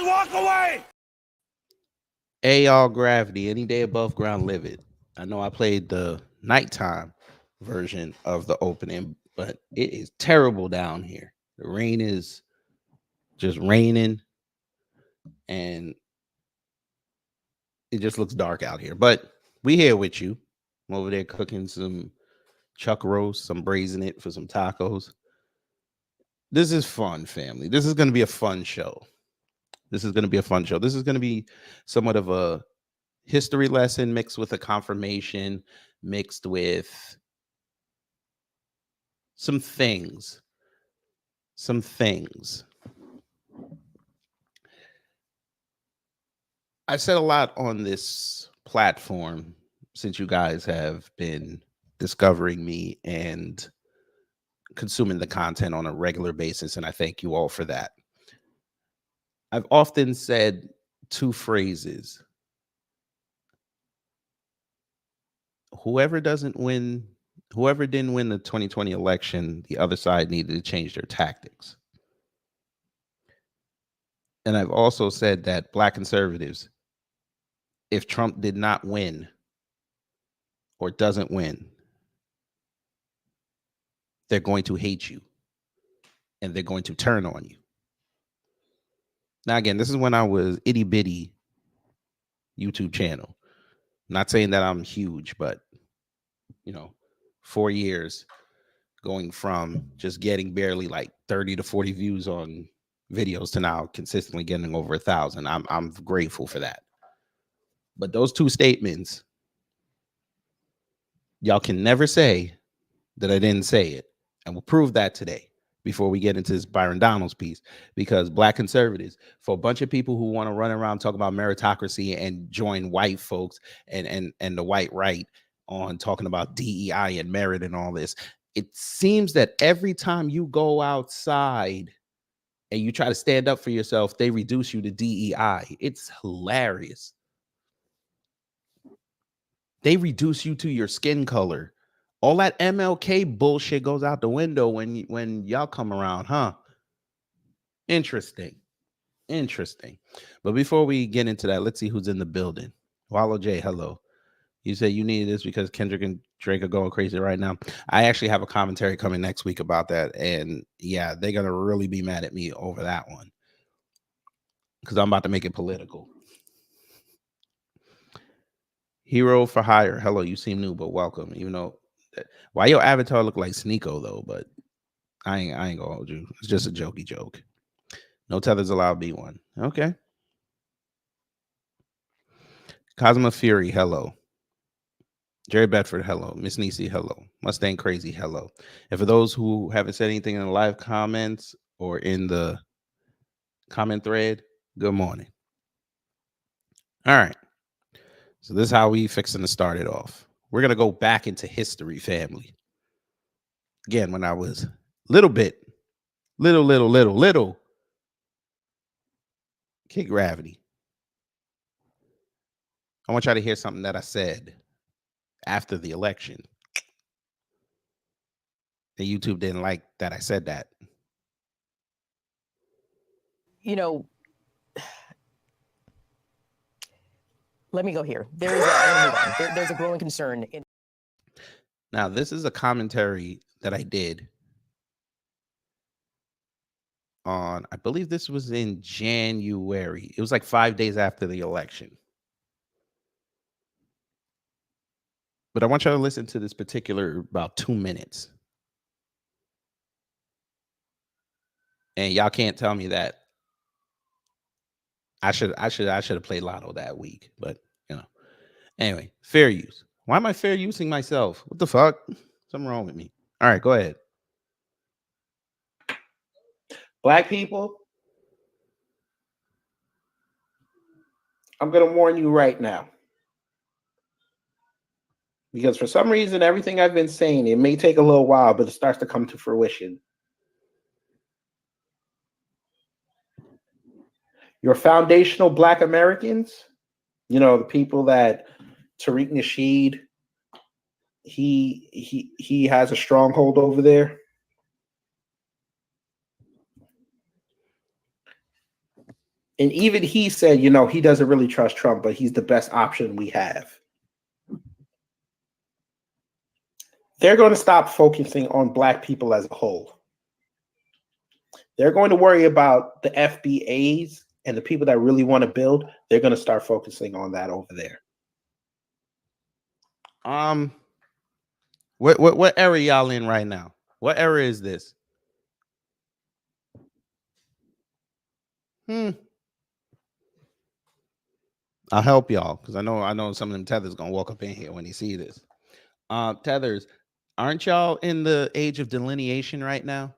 guys walk away. Hey, y'all, Gravity. Any day above ground, live it. I know I played the nighttime version of the opening, but it is terrible down here. The rain is just raining, and it just looks dark out here. But we here with you. I'm over there cooking some chuck roast, some braising it for some tacos. This is fun, family. This is going to be a fun show. This is going to be a fun show. This is going to be somewhat of a history lesson mixed with a confirmation, mixed with some things. Some things. I've said a lot on this platform since you guys have been discovering me and consuming the content on a regular basis, and I thank you all for that. I've often said two phrases: whoever doesn't win, whoever didn't win the 2020 election, the other side needed to change their tactics. And I've also said that black conservatives, if Trump did not win or doesn't win, they're going to hate you and they're going to turn on you. Now, again, this is when I was itty bitty YouTube channel. Not saying that I'm huge, but 4 years going from just getting barely like 30 to 40 views on videos to now consistently getting over 1,000. I'm grateful for that. But those two statements, y'all can never say that I didn't say it. And we'll prove that today before we get into this Byron Donalds piece, because black conservatives, for a bunch of people who want to run around talk about meritocracy and join white folks and the white right on talking about DEI and merit and all this, it seems that every time you go outside and you try to stand up for yourself, they reduce you to DEI. It's hilarious. They reduce you to your skin color. All that MLK bullshit goes out the window when y'all come around, huh? Interesting. Interesting. But before we get into that, let's see who's in the building. Wallow J, hello. You say you needed this because Kendrick and Drake are going crazy right now. I actually have a commentary coming next week about that. And yeah, they're going to really be mad at me over that one because I'm about to make it political. Hero for hire. Hello, you seem new, but welcome. Even though, why your avatar look like Sneeko though? But I ain't gonna hold you. It's just a jokey joke. No tethers allowed. B1. Okay. Cosmo Fury. Hello. Jerry Bedford. Hello. Miss Nisi. Hello. Mustang Crazy. Hello. And for those who haven't said anything in the live comments or in the comment thread, good morning. All right. So this is how we fixing to start it off. We're gonna go back into history, family. Again, when I was little Kid Gravity. I want y'all to hear something that I said after the election. And YouTube didn't like that I said that. You know, let me go here. There's a growing concern. Now, this is a commentary that I did on, I believe this was in January. It was like 5 days after the election. But I want y'all to listen to this particular about 2 minutes. And y'all can't tell me that I should have played Lotto that week. But anyway, fair use. Why am I fair using myself? What the fuck? Something wrong with me. All right, go ahead. Black people, I'm going to warn you right now. Because for some reason, everything I've been saying, it may take a little while, but it starts to come to fruition. Your foundational Black Americans, the people that Tariq Nasheed, he has a stronghold over there. And even he said, you know, he doesn't really trust Trump, but he's the best option we have. They're going to stop focusing on black people as a whole. They're going to worry about the FBAs and the people that really want to build. They're going to start focusing on that over there. What era y'all in right now? What era is this? I'll help y'all because I know some of them tethers gonna walk up in here when they see this. Tethers, aren't y'all in the age of delineation right now?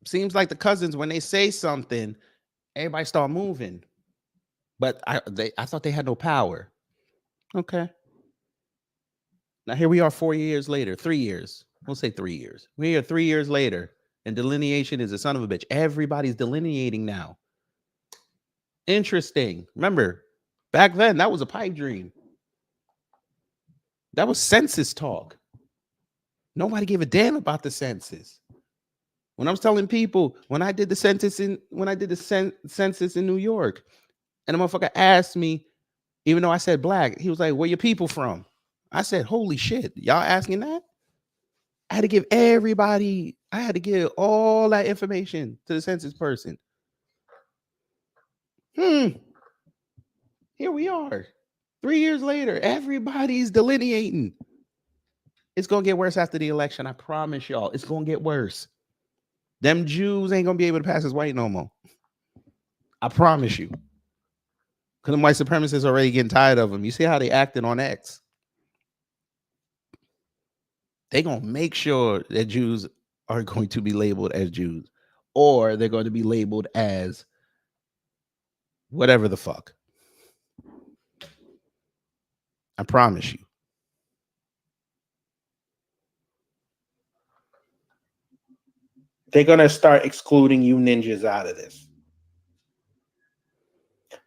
Seems like the cousins, when they say something, everybody start moving. But I thought they had no power. Okay. Now here we are 4 years later, 3 years. We'll say 3 years. We are 3 years later, and delineation is a son of a bitch. Everybody's delineating now. Interesting. Remember, back then, that was a pipe dream. That was census talk. Nobody gave a damn about the census. When I was telling people, when I did the census in New York, and the motherfucker asked me, even though I said black, he was like, "Where your people from?" I said, "Holy shit, y'all asking that?" I had to give all that information to the census person. Here we are. 3 years later, everybody's delineating. It's going to get worse after the election. I promise y'all, it's going to get worse. Them Jews ain't going to be able to pass as white no more. I promise you. Because them white supremacists are already getting tired of them. You see how they acted on X? They're going to make sure that Jews are going to be labeled as Jews. Or they're going to be labeled as whatever the fuck. I promise you. They're going to start excluding you ninjas out of this.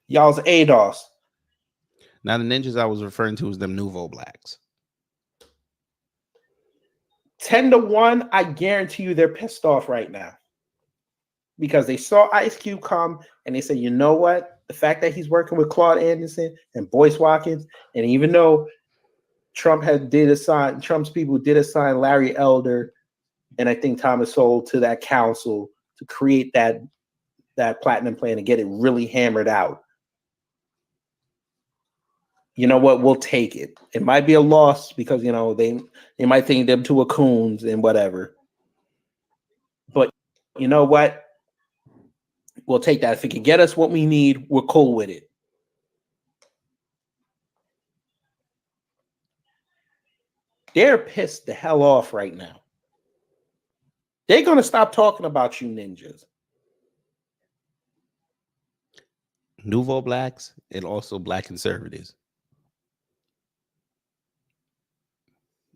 Y'all's ADOS. Now, the ninjas I was referring to was them nouveau blacks. 10-1, I guarantee you they're pissed off right now. Because they saw Ice Cube come and they said, you know what? The fact that he's working with Claude Anderson and Boyce Watkins, and even though Trump's people did assign Larry Elder and I think Thomas Sowell to that council to create that platinum plan and get it really hammered out. You know what? We'll take it. It might be a loss because, you know, they might think them two are coons and whatever. But you know what? We'll take that. If it can get us what we need, we're cool with it. They're pissed the hell off right now. They're going to stop talking about you ninjas. Nouveau blacks and also black conservatives.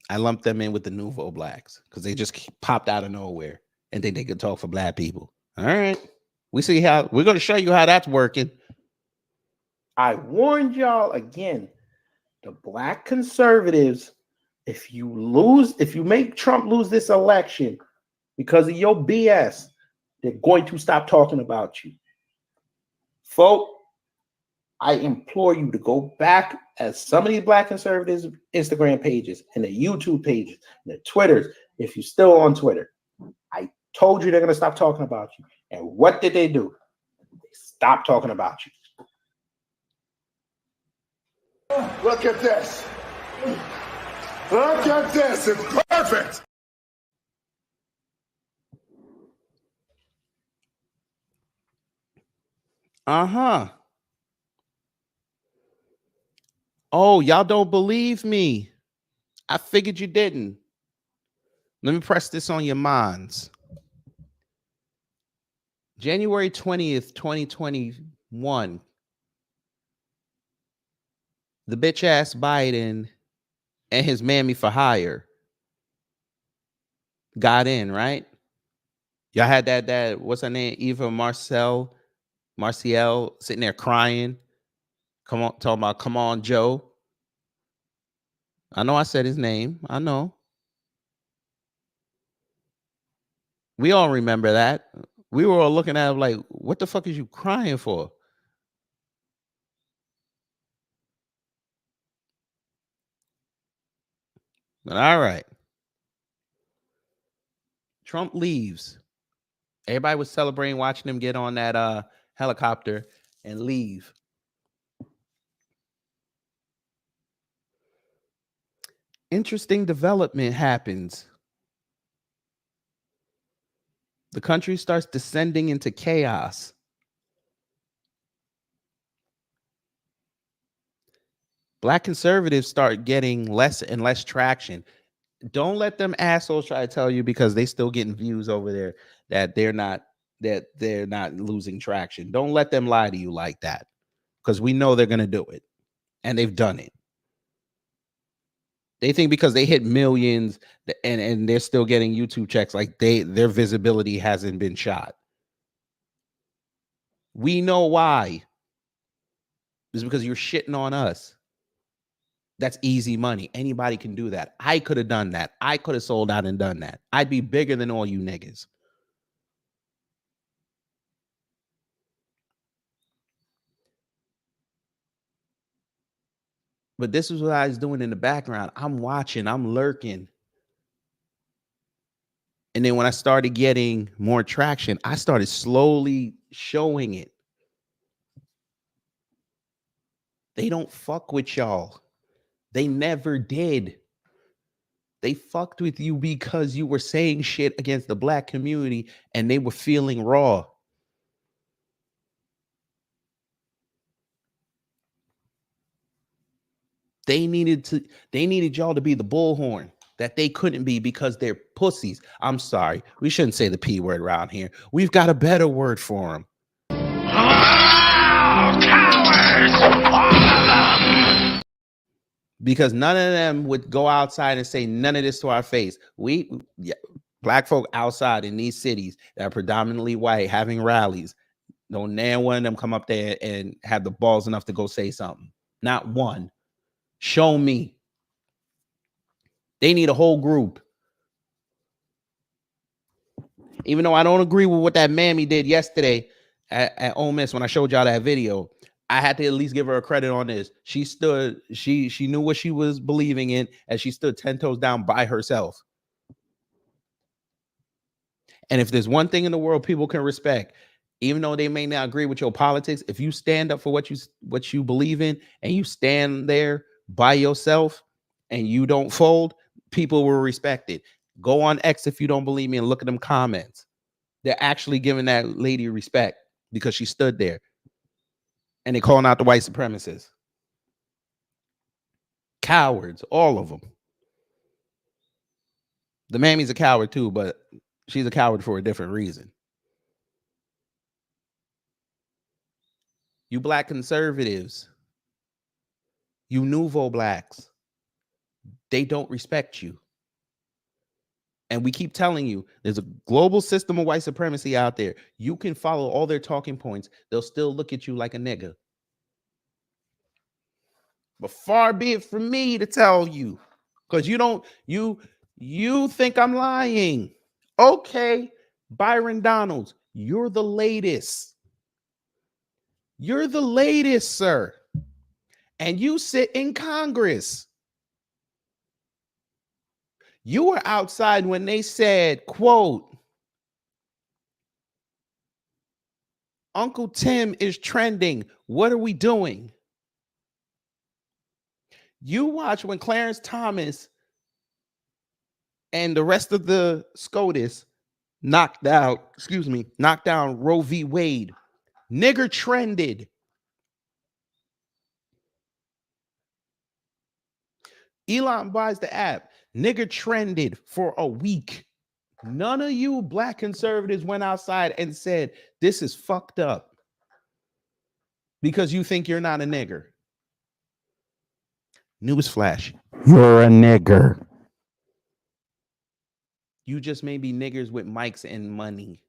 I lumped them in with the nouveau blacks because they just popped out of nowhere and think they could talk for black people. All right. We're going to show you how that's working. I warned y'all again, the black conservatives, if you make Trump lose this election because of your BS, they're going to stop talking about you. Folks, I implore you to go back at some of these black conservatives' Instagram pages and their YouTube pages and their Twitters, if you're still on Twitter. I told you they're going to stop talking about you. And what did they do? They stopped talking about you. Look at this. Look at this. It's perfect. Uh-huh. Oh, y'all don't believe me. I figured you didn't. Let me press this on your minds. January 20th, 2021. The bitch ass Biden and his mammy for hire got in, right? Y'all had that what's her name? Eva Marciel sitting there crying. Talking about, come on, Joe. I know I said his name. I know. We all remember that. We were all looking at him like, what the fuck is you crying for? But all right. Trump leaves. Everybody was celebrating watching him get on that helicopter and leave. Interesting development happens. The country starts descending into chaos. Black conservatives start getting less and less traction. Don't let them assholes try to tell you, because they still getting views over there, that they're not losing traction. Don't let them lie to you like that, because we know they're going to do it, and they've done it. They think because they hit millions and they're still getting YouTube checks, like their visibility hasn't been shot. We know why. It's because you're shitting on us. That's easy money. Anybody can do that. I could have done that. I could have sold out and done that. I'd be bigger than all you niggas. But this is what I was doing in the background. I'm watching, I'm lurking. And then when I started getting more traction, I started slowly showing it. They don't fuck with y'all. They never did. They fucked with you because you were saying shit against the black community and they were feeling raw. They needed y'all to be the bullhorn that they couldn't be because they're pussies. I'm sorry. We shouldn't say the P word around here. We've got a better word for them. Oh, cowards! All of them! Because none of them would go outside and say none of this to our face. Black folk outside in these cities that are predominantly white having rallies, don't nan one of them come up there and have the balls enough to go say something. Not one. Show me. They need a whole group. Even though I don't agree with what that mammy did yesterday at Ole Miss when I showed y'all that video, I had to at least give her a credit on this. She stood, she knew what she was believing in, and she stood 10 toes down by herself. And if there's one thing in the world people can respect, even though they may not agree with your politics, if you stand up for what you believe in and you stand there by yourself and you don't fold, people will respect it. Go on X if you don't believe me and look at them comments. They're actually giving that lady respect because she stood there. And they're calling out the white supremacists. Cowards, all of them. The mammy's a coward too, but she's a coward for a different reason. You black conservatives, you nouveau blacks, they don't respect you. And we keep telling you, there's a global system of white supremacy out there. You can follow all their talking points. They'll still look at you like a nigga. But far be it from me to tell you, because you think I'm lying. Okay, Byron Donalds, you're the latest. You're the latest, sir. And you sit in Congress. You were outside when they said, quote, Uncle Tim is trending. What are we doing? You watch when Clarence Thomas and the rest of the SCOTUS knocked down Roe v. Wade. Nigger trended. Elon buys the app. Nigger trended for a week. None of you black conservatives went outside and said, this is fucked up because you think you're not a nigger. Newsflash, you're a nigger. You just may be niggers with mics and money.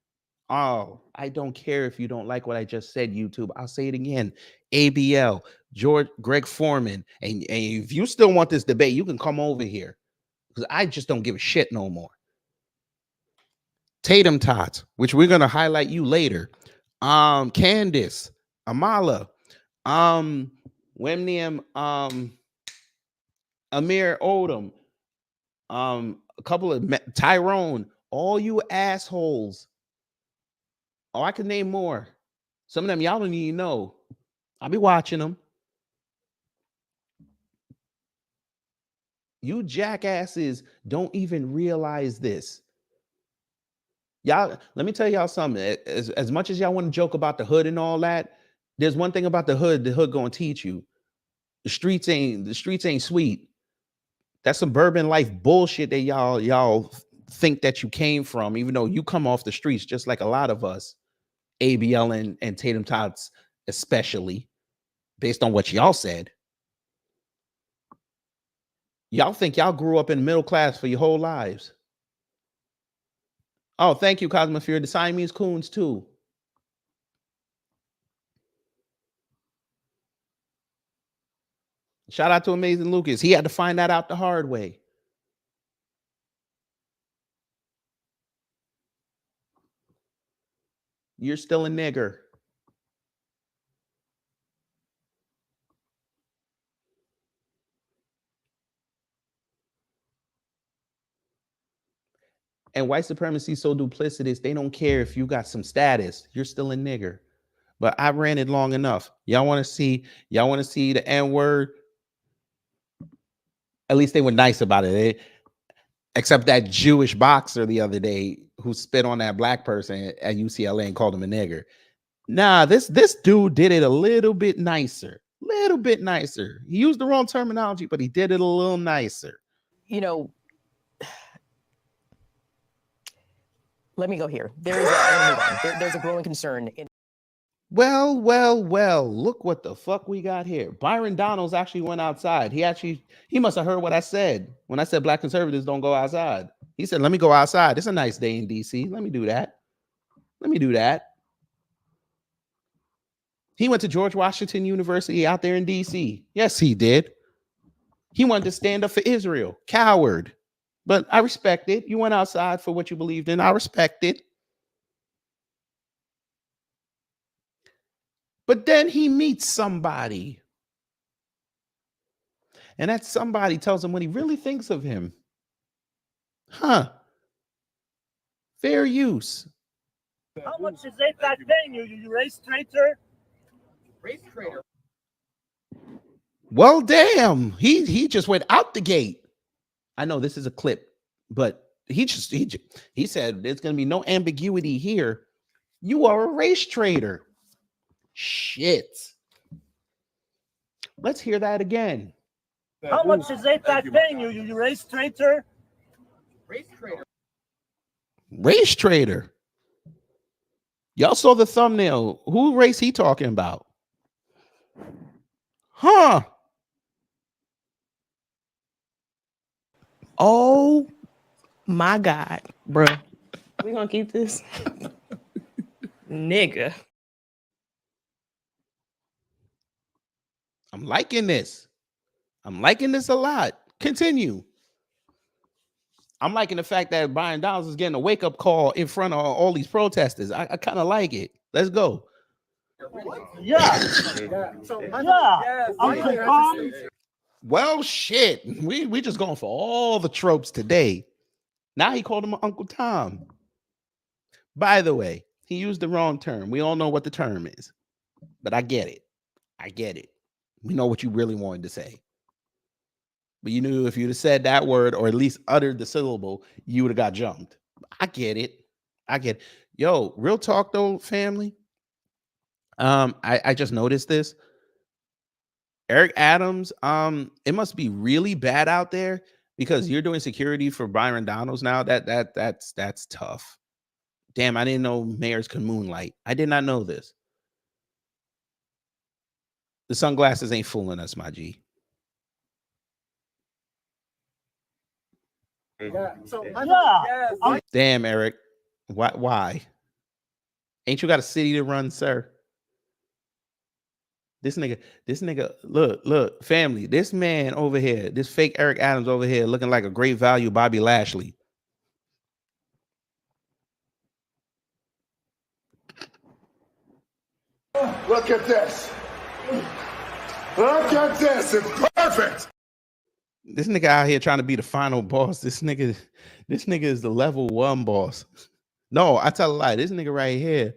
Oh, I don't care if you don't like what I just said, YouTube. I'll say it again. ABL, Greg Foreman. And if you still want this debate, you can come over here because I just don't give a shit no more. Tatum Tots, which we're gonna highlight you later. Candace, Amala, Wemnium, Amir Odom, a couple of Tyrone, all you assholes. Oh, I can name more. Some of them y'all don't even know. I'll be watching them. You jackasses don't even realize this. Y'all, let me tell y'all something. As much as y'all want to joke about the hood and all that, there's one thing about the hood gonna teach you. The streets ain't sweet. That's suburban life bullshit that y'all think that you came from, even though you come off the streets just like a lot of us, ABL and Tatum Tots, especially, based on what y'all said. Y'all think y'all grew up in middle class for your whole lives. Oh, thank you, Cosmosphere. The Siamese Coons, too. Shout out to Amazing Lucas. He had to find that out the hard way. You're still a nigger. And white supremacy is so duplicitous, they don't care if you got some status. You're still a nigger. But I ran it long enough. Y'all want to see the N-word? At least they were nice about it. Except that Jewish boxer the other day who spit on that black person at UCLA and called him a nigger. Nah, this dude did it a little bit nicer. Little bit nicer. He used the wrong terminology, but he did it a little nicer. You know, let me go here. There's a growing concern. Well, look what the fuck we got here. Byron Donalds actually went outside. He must have heard what I said when I said black conservatives don't go outside. He said, let me go outside. It's a nice day in DC. Let me do that. He went to George Washington University out there in DC. Yes, he did. He wanted to stand up for Israel. Coward. But I respect it. You went outside for what you believed in. I respect it. But then he meets somebody. And that somebody tells him what he really thinks of him. Huh. Fair use. How much is APAC paying you, you race traitor? Race traitor. Well, damn. He just went out the gate. I know this is a clip, but he said there's going to be no ambiguity here. You are a race traitor. Shit. Let's hear that again. How much is APAC paying you, you race traitor? Race traitor. Race traitor. Y'all saw the thumbnail. Who race he talking about? Huh. Oh my God, bro. We gonna keep this? Nigga. I'm liking this. I'm liking this a lot. Continue. I'm liking the fact that Byron Donalds is getting a wake-up call in front of all these protesters. I kind of like it. Let's go. Yeah. Yeah. Uncle Tom. Well, shit. We just going for all the tropes today. Now he called him Uncle Tom. By the way, he used the wrong term. We all know what the term is. But I get it. We know what you really wanted to say. But you knew if you'd have said that word or at least uttered the syllable, you would have got jumped. I get it. Yo, real talk though, family. I just noticed this. Eric Adams, it must be really bad out there because you're doing security for Byron Donalds now. That's tough. Damn, I didn't know mayors could moonlight. I did not know this. The sunglasses ain't fooling us, my G. Damn, Eric. Why? Ain't you got a city to run, sir? This nigga, look, family. This man over here, this fake Eric Adams over here looking like a great value Bobby Lashley. Look at this. Look at this. It's perfect. This nigga out here trying to be the final boss. This nigga is the level 1 boss. No, I tell a lie. This nigga right here,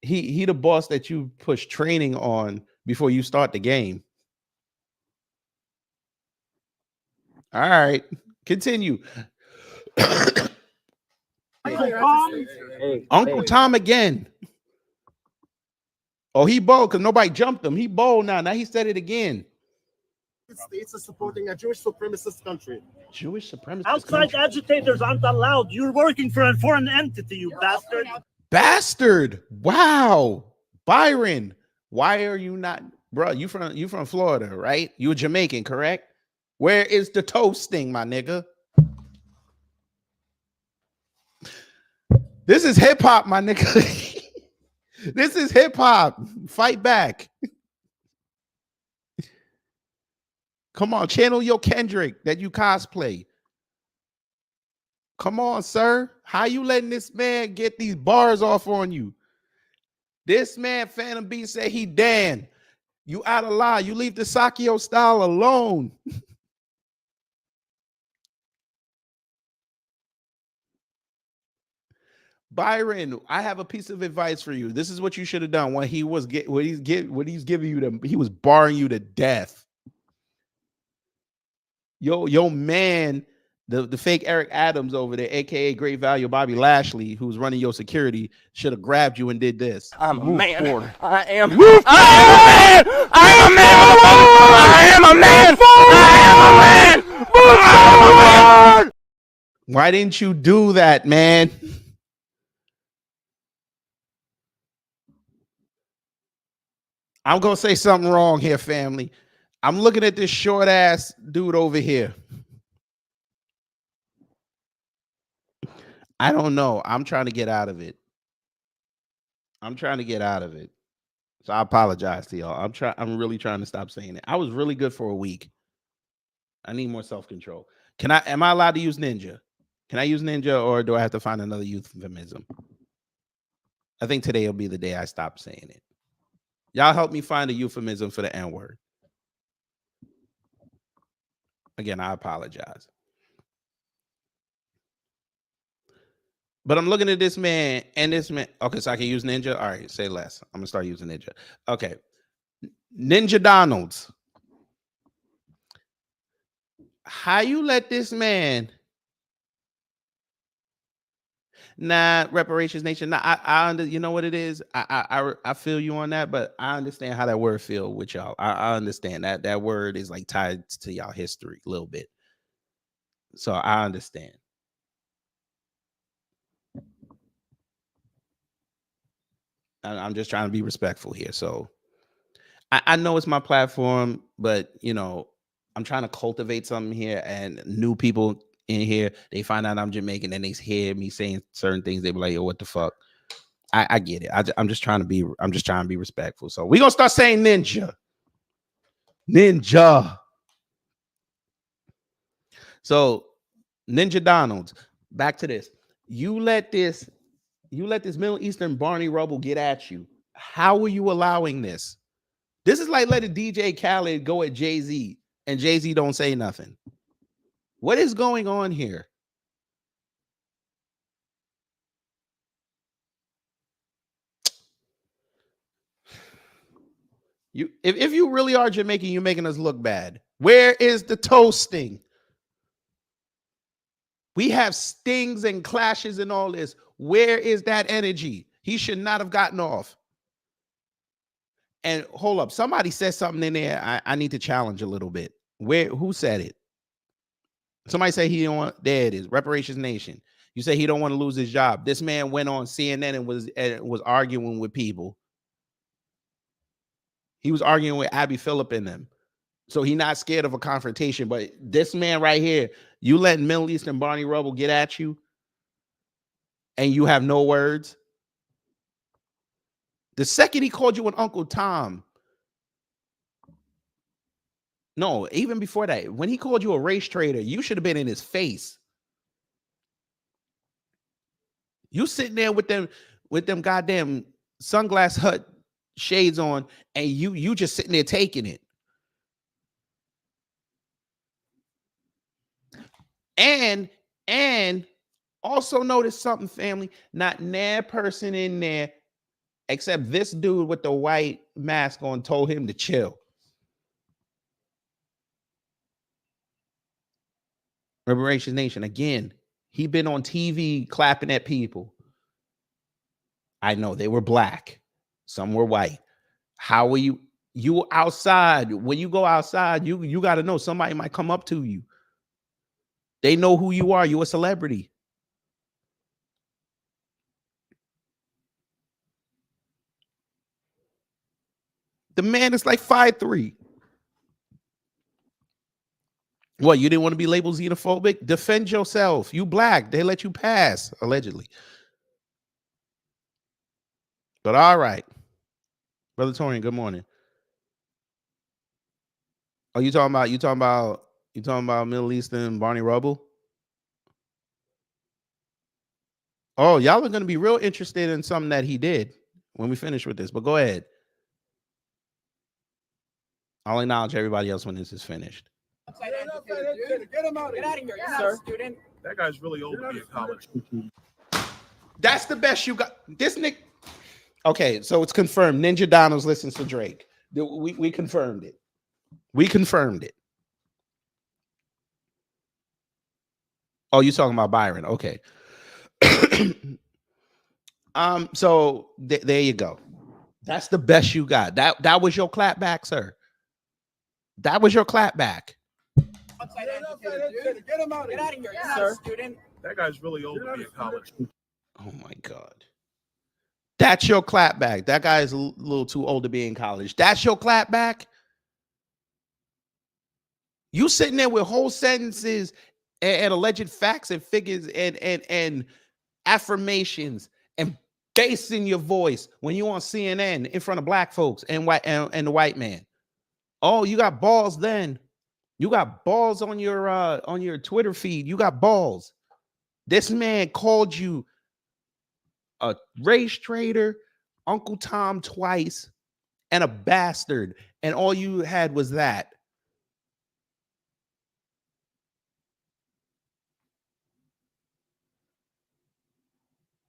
he the boss that you push training on before you start the game. All right, continue. Uncle Tom again. Oh, he bold because nobody jumped him. He bold now. Now he said it again. States are supporting a Jewish supremacist country. Jewish supremacist Outside country. agitators aren't allowed. You're working for a foreign entity, you bastard. Bastard. Wow. Byron, why are you not, bro? You from Florida, right? You a Jamaican, correct? Where is the toasting, my nigga? This is hip hop, my nigga. This is hip hop. Fight back. Come on, channel your Kendrick that you cosplay. Come on, sir. How you letting this man get these bars off on you? This man, Phantom B, said he Dan. You out of line. You leave the Sakio style alone. Byron, I have a piece of advice for you. This is what you should have done when he was he's giving you he was barring you to death. Yo man, the fake Eric Adams over there, aka Great Value Bobby Lashley, who's running your security, should have grabbed you and did this. I'm a man. Forward. I am. Move I am a man. I am a man. I am a man. Move forward. Why didn't you do that, man? I'm gonna say something wrong here, family. I'm looking at this short ass dude over here. I don't know. I'm trying to get out of it. So I apologize to y'all. I'm really trying to stop saying it. I was really good for a week. I need more self-control. Am I allowed to use ninja? Can I use ninja, or do I have to find another euphemism? I think today will be the day I stop saying it. Y'all help me find a euphemism for the N-word. Again, I apologize. But I'm looking at this man, and this man. Okay, so I can use ninja. All right, say less. I'm gonna start using ninja. Okay, Ninja Donalds. How you let this man? Nah, Reparations Nation. Nah, I you know what it is. I feel you on that, but I understand how that word feel with y'all. I understand that word is like tied to y'all history a little bit. So I understand. I'm just trying to be respectful here. So I know it's my platform, but you know, I'm trying to cultivate something here, and new people in here, they find out I'm Jamaican and they hear me saying certain things. They be like, "Yo, what the fuck?" I get it. I'm just trying to be respectful. So we're gonna start saying ninja. So Ninja Donalds, back to this. You let this Middle Eastern Barney Rubble get at you. How are you allowing this? This is like letting DJ Khaled go at Jay-Z and Jay-Z don't say nothing. What is going on here? If you really are Jamaican, you're making us look bad. Where is the toasting? We have stings and clashes and all this. Where is that energy? He should not have gotten off. And hold up, somebody said something in there I need to challenge a little bit. Who said it? Somebody said he don't want, there it is, Reparations Nation. You say he don't want to lose his job. This man went on CNN and was arguing with people. He was arguing with Abby Phillip and them. So he's not scared of a confrontation. But this man right here, you letting Middle Eastern Barney Rubble get at you and you have no words. The second he called you an Uncle Tom. No, even before that, when he called you a race traitor, you should have been in his face. You sitting there with them goddamn Sunglass Hut shades on, and you just sitting there taking it. And also notice something, family. Not that person in there, except this dude with the white mask on, told him to chill. Reparations Nation, again, he been on TV clapping at people. I know they were black. Some were white. How are you? You outside. When you go outside, you got to know somebody might come up to you. They know who you are. You're a celebrity. The man is like 5'3". What, you didn't want to be labeled xenophobic? Defend yourself. You black. They let you pass, allegedly. But all right. Brother Torian, good morning. Oh, you talking about Middle Eastern Barney Rubble? Oh, y'all are going to be real interested in something that he did when we finish with this, but go ahead. I'll acknowledge everybody else when this is finished. Get him out. Get out of here, sir. Student. That guy's really old to be in college. That's the best you got. This Nick. Okay, so it's confirmed. Ninja Donald's listens to Drake. We confirmed it. We confirmed it. Oh, you're talking about Byron. Okay. So there you go. That's the best you got. That was your clap back, sir. That was your clap back. Get him out. Get out of here, sir. Student. That guy's really old to be in college. Oh my God. That's your clap back. That guy is a little too old to be in college. That's your clap back. You sitting there with whole sentences and alleged facts and figures and affirmations and basing your voice when you on CNN in front of black folks and the white man. Oh, you got balls then. You got balls on your Twitter feed. You got balls. This man called you a race trader, Uncle Tom twice, and a bastard. And all you had was that.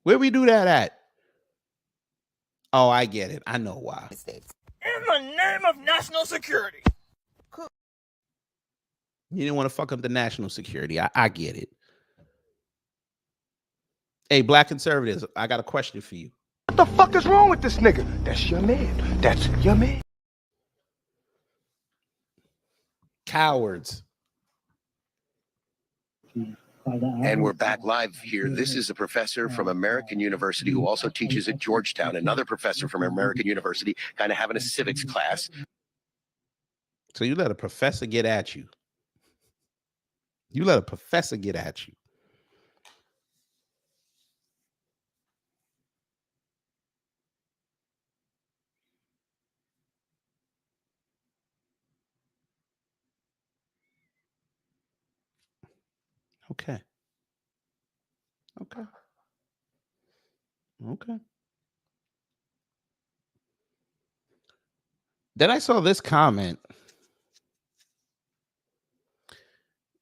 Where we do that at? Oh, I get it. I know why. In the name of national security. You didn't want to fuck up the national security. I get it. Hey, black conservatives, I got a question for you. What the fuck is wrong with this nigga? That's your man. That's your man. Cowards. And we're back live here. This is a professor from American University who also teaches at Georgetown. Another professor from American University, kind of having a civics class. So you let a professor get at you. You let a professor get at you. Okay. Okay. Okay. Then I saw this comment.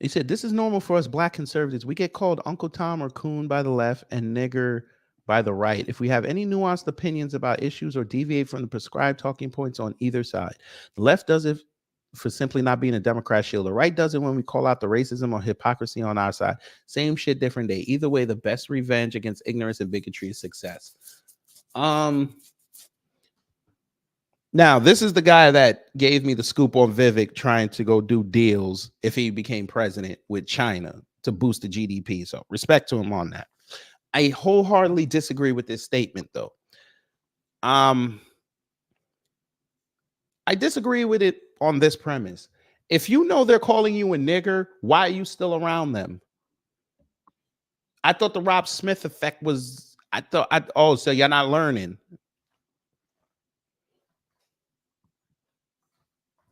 He said, this is normal for us black conservatives. We get called Uncle Tom or Coon by the left and nigger by the right. If we have any nuanced opinions about issues or deviate from the prescribed talking points on either side, the left does it for simply not being a Democrat shield. The right does it when we call out the racism or hypocrisy on our side. Same shit, different day. Either way, the best revenge against ignorance and bigotry is success. Now, this is the guy that gave me the scoop on Vivek trying to go do deals if he became president with China to boost the GDP. So respect to him on that. I wholeheartedly disagree with this statement, though. I disagree with it on this premise. If you know they're calling you a nigger, why are you still around them? I thought the Rob Smith effect was, so you're not learning.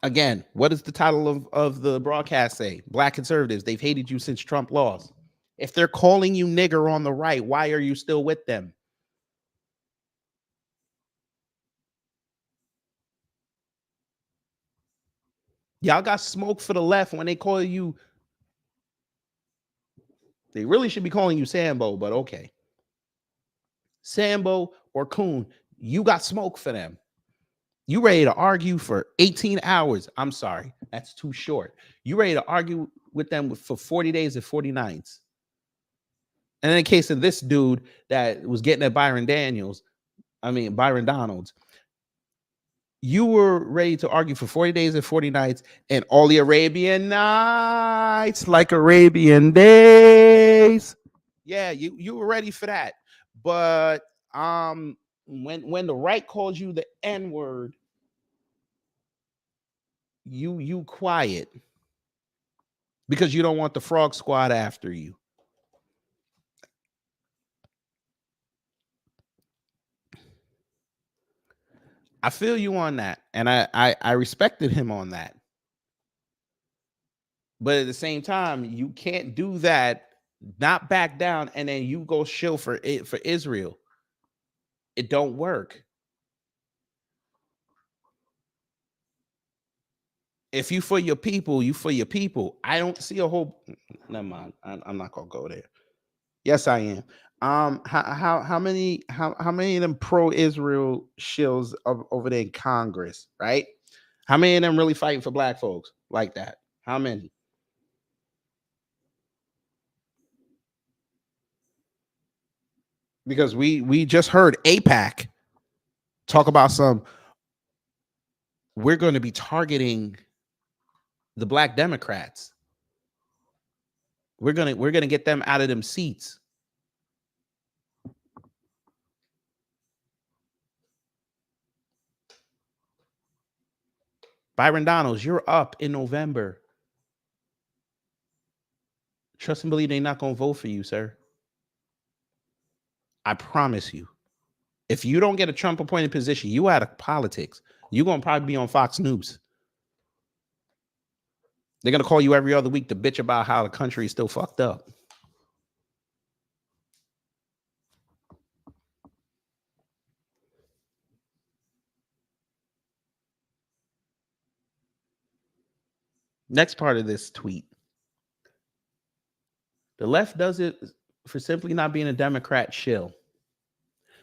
Again, what does the title of the broadcast say? Black conservatives, they've hated you since Trump lost. If they're calling you nigger on the right, why are you still with them? Y'all got smoke for the left when they call you. They really should be calling you Sambo, but okay. Sambo or Coon, you got smoke for them. You ready to argue for 18 hours. I'm sorry, that's too short. You ready to argue with them for 40 days and 40 nights. And in the case of this dude that was getting at Byron Donalds, you were ready to argue for 40 days and 40 nights and all the Arabian nights like Arabian days. Yeah, you were ready for that. But when the right calls you the N-word, you quiet because you don't want the frog squad after you. I feel you on that, and I respected him on that. But at the same time, you can't do that, not back down, and then you go shill for Israel. It don't work. If you for your people, you for your people. I don't see a whole. Never mind. I'm not gonna go there. Yes, I am. How many of them pro-Israel shills over there in Congress, right? How many of them really fighting for black folks like that? How many? Because we just heard AIPAC talk about we're going to be targeting the black Democrats. We're gonna get them out of them seats. Byron Donalds, you're up in November. Trust and believe they're not gonna vote for you, sir. I promise you. If you don't get a Trump appointed position, you out of politics. You're gonna probably be on Fox News. They're gonna call you every other week to bitch about how the country is still fucked up. Next part of this tweet. The left does it for simply not being a Democrat shill.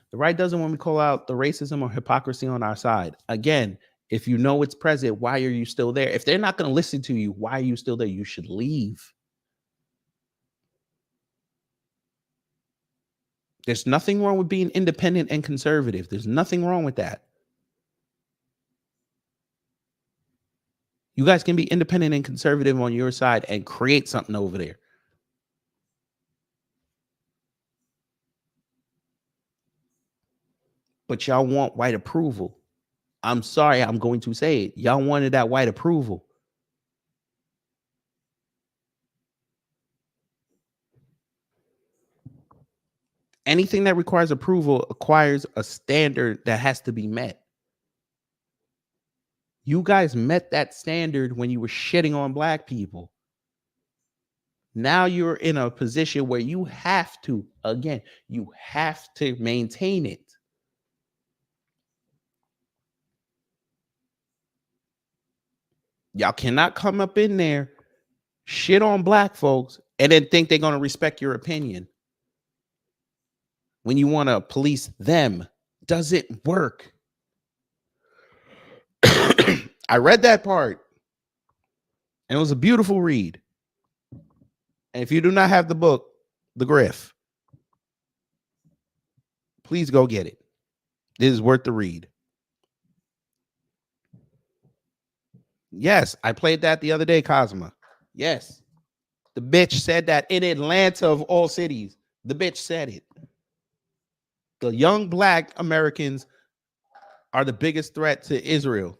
The right doesn't when we call out the racism or hypocrisy on our side. Again, if you know it's present, why are you still there? If they're not going to listen to you, why are you still there? You should leave. There's nothing wrong with being independent and conservative. There's nothing wrong with that. You guys can be independent and conservative on your side and create something over there. But y'all want white approval. I'm sorry, I'm going to say it. Y'all wanted that white approval. Anything that requires approval acquires a standard that has to be met. You guys met that standard when you were shitting on black people. Now you're in a position where you have to, again, you have to maintain it. Y'all cannot come up in there, shit on black folks, and then think they're going to respect your opinion. When you want to police them, does it work? I read that part, and it was a beautiful read. And if you do not have the book, The Griff, please go get it. It is worth the read. Yes, I played that the other day, Cosma. Yes. The bitch said that in Atlanta of all cities. The bitch said it. The young black Americans are the biggest threat to Israel.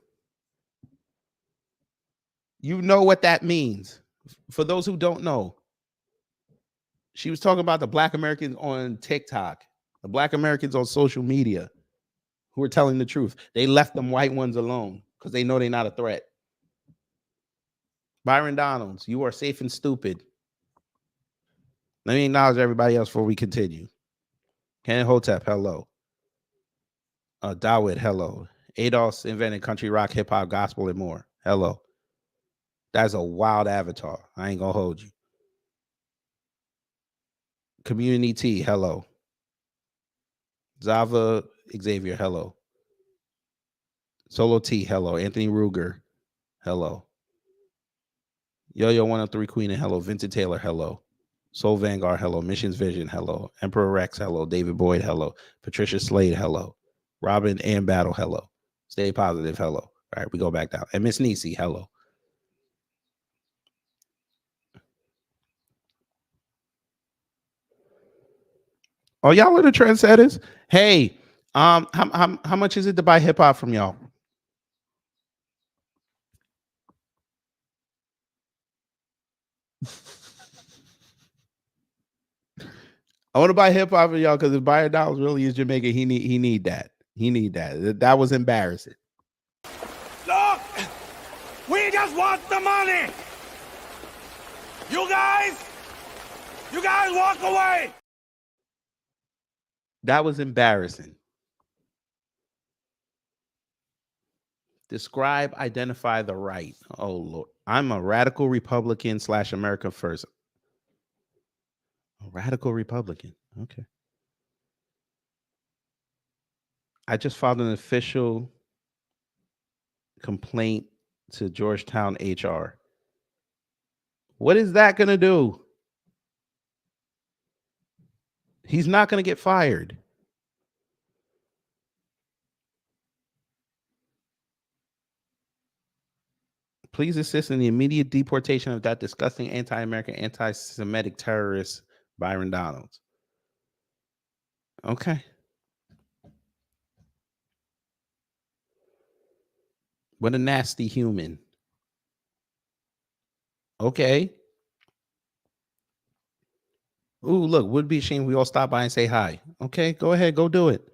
You know what that means. For those who don't know, she was talking about the black Americans on TikTok, the black Americans on social media who are telling the truth. They left them white ones alone because they know they're not a threat. Byron Donalds, you are safe and stupid. Let me acknowledge everybody else before we continue. Ken Hotep, hello. Dawid, hello. Adolph's invented country rock, hip hop, gospel, and more. Hello. That's a wild avatar. I ain't gonna hold you. Community T, hello. Zava Xavier, hello. Solo T, hello. Anthony Ruger, hello. Yo-Yo 103 Queen, and hello. Vincent Taylor, hello. Soul Vanguard, hello. Missions Vision, hello. Emperor Rex, hello. David Boyd, hello. Patricia Slade, hello. Robin and Battle, hello. Stay positive, hello. All right, we go back down. And Miss Nisi, hello. Oh, y'all are the trendsetters. Hey, how much is it to buy hip hop from y'all? I want to buy hip hop from y'all because if Byron Donalds really is Jamaican, he need that. He need that. That was embarrassing. Look, we just want the money. You guys walk away. That was embarrassing. Describe, identify the right. Oh Lord, I'm a radical Republican / America First. A radical Republican. Okay. I just filed an official complaint to Georgetown HR. What is that going to do? He's not going to get fired. Please assist in the immediate deportation of that disgusting anti-American, anti-Semitic terrorist, Byron Donalds. Okay. What a nasty human. Okay. Ooh, look, would be ashamed we all stop by and say hi. Okay, go ahead, go do it.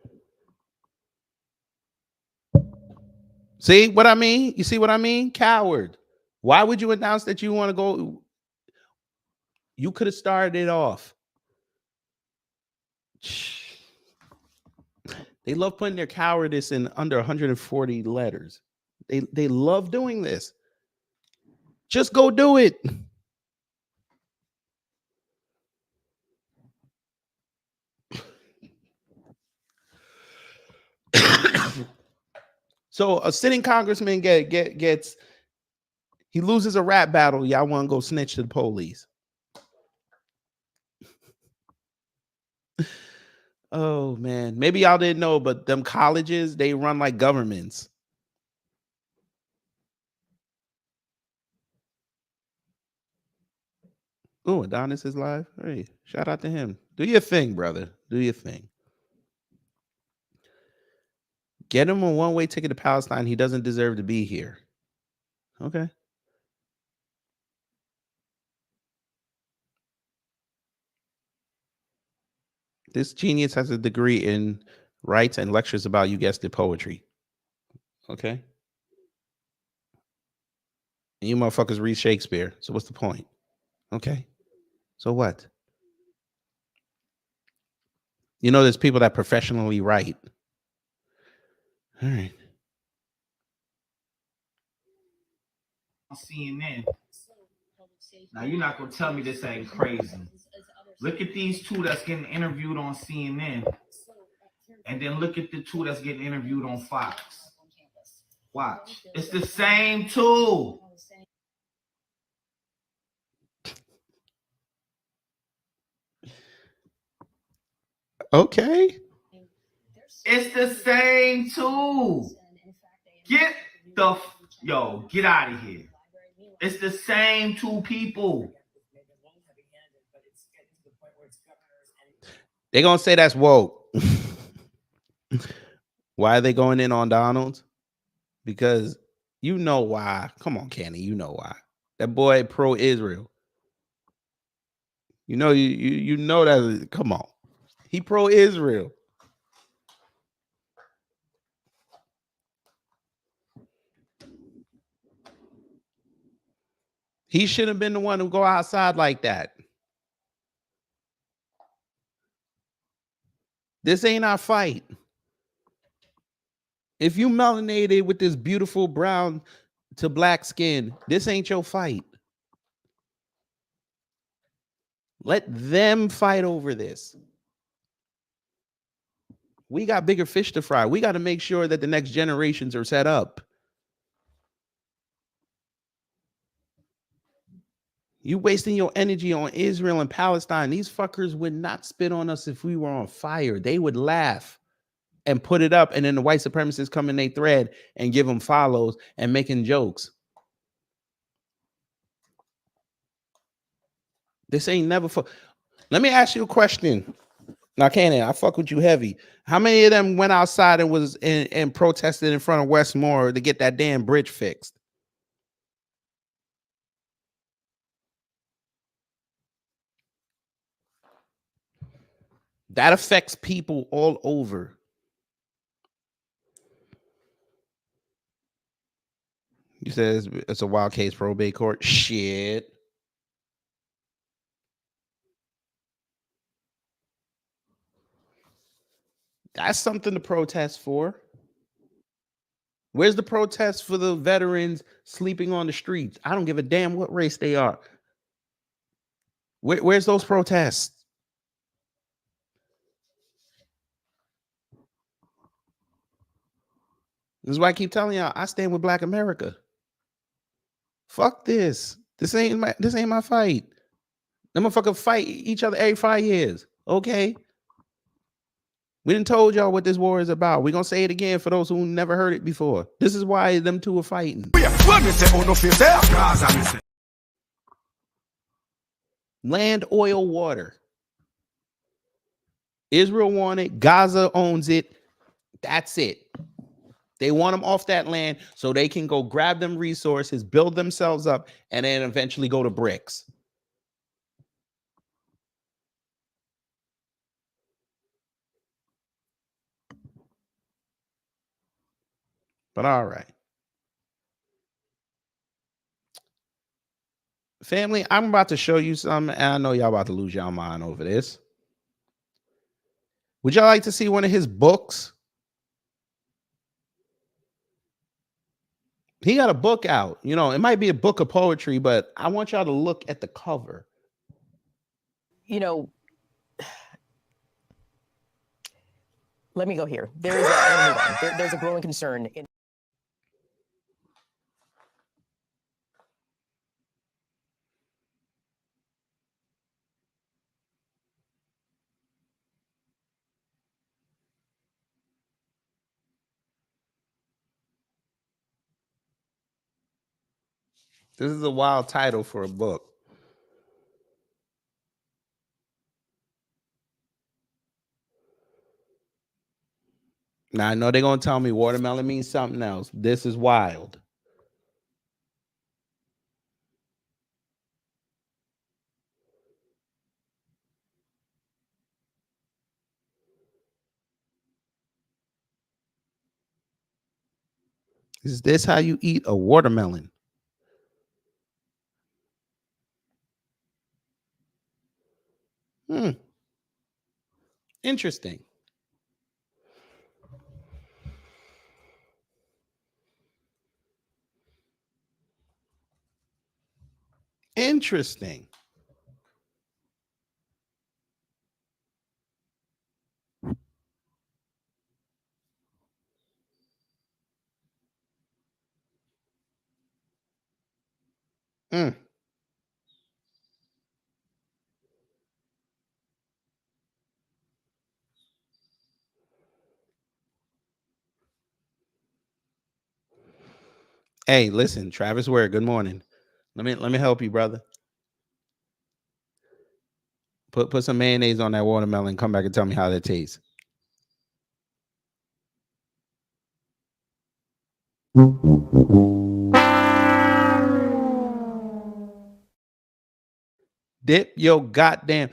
See what I mean? You see what I mean? Coward. Why would you announce that you want to go? You could have started it off. They love putting their cowardice in under 140 letters. They love doing this. Just go do it. So a sitting congressman gets he loses a rap battle. Y'all want to go snitch to the police. Oh man, maybe y'all didn't know, but them colleges, they run like governments. Oh, Adonis is live. Hey, shout out to him. Do your thing, brother. Do your thing. Get him a one-way ticket to Palestine. He doesn't deserve to be here. Okay. This genius has a degree in writes and lectures about, you guessed it, poetry. Okay. And you motherfuckers read Shakespeare. So what's the point? Okay. So what? You know, there's people that professionally write. All right. CNN. Now you're not gonna tell me this ain't crazy. Look at these two that's getting interviewed on CNN, and then look at the two that's getting interviewed on Fox. Watch, it's the same two. Okay. It's the same two. Get out of here. It's the same two people. They're going to say that's woke. Why are they going in on Donald? Because you know why. Come on, Kenny. You know why. That boy pro-Israel. You know, you know that. Come on. He pro-Israel. He should have been the one to go outside like that. This ain't our fight. If you melanated with this beautiful brown to black skin. This ain't your fight. Let them fight over this. We got bigger fish to fry. We got to make sure that the next generations are set up. You wasting your energy on Israel and Palestine. These fuckers would not spit on us if we were on fire. They would laugh and put it up, and then the white supremacists come in their thread and give them follows and making jokes. This ain't never for. Let me ask you a question. Now, Cannon, I fuck with you heavy. How many of them went outside and was and protested in front of Westmore to get that damn bridge fixed? That affects people all over. You said it's a wild case probate court. Shit. That's something to protest for. Where's the protest for the veterans sleeping on the streets? I don't give a damn what race they are. Where's those protests? This is why I keep telling y'all I stand with Black America. Fuck this. This ain't my fight. Them motherfuckers fight each other every 5 years. Okay. We done told y'all what this war is about. We're gonna say it again for those who never heard it before. This is why them two are fighting. Land, oil, water. Israel wants it. Gaza owns it. That's it. They want them off that land so they can go grab them resources, build themselves up, and then eventually go to BRICS. But all right. Family, I'm about to show you something, and I know y'all about to lose y'all mind over this. Would y'all like to see one of his books? He got a book out. You know, it might be a book of poetry, but I want y'all to look at the cover. You know, let me go here. There's a growing concern in. This is a wild title for a book. Now, I know they're going to tell me watermelon means something else. This is wild. Is this how you eat a watermelon? Interesting. Interesting. Hey, listen, Travis Ware, good morning. Let me help you, brother. Put some mayonnaise on that watermelon. Come back and tell me how that tastes. Dip your goddamn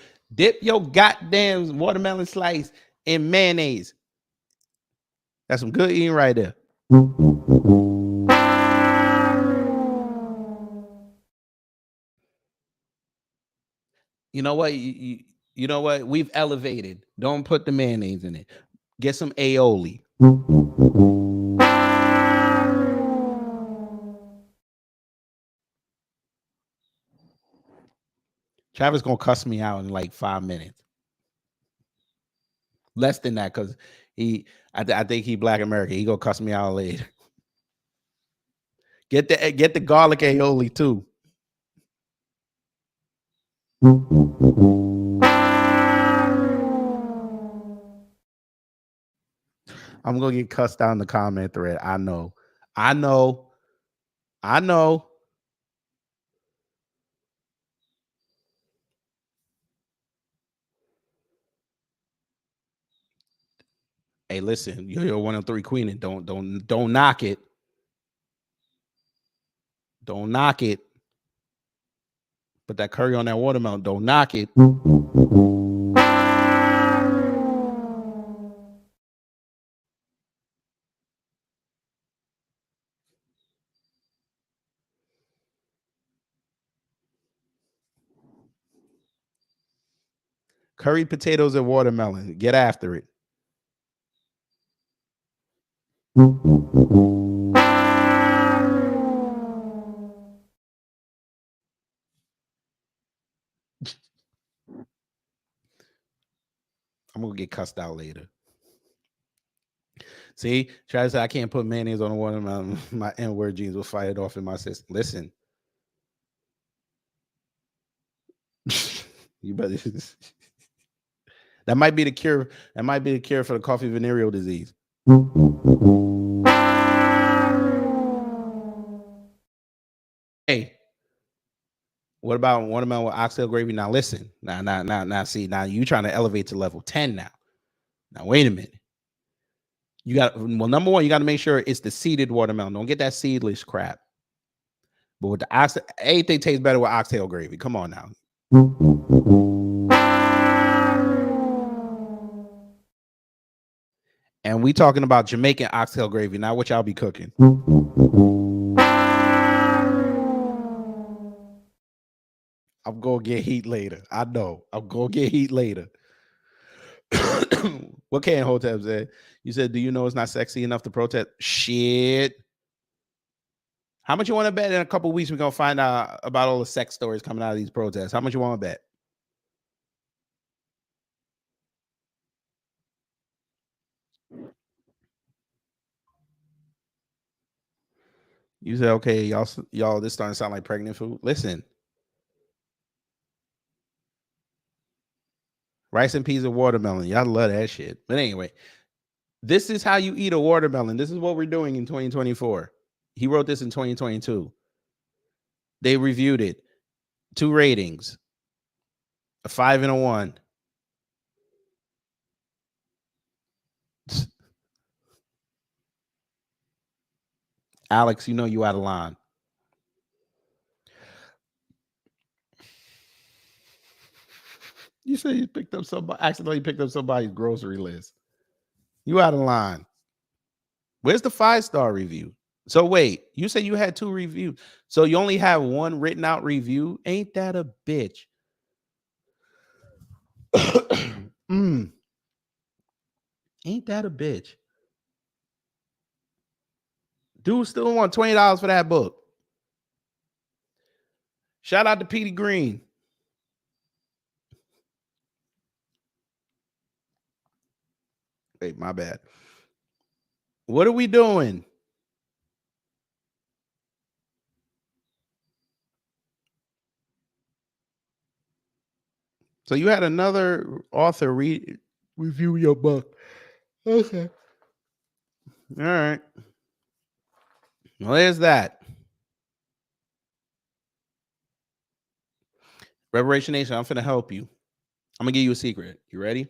watermelon slice in mayonnaise. That's some good eating right there. You know what? You know what? We've elevated. Don't put the mayonnaise in it. Get some aioli. Travis gonna cuss me out in like 5 minutes. Less than that, because I think he Black American. He gonna cuss me out later. Get the garlic aioli too. I'm gonna get cussed out in the comment thread. I know. Hey, listen, you're 103 queen, and don't knock it. Don't knock it. Put that curry on that watermelon. Don't knock it. Curried potatoes and watermelon. Get after it. I'm gonna get cussed out later. See, try to say I can't put mayonnaise on the watermelon. My N-word genes will fight it off in my system. Listen, you better. That might be the cure. That might be the cure for the coffee venereal disease. Hey, what about watermelon with oxtail gravy? Now listen. Now. See, now you trying to elevate to level 10 now. Now wait a minute. You got number one, you got to make sure it's the seeded watermelon. Don't get that seedless crap. But with the oxtail, anything tastes better with oxtail gravy. Come on now. And we talking about Jamaican oxtail gravy, not what y'all be cooking. I'm gonna get heat later. I know. I'm gonna get heat later. What can Hotep say? You said, do you know it's not sexy enough to protest? Shit. How much you want to bet in a couple weeks we're gonna find out about all the sex stories coming out of these protests? How much you want to bet? You said, okay, y'all, this starting to sound like pregnant food. Listen. Rice and peas and watermelon. Y'all love that shit. But anyway, this is how you eat a watermelon. This is what we're doing in 2024. He wrote this in 2022. They reviewed it. 2 ratings. A 5 and a 1. Alex, you know you out of line. You say you picked up somebody, accidentally picked up somebody's grocery list. You out of line. Where's the 5-star review? So wait, you said you had 2 reviews. So you only have 1 written out review? Ain't that a bitch? Ain't that a bitch? Dude still want $20 for that book. Shout out to Petey Green. Wait, my bad. What are we doing? So you had another author review your book. Okay. All right. Well, there's that. Reparation Nation, I'm finna help you. I'm gonna give you a secret. You ready?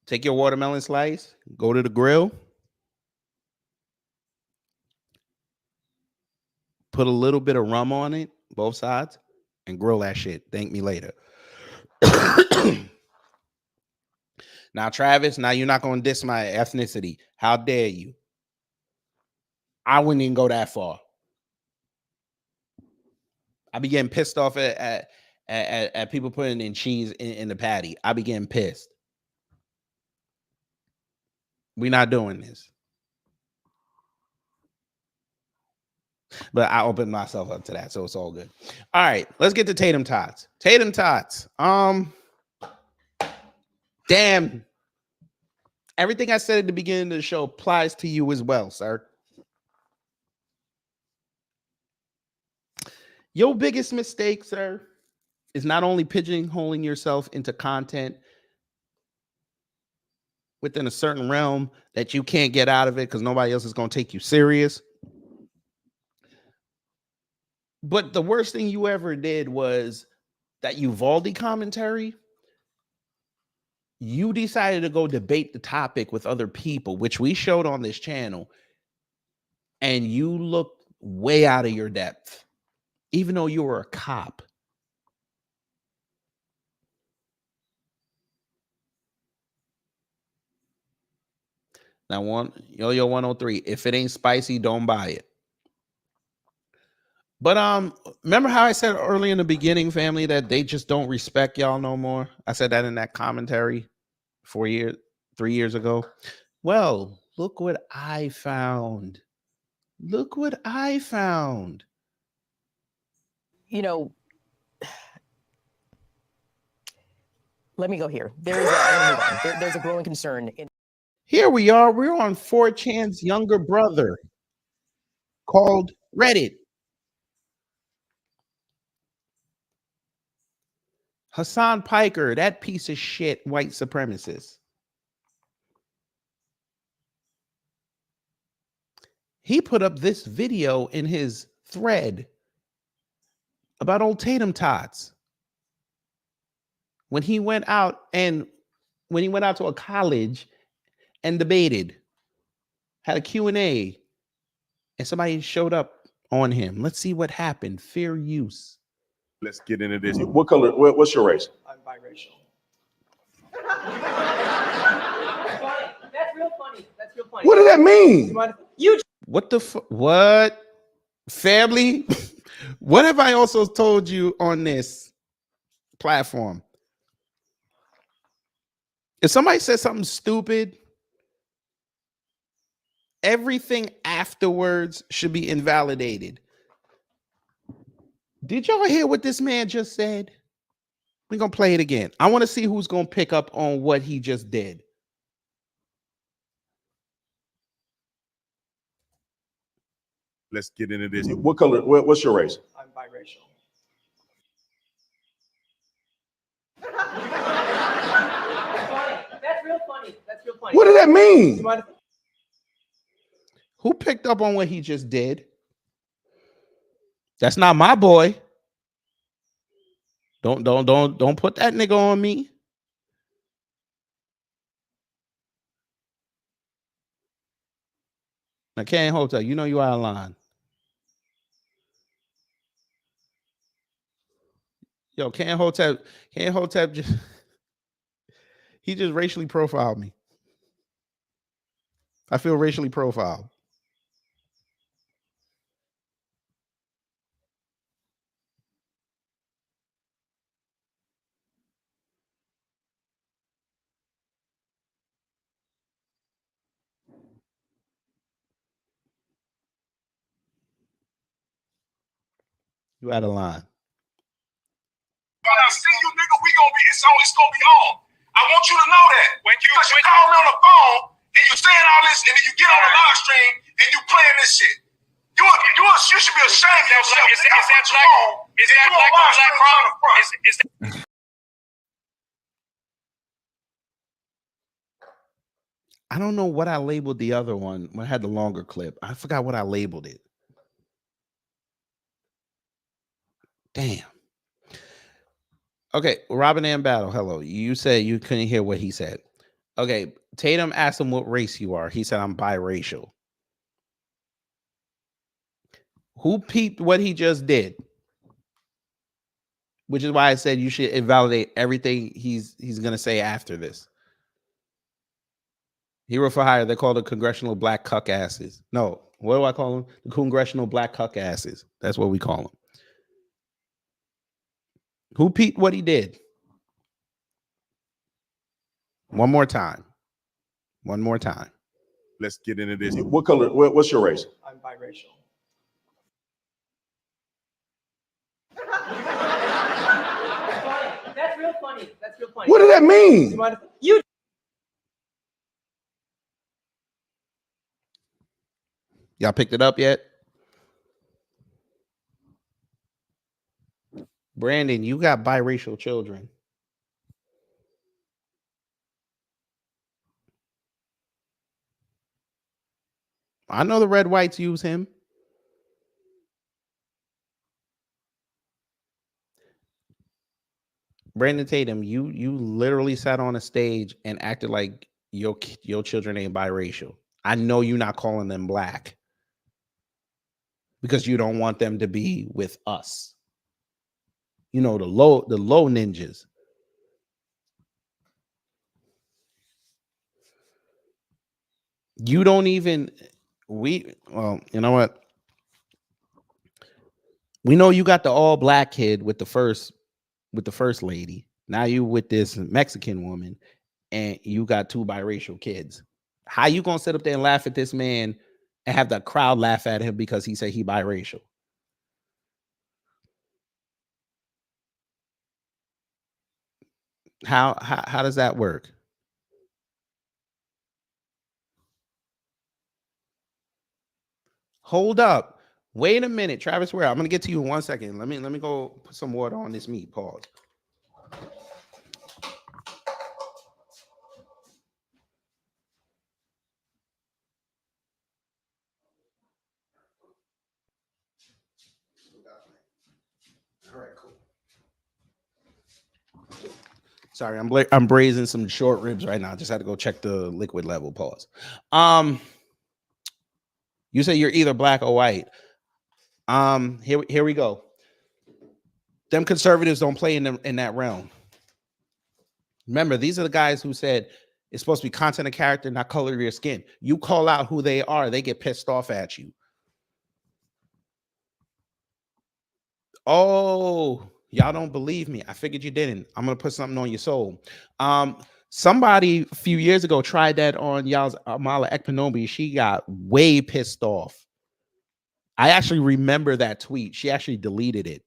Take your watermelon slice, go to the grill, put a little bit of rum on it, both sides, and grill that shit. Thank me later. Now, Travis, now you're not gonna diss my ethnicity. How dare you? I wouldn't even go that far. I be getting pissed off at people putting in cheese in the patty. I be getting pissed. We're not doing this. But I opened myself up to that, so it's all good. All right, let's get to Tatum Tots. Tatum Tots. Damn. Everything I said at the beginning of the show applies to you as well, sir. Your biggest mistake, sir, is not only pigeonholing yourself into content within a certain realm that you can't get out of it because nobody else is going to take you serious. But the worst thing you ever did was that Uvalde commentary. You decided to go debate the topic with other people, which we showed on this channel, and you looked way out of your depth, even though you were a cop. Now, Yo-Yo 103, if it ain't spicy, don't buy it. But remember how I said early in the beginning, family, that they just don't respect y'all no more? I said that in that commentary 3 years ago. Well, look what I found. Look what I found. You know, let me go here. There's a growing concern. Here we are. We're on 4chan's younger brother called Reddit. Hassan Piker, that piece of shit white supremacist. He put up this video in his thread about old Tatum Tots. When he went out to a college and debated, had a Q&A, and somebody showed up on him. Let's see what happened. Fair use. Let's get into this. What color? What's your race? I'm biracial. That's real funny. That's real funny. What does that mean? What the what? Family? What have I also told you on this platform? If somebody says something stupid, everything afterwards should be invalidated. Did y'all hear what this man just said? We're going to play it again. I want to see who's going to pick up on what he just did. Let's get into this. What color? What's your race? I'm biracial. That's real funny. That's real funny. What does that mean? Who picked up on what he just did? That's not my boy. Don't put that nigga on me. Now, Ken Hotel, you know you out of line. Yo, Ken Hotel just he just racially profiled me. I feel racially profiled. You out of line. When I see you, nigga, it's gonna be on. I want you to know that. Because you call me on the phone and you saying all this, and then you get on the live stream and you playing this shit. You should be ashamed of yourself. Is that black crime? I don't know what I labeled the other one when I had the longer clip. I forgot what I labeled it. Damn. Okay, Robin Ann Battle, hello. You said you couldn't hear what he said. Okay, Tatum asked him what race you are. He said, I'm biracial. Who peeped what he just did? Which is why I said you should invalidate everything he's going to say after this. Hero for hire, they call the congressional black cuck asses. No, what do I call them? The congressional black cuck asses. That's what we call them. Who peeped what he did? One more time. One more time. Let's get into this. What color? What's your race? I'm biracial. funny. That's real funny. What does that mean? You Y'all picked it up yet? Brandon, you got biracial children. I know the red whites use him. Brandon Tatum, you literally sat on a stage and acted like your children ain't biracial. I know you're not calling them black because you don't want them to be with us. You know, the low ninjas. You don't even well, you know what? We know you got the all black kid with the first lady. Now you with this Mexican woman and you got two biracial kids. How you gonna sit up there and laugh at this man and have the crowd laugh at him because he said he biracial? How does that work? Hold up. Wait a minute, Travis Ware. I'm gonna get to you in 1 second. Let me go put some water on this meat. Pause. All right, cool. Sorry, I'm braising some short ribs right now. Just had to go check the liquid level. Pause. You say you're either black or white. Here we go. Them conservatives don't play in that realm. Remember, these are the guys who said it's supposed to be content of character, not color of your skin. You call out who they are, they get pissed off at you. Oh, y'all don't believe me. I figured you didn't. I'm gonna put something on your soul. Somebody a few years ago tried that on y'all's Amala Ekpanobi. She got way pissed off. I actually remember that tweet. She actually deleted it.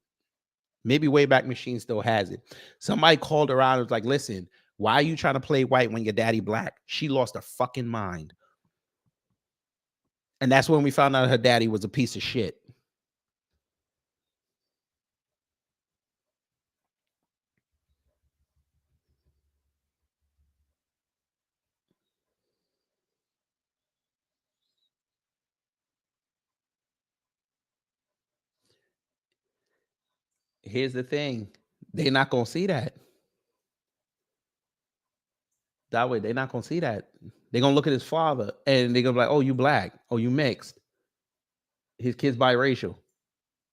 Maybe Wayback Machine still has it. Somebody called her out and was like, listen, why are you trying to play white when your daddy black? She lost her fucking mind. And that's when we found out her daddy was a piece of shit. Here's the thing. They're not going to see that. That way, they're not going to see that. They're going to look at his father and they're going to be like, oh, you black. Oh, you mixed. His kid's biracial.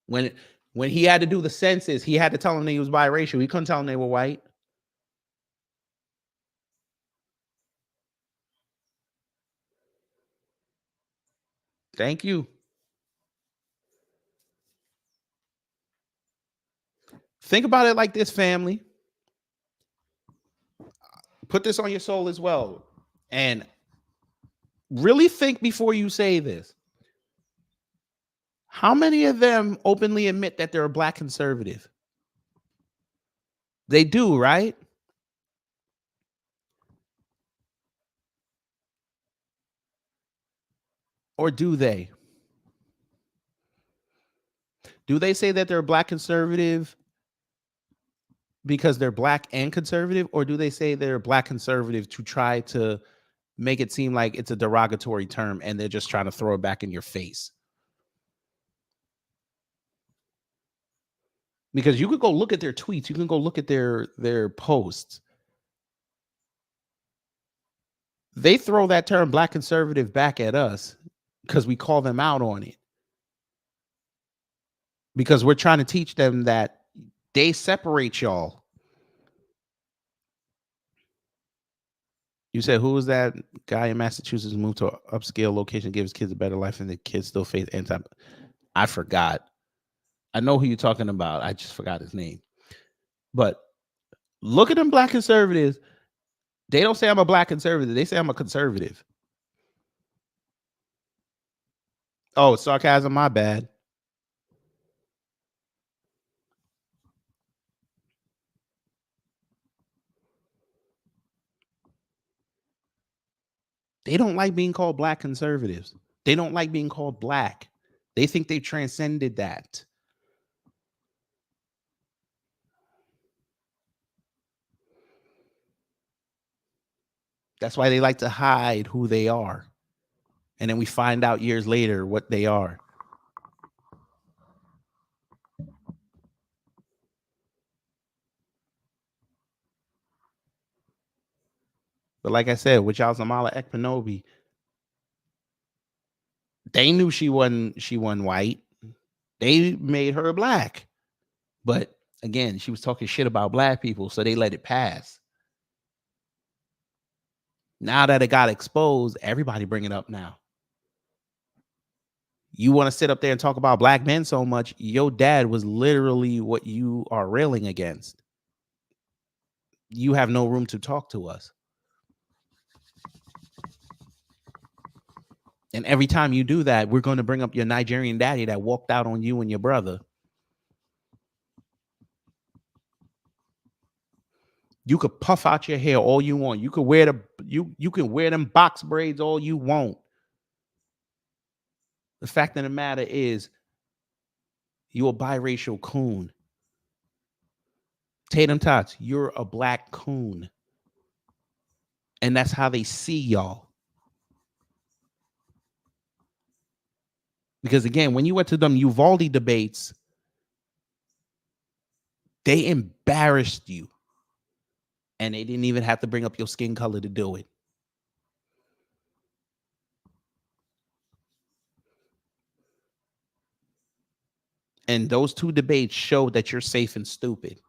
When he had to do the census, he had to tell them that he was biracial. He couldn't tell them they were white. Thank you. Think about it like this, family. Put this on your soul as well. And really think before you say this. How many of them openly admit that they're a black conservative? They do, right? Or do they? Do they say that they're a black conservative because they're black and conservative? Or do they say they're a black conservative to try to make it seem like it's a derogatory term and they're just trying to throw it back in your face? Because you could go look at their tweets. You can go look at their posts. They throw that term black conservative back at us because we call them out on it. Because we're trying to teach them that they separate y'all. You said, who was that guy in Massachusetts moved to an upscale location, gives kids a better life, and the kids still face anti? I forgot. I know who you're talking about. I just forgot his name. But look at them black conservatives. They don't say I'm a black conservative. They say I'm a conservative. Oh, sarcasm, my bad. They don't like being called black conservatives. They don't like being called black. They think they transcended that. That's why they like to hide who they are. And then we find out years later what they are. But like I said, with y'all Zamala Ekpanobi, they knew she wasn't white. They made her black. But again, she was talking shit about black people, so they let it pass. Now that it got exposed, everybody bring it up now. You want to sit up there and talk about black men so much, your dad was literally what you are railing against. You have no room to talk to us. And every time you do that, we're going to bring up your Nigerian daddy that walked out on you and your brother. You could puff out your hair all you want. You could wear you can wear them box braids all you want. The fact of the matter is, you're a biracial coon. Tatum Tots, you're a black coon. And that's how they see y'all. Because again, when you went to them Uvalde debates, they embarrassed you. And they didn't even have to bring up your skin color to do it. And those two debates show that you're safe and stupid.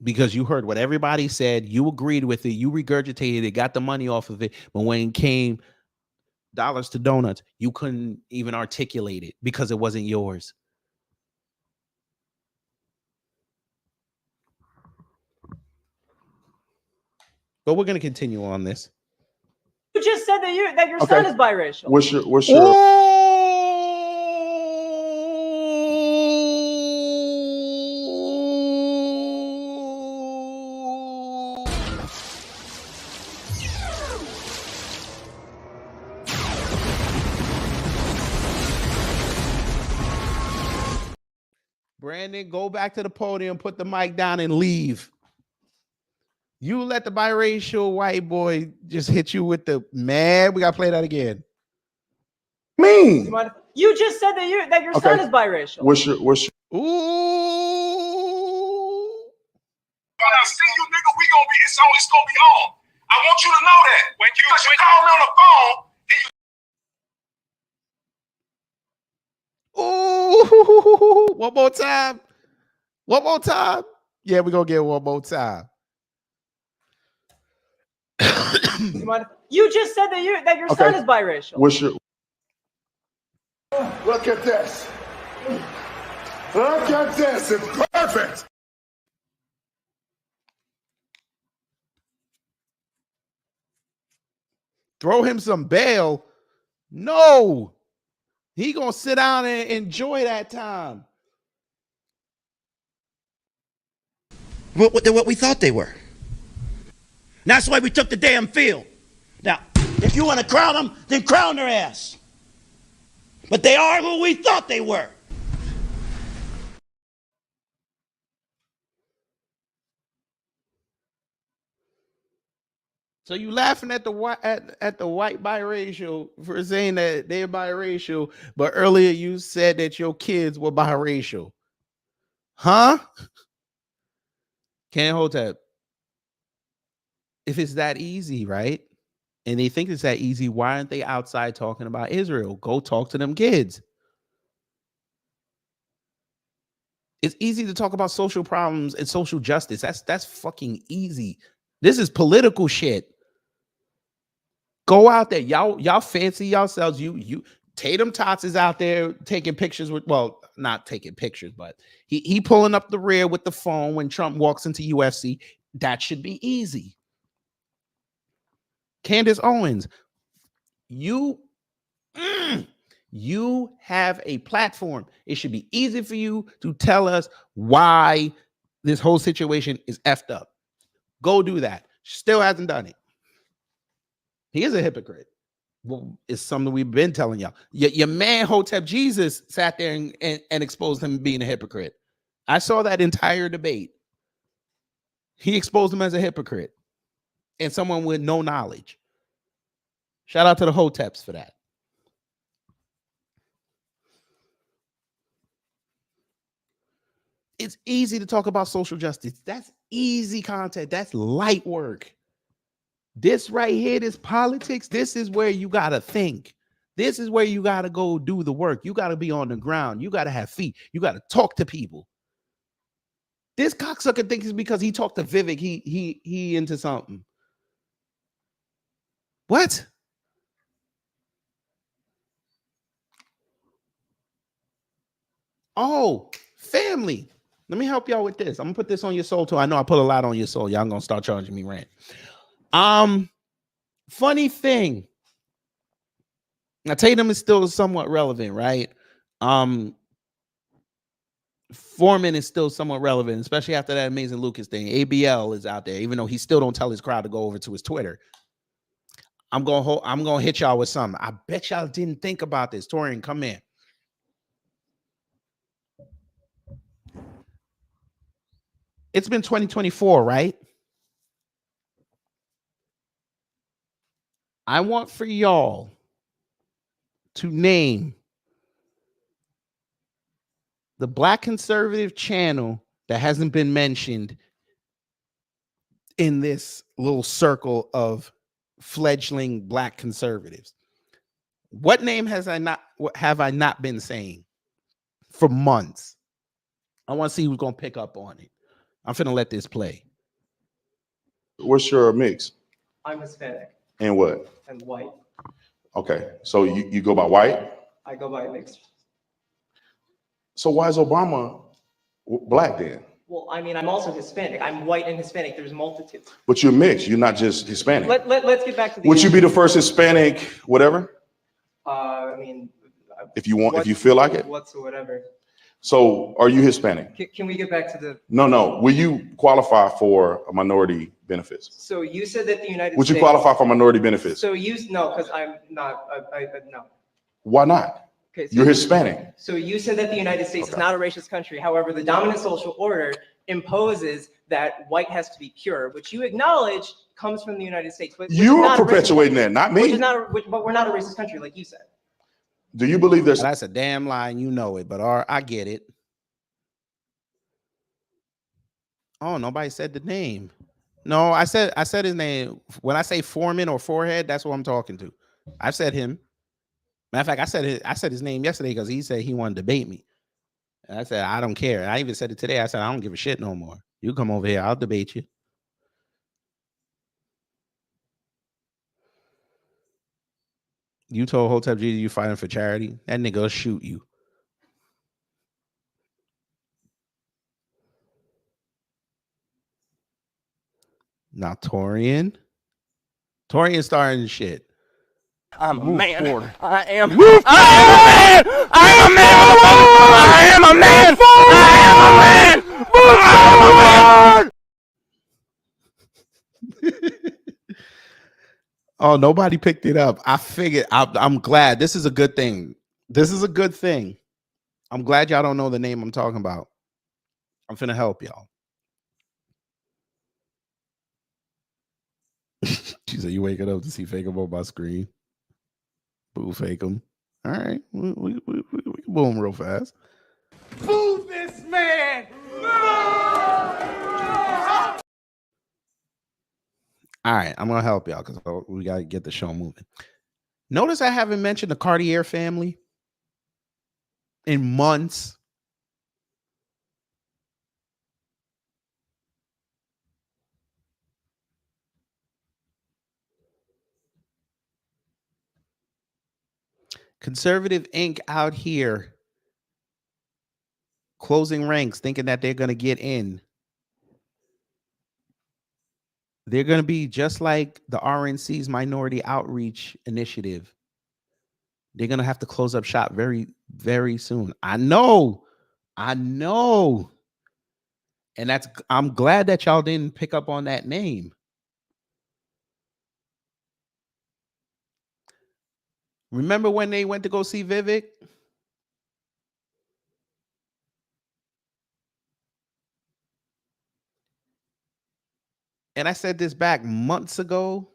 Because you heard what everybody said, you agreed with it, you regurgitated it, got the money off of it. But when it came dollars to donuts, you couldn't even articulate it because it wasn't yours. But we're going to continue on this. You just said that your son is biracial. What's your Brandon, go back to the podium, put the mic down and leave. You let the biracial white boy just hit you with the man. We got to play that again. mean? You just said that your son is biracial. What's your Ooh. When I see you, nigga, it's gonna be on. I want you to know that. When you call me on the phone, Ooh, one more time. One more time. Yeah, we're going to get one more time. You just said that your son is biracial. what's your Look at this. Look at this. It's perfect. Throw him some bail. No. He going to sit down and enjoy that time. They're what we thought they were. And that's why we took the damn field. Now, if you want to crown them, then crown their ass. But they are who we thought they were. So you laughing at the white biracial for saying that they're biracial, but earlier you said that your kids were biracial. Huh? Can't hold that. If it's that easy, right? And they think it's that easy, why aren't they outside talking about Israel? Go talk to them kids. It's easy to talk about social problems and social justice. That's fucking easy. This is political shit. Go out there. Y'all fancy yourselves. You Tatum Tots is out there taking pictures with, well, not taking pictures, but he pulling up the rear with the phone when Trump walks into UFC. That should be easy. Candace Owens, you have a platform. It should be easy for you to tell us why this whole situation is effed up. Go do that. Still hasn't done it. He is a hypocrite. Well, it's something we've been telling y'all. Your man Hotep Jesus sat there and exposed him being a hypocrite. I saw that entire debate. He exposed him as a hypocrite and someone with no knowledge. Shout out to the Hoteps for that. It's easy to talk about social justice. That's easy content. That's light work. This right here, this politics, this is where you got to think. This is where you got to go do the work. You got to be on the ground. You got to have feet. You got to talk to people. This cocksucker thinks it's because he talked to Vivek, he into something. What? Oh, family. Let me help y'all with this. I'm gonna put this on your soul too. I know I put a lot on your soul. Y'all gonna start charging me rent. Funny thing. Now Tatum is still somewhat relevant, right? Foreman is still somewhat relevant, especially after that Amazing Lucas thing. ABL is out there, even though he still don't tell his crowd to go over to his Twitter. I'm gonna hit y'all with something. I bet y'all didn't think about this. Torian, come in. It's been 2024, right? I want for y'all to name the Black conservative channel that hasn't been mentioned in this little circle of fledgling Black conservatives. What name have I not been saying for months? I want to see who's gonna pick up on it. I'm finna let this play. What's your mix? I'm Hispanic. And what? And white. Okay, so you go by white? I go by mixed. So why is Obama Black then? Well, I mean, I'm also Hispanic. I'm white and Hispanic. There's multitudes. But you're mixed. You're not just Hispanic. Let's get back to the. Would you be the first Hispanic, whatever? I mean, if you want, if you feel like it. Whatsoever. So, are you Hispanic? Can we get back to the? No. Will you qualify for a minority benefits? So you said that the United Would States. you qualify for minority benefits? So no, because I'm not. No. Why not? Okay, so you're Hispanic. So you said that the United States is not a racist country. However, the dominant social order imposes that white has to be pure, which you acknowledge comes from the United States. You are perpetuating that, not me. But we're not a racist country, like you said. Do you believe there's? That's a damn lie, and you know it. But I get it. Oh, nobody said the name. No, I said his name. When I say Foreman or Forehead, that's what I'm talking to. I said him. Matter of fact, I said his name yesterday because he said he wanted to debate me. And I said I don't care. I even said it today. I said I don't give a shit no more. You come over here, I'll debate you. You told Hotep Jesus you fighting for charity. That nigga will shoot you. Now Torian starting shit. I'm a man. Forward. I am a man. I am a man. I am a man. I am a man. Oh, nobody picked it up. I figured. I'm glad. This is a good thing. This is a good thing. I'm glad y'all don't know the name I'm talking about. I'm finna help y'all. She said, "You waking up to see fake him on my screen." Boo, fake him. All right, we can boo him real fast. Boo this man. All right, I'm gonna help y'all because we gotta get the show moving. Notice I haven't mentioned the Cartier family in months. Conservative Inc. out here closing ranks, thinking that they're gonna get in. They're going to be just like the RNC's Minority Outreach Initiative. They're going to have to close up shop very, very soon. I know. And I'm glad that y'all didn't pick up on that name. Remember when they went to go see Vivek? And I said this back months ago.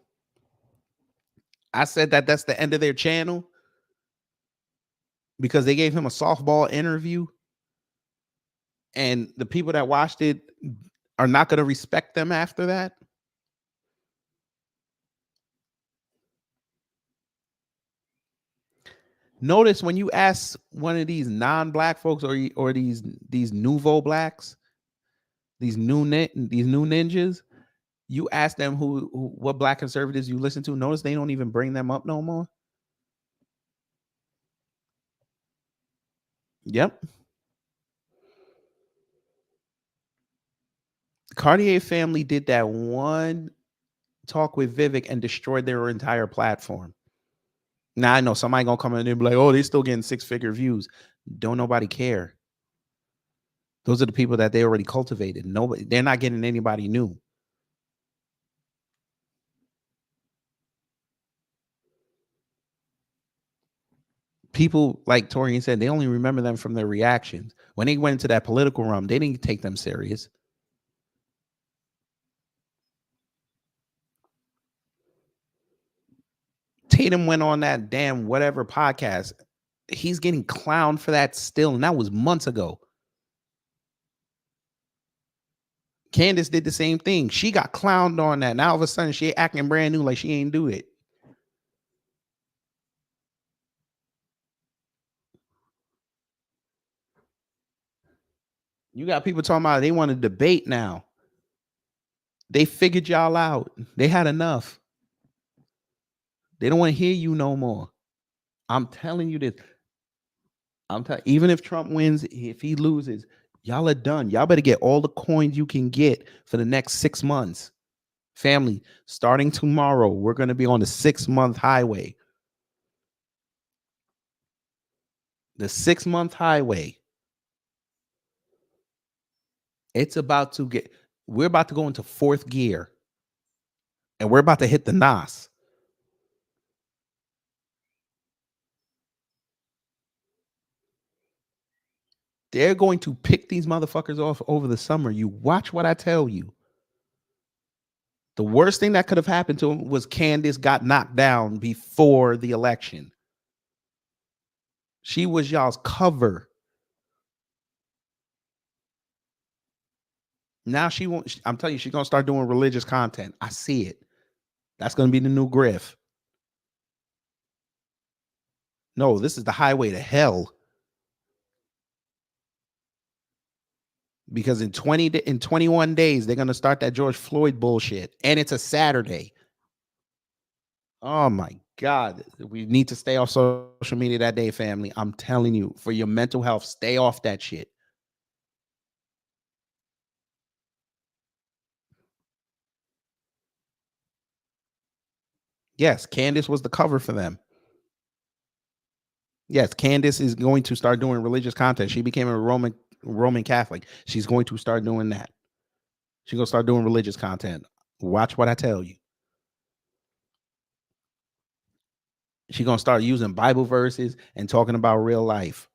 I said that that's the end of their channel because they gave him a softball interview. And the people that watched it are not going to respect them after that. Notice when you ask one of these non-black folks or these nouveau blacks, these new ninjas, you ask them what black conservatives you listen to. Notice they don't even bring them up no more. Yep. Cartier family did that one talk with Vivek and destroyed their entire platform. Now I know somebody gonna come in and be like, "Oh, they still getting 6-figure views." Don't nobody care. Those are the people that they already cultivated. Nobody, they're not getting anybody new. People, like Torian said, they only remember them from their reactions. When they went into that political realm, they didn't take them serious. Tatum went on that damn whatever podcast. He's getting clowned for that still, and that was months ago. Candace did the same thing. She got clowned on that. Now all of a sudden she acting brand new like she ain't do it. You got people talking about they want to debate now. They figured y'all out. They had enough. They don't want to hear you no more. I'm telling you this. Even if Trump wins, if he loses, y'all are done. Y'all better get all the coins you can get for the next 6 months. Family, starting tomorrow, we're going to be on the 6-month highway. The 6-month highway. We're about to go into 4th gear. And we're about to hit the NOS. They're going to pick these motherfuckers off over the summer. You watch what I tell you. The worst thing that could have happened to him was Candace got knocked down before the election. She was y'all's cover. Now she won't. I'm telling you, she's going to start doing religious content. I see it. That's going to be the new Griff. No, this is the highway to hell. Because in 21 days, they're going to start that George Floyd bullshit. And it's a Saturday. Oh, my God. We need to stay off social media that day, family. I'm telling you, for your mental health, stay off that shit. Yes, Candace was the cover for them. Yes, Candace is going to start doing religious content. She became a Roman Catholic. She's going to start doing that. She's going to start doing religious content. Watch what I tell you. She's going to start using Bible verses and talking about real life.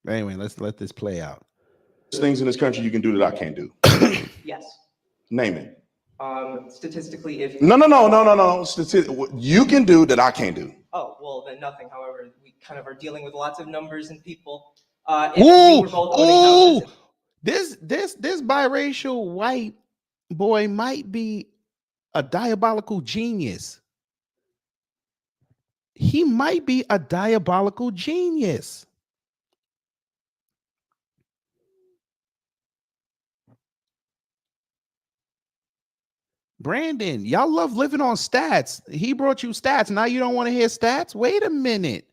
Anyway, let's let this play out. There's things in this country you can do that I can't do. Yes. Name it. Statistically, if No. You can do that I can't do. Oh, well, then nothing. However, we kind of are dealing with lots of numbers and people. If we were both owning houses, this biracial white boy might be a diabolical genius. He might be a diabolical genius. Brandon, y'all love living on stats. He brought you stats. Now you don't want to hear stats? Wait a minute.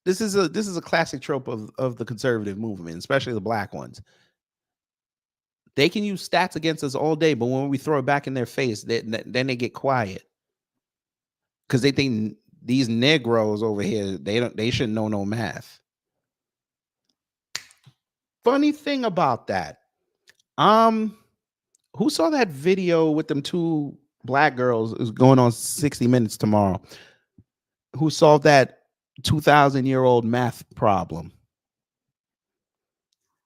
This is a classic trope of the conservative movement, especially the black ones. They can use stats against us all day, but when we throw it back in their face, then they get quiet. Because they think these Negroes over here, they shouldn't know no math. Funny thing about that, who saw that video with them two black girls is going on 60 Minutes tomorrow? Who solved that 2,000-year-old math problem?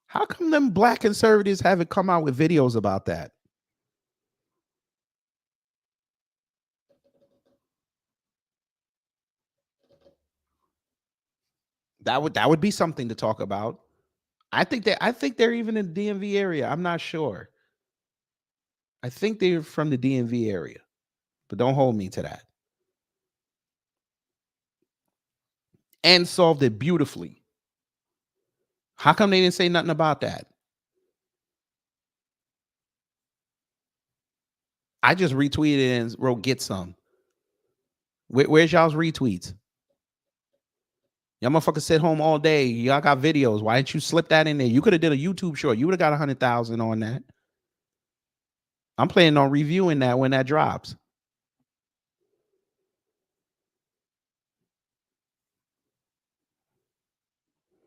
How come them black conservatives haven't come out with videos about that? That would be something to talk about. I think they're even in the DMV area. I'm not sure. I think they're from the DMV area, but don't hold me to that. And solved it beautifully. How come they didn't say nothing about that? I just retweeted and wrote, get some. Where's y'all's retweets? Y'all motherfuckers sit home all day. Y'all got videos. Why didn't you slip that in there? You could have did a YouTube short. You would have got 100,000 on that. I'm planning on reviewing that when that drops.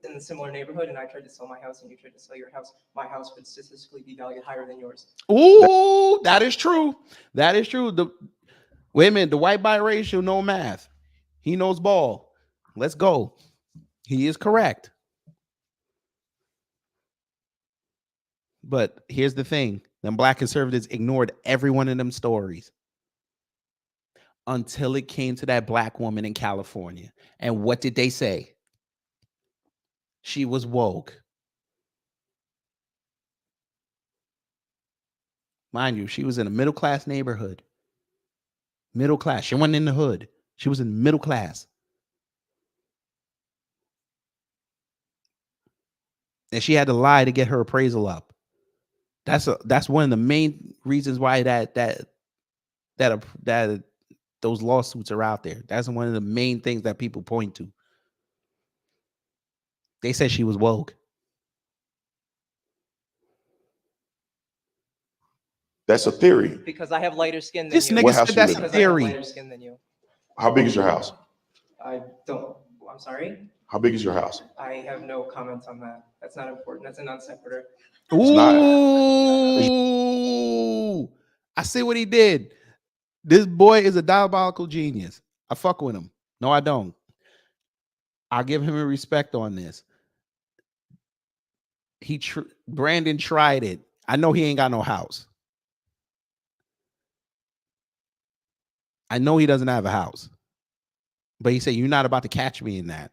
In a similar neighborhood, and I tried to sell my house and you tried to sell your house, my house would statistically be valued higher than yours. Ooh, that is true. That is true. Wait a minute. The white biracial know math. He knows ball. Let's go. He is correct. But here's the thing. Them black conservatives ignored every one of them stories until it came to that black woman in California. And what did they say? She was woke. Mind you, she was in a middle-class neighborhood. Middle class. She wasn't in the hood. She was in middle class. And she had to lie to get her appraisal up. That's one of the main reasons why those lawsuits are out there. That's one of the main things that people point to. They said she was woke. That's a theory. Because I have lighter skin than This you. nigga said that's a Because theory. I have lighter skin than you. How big is your house? I don't. I'm sorry. How big is your house? I have no comments on that. That's not important. That's a non sequitur. Ooh, I see what he did. This boy is a diabolical genius. I fuck with him. No, I don't. I'll give him a respect on this. Brandon tried it. I know he ain't got no house. I know he doesn't have a house. But he said, you're not about to catch me in that.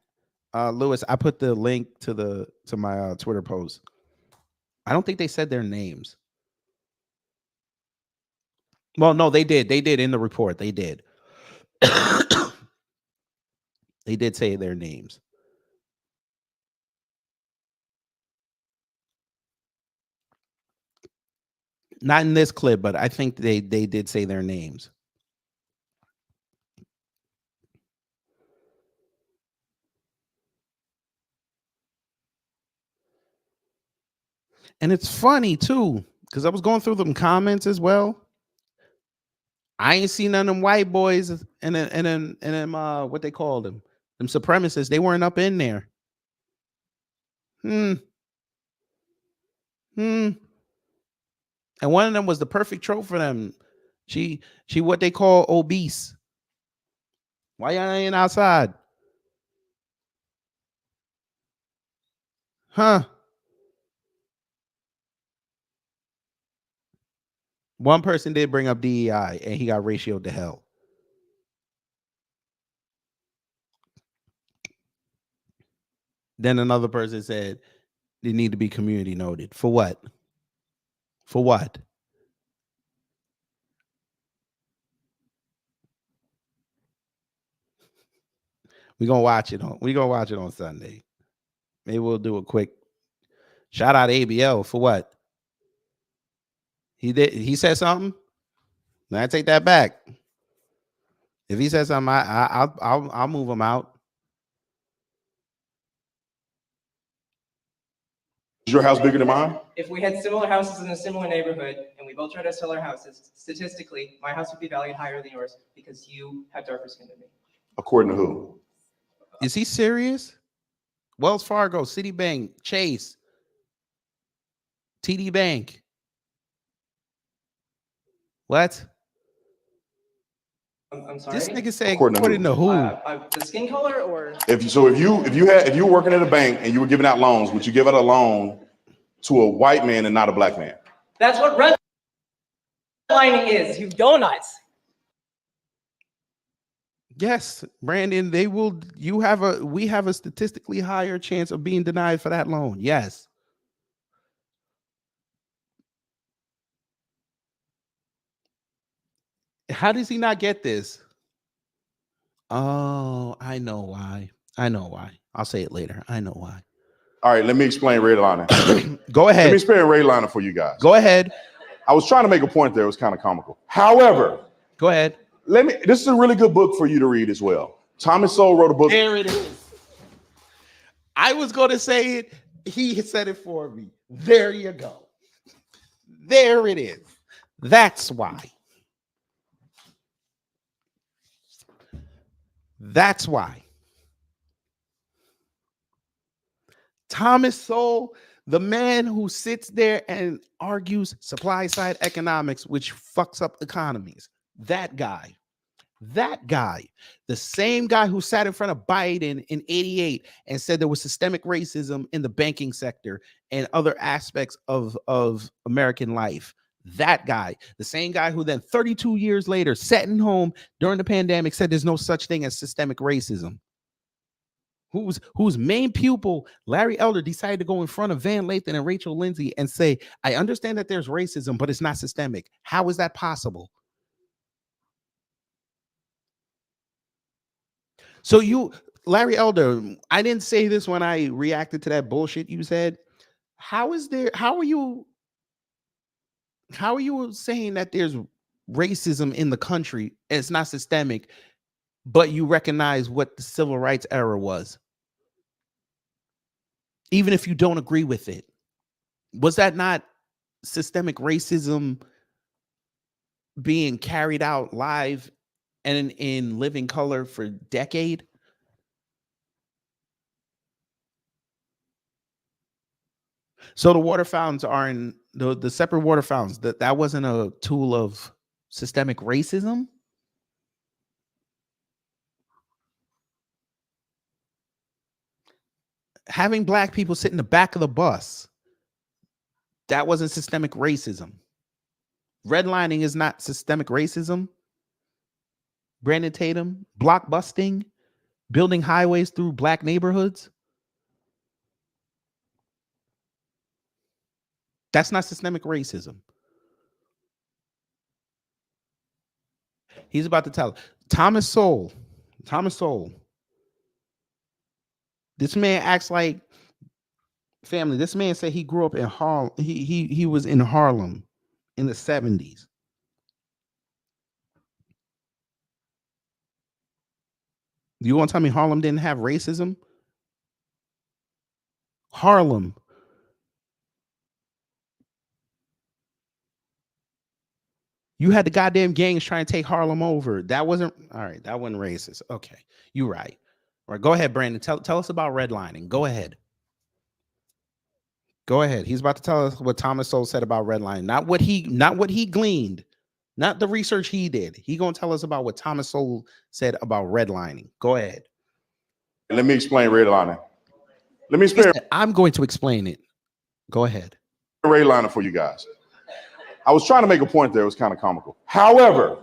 Lewis, I put the link to my Twitter post. I don't think they said their names. Well, no, they did. They did in the report. They did. They did say their names. Not in this clip, but I think they did say their names. And it's funny too, because I was going through them comments as well. I ain't seen none of them white boys and them what they call them supremacists. They weren't up in there. And one of them was the perfect trope for them. She what they call obese. Why y'all ain't outside? Huh? One person did bring up DEI and he got ratioed to hell. Then another person said they need to be community noted. For what? For what? We're gonna watch it on Sunday. Maybe we'll do a quick shout out to ABL for what? He said something. Now I take that back. If he says something, I'll move him out. Is your house bigger than mine? If we had similar houses in a similar neighborhood and we both tried to sell our houses, statistically, my house would be valued higher than yours because you have darker skin than me. According to who? Is he serious? Wells Fargo, Citibank, Chase, TD Bank. What? I'm sorry. This nigga said According to who? The skin color, or If you were working at a bank and you were giving out loans, would you give out a loan to a white man and not a black man? that's what redlining is. You donuts. Yes, Brandon, we have a statistically higher chance of being denied for that loan. Yes. How does he not get this? Oh, I know why. I'll say it later. I know why. All right, let me explain redlining. Go ahead. Let me explain redlining for you guys. Go ahead. I was trying to make a point there. It was kind of comical. However, go ahead. This is a really good book for you to read as well. Thomas Sowell wrote a book. There it is. I was going to say it. He said it for me. There you go. There it is. That's why. That's why. Thomas Sowell, the man who sits there and argues supply side economics, which fucks up economies. That guy, the same guy who sat in front of Biden in '88 and said there was systemic racism in the banking sector and other aspects of American life. That guy, the same guy who then 32 years later sat in home during the pandemic, said there's no such thing as systemic racism. Whose main pupil, Larry Elder, decided to go in front of Van Lathan and Rachel Lindsay and say, I understand that there's racism, but it's not systemic. How is that possible? So Larry Elder, I didn't say this when I reacted to that bullshit you said. How are you saying that there's racism in the country and it's not systemic, but you recognize what the civil rights era was? Even if you don't agree with it, was that not systemic racism being carried out live and in living color for decade? So the water fountains are in the separate water fountains. That wasn't a tool of systemic racism. Having black people sit in the back of the bus, that wasn't systemic racism. Redlining is not systemic racism. Brandon Tatum, block busting, building highways through black neighborhoods. That's not systemic racism. He's about to tell Thomas Sowell. This man acts like family. This man said he grew up in Harlem. He was in Harlem in the 70s. You want to tell me Harlem didn't have racism? Harlem. You had the goddamn gangs trying to take Harlem over. That wasn't all right. That wasn't racist. Okay, you're right. All right, go ahead, Brandon. Tell us about redlining. Go ahead. Go ahead. He's about to tell us what Thomas Sowell said about redlining. Not what he gleaned, not the research he did. He gonna tell us about what Thomas Sowell said about redlining. Go ahead. Let me explain redlining. I'm going to explain it. Go ahead. Redlining for you guys. I was trying to make a point there. It was kind of comical. However,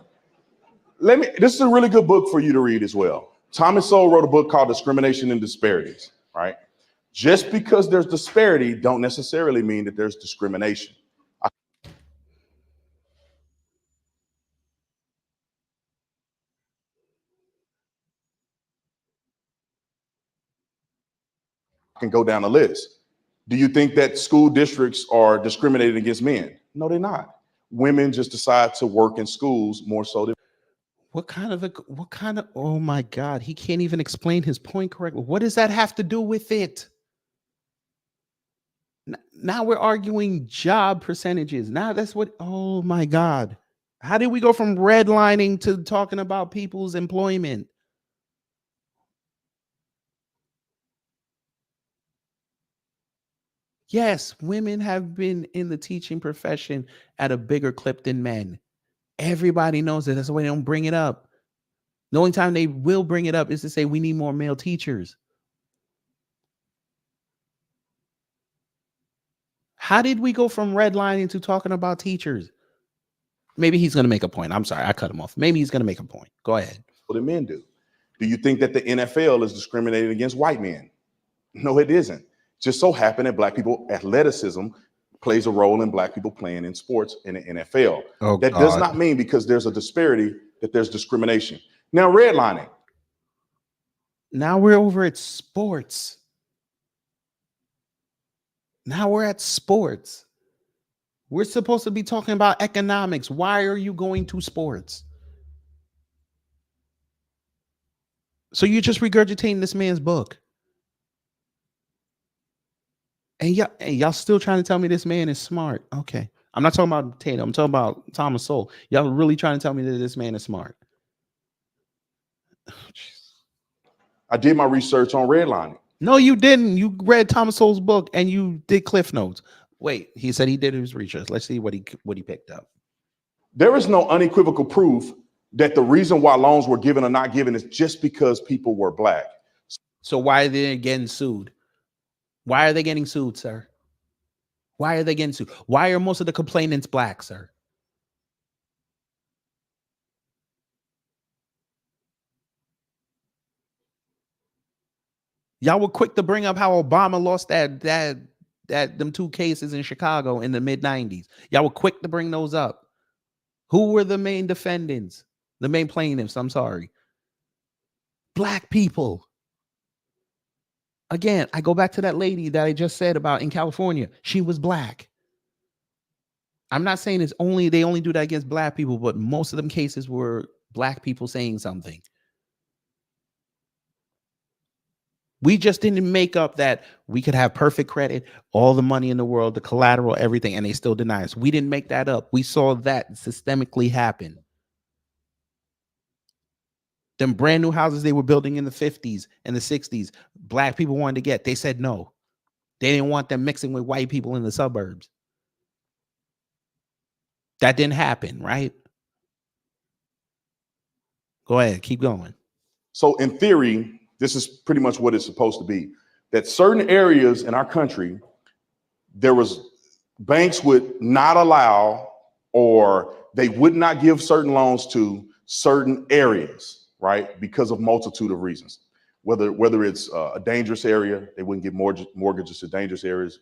this is a really good book for you to read as well. Thomas Sowell wrote a book called Discrimination and Disparities, right? Just because there's disparity don't necessarily mean that there's discrimination. I can go down the list. Do you think that school districts are discriminating against men? No, they're not. Women just decide to work in schools more so than. What kind of, oh my God, he can't even explain his point correctly. What does that have to do with it? Now we're arguing job percentages. Now that's what, oh my God. How did we go from redlining to talking about people's employment? Yes, women have been in the teaching profession at a bigger clip than men. Everybody knows that. That's why they don't bring it up. The only time they will bring it up is to say we need more male teachers. How did we go from redlining to talking about teachers? Maybe he's going to make a point. I'm sorry, I cut him off. Maybe he's going to make a point. Go ahead. What do men do? Do you think that the NFL is discriminating against white men? No, it isn't. Just so happened that black people athleticism plays a role in black people playing in sports in the NFL. Oh, that does not mean because there's a disparity that there's discrimination. Now, redlining. Now we're over at sports. Now we're at sports. We're supposed to be talking about economics. Why are you going to sports? So you're just regurgitating this man's book. And y'all still trying to tell me this man is smart. Okay. I'm not talking about Tatum. I'm talking about Thomas Sowell. Y'all really trying to tell me that this man is smart. I did my research on redlining. No, you didn't. You read Thomas Sowell's book and you did Cliff Notes. Wait, he said he did his research. Let's see what he picked up. There is no unequivocal proof that the reason why loans were given or not given is just because people were black. So why are they getting sued? Why are they getting sued, sir? Why are they getting sued? Why are most of the complainants black, sir? Y'all were quick to bring up how Obama lost them 2 cases in Chicago in the mid-90s. Y'all were quick to bring those up. Who were the main defendants? The main plaintiffs, I'm sorry. Black people. Again, I go back to that lady that I just said about in California. She was black. I'm not saying they only do that against black people, but most of them cases were black people saying something. We just didn't make up that we could have perfect credit, all the money in the world, the collateral, everything, and they still deny us. We didn't make that up. We saw that systemically happen. Them brand new houses they were building in the 50s and the 60s, black people wanted to get. They said no. They didn't want them mixing with white people in the suburbs. That didn't happen, right? Go ahead, keep going. So in theory, this is pretty much what it's supposed to be. That certain areas in our country, there was banks would not allow or they would not give certain loans to certain areas, right? Because of multitude of reasons. Whether it's a dangerous area, they wouldn't give mortgages to dangerous areas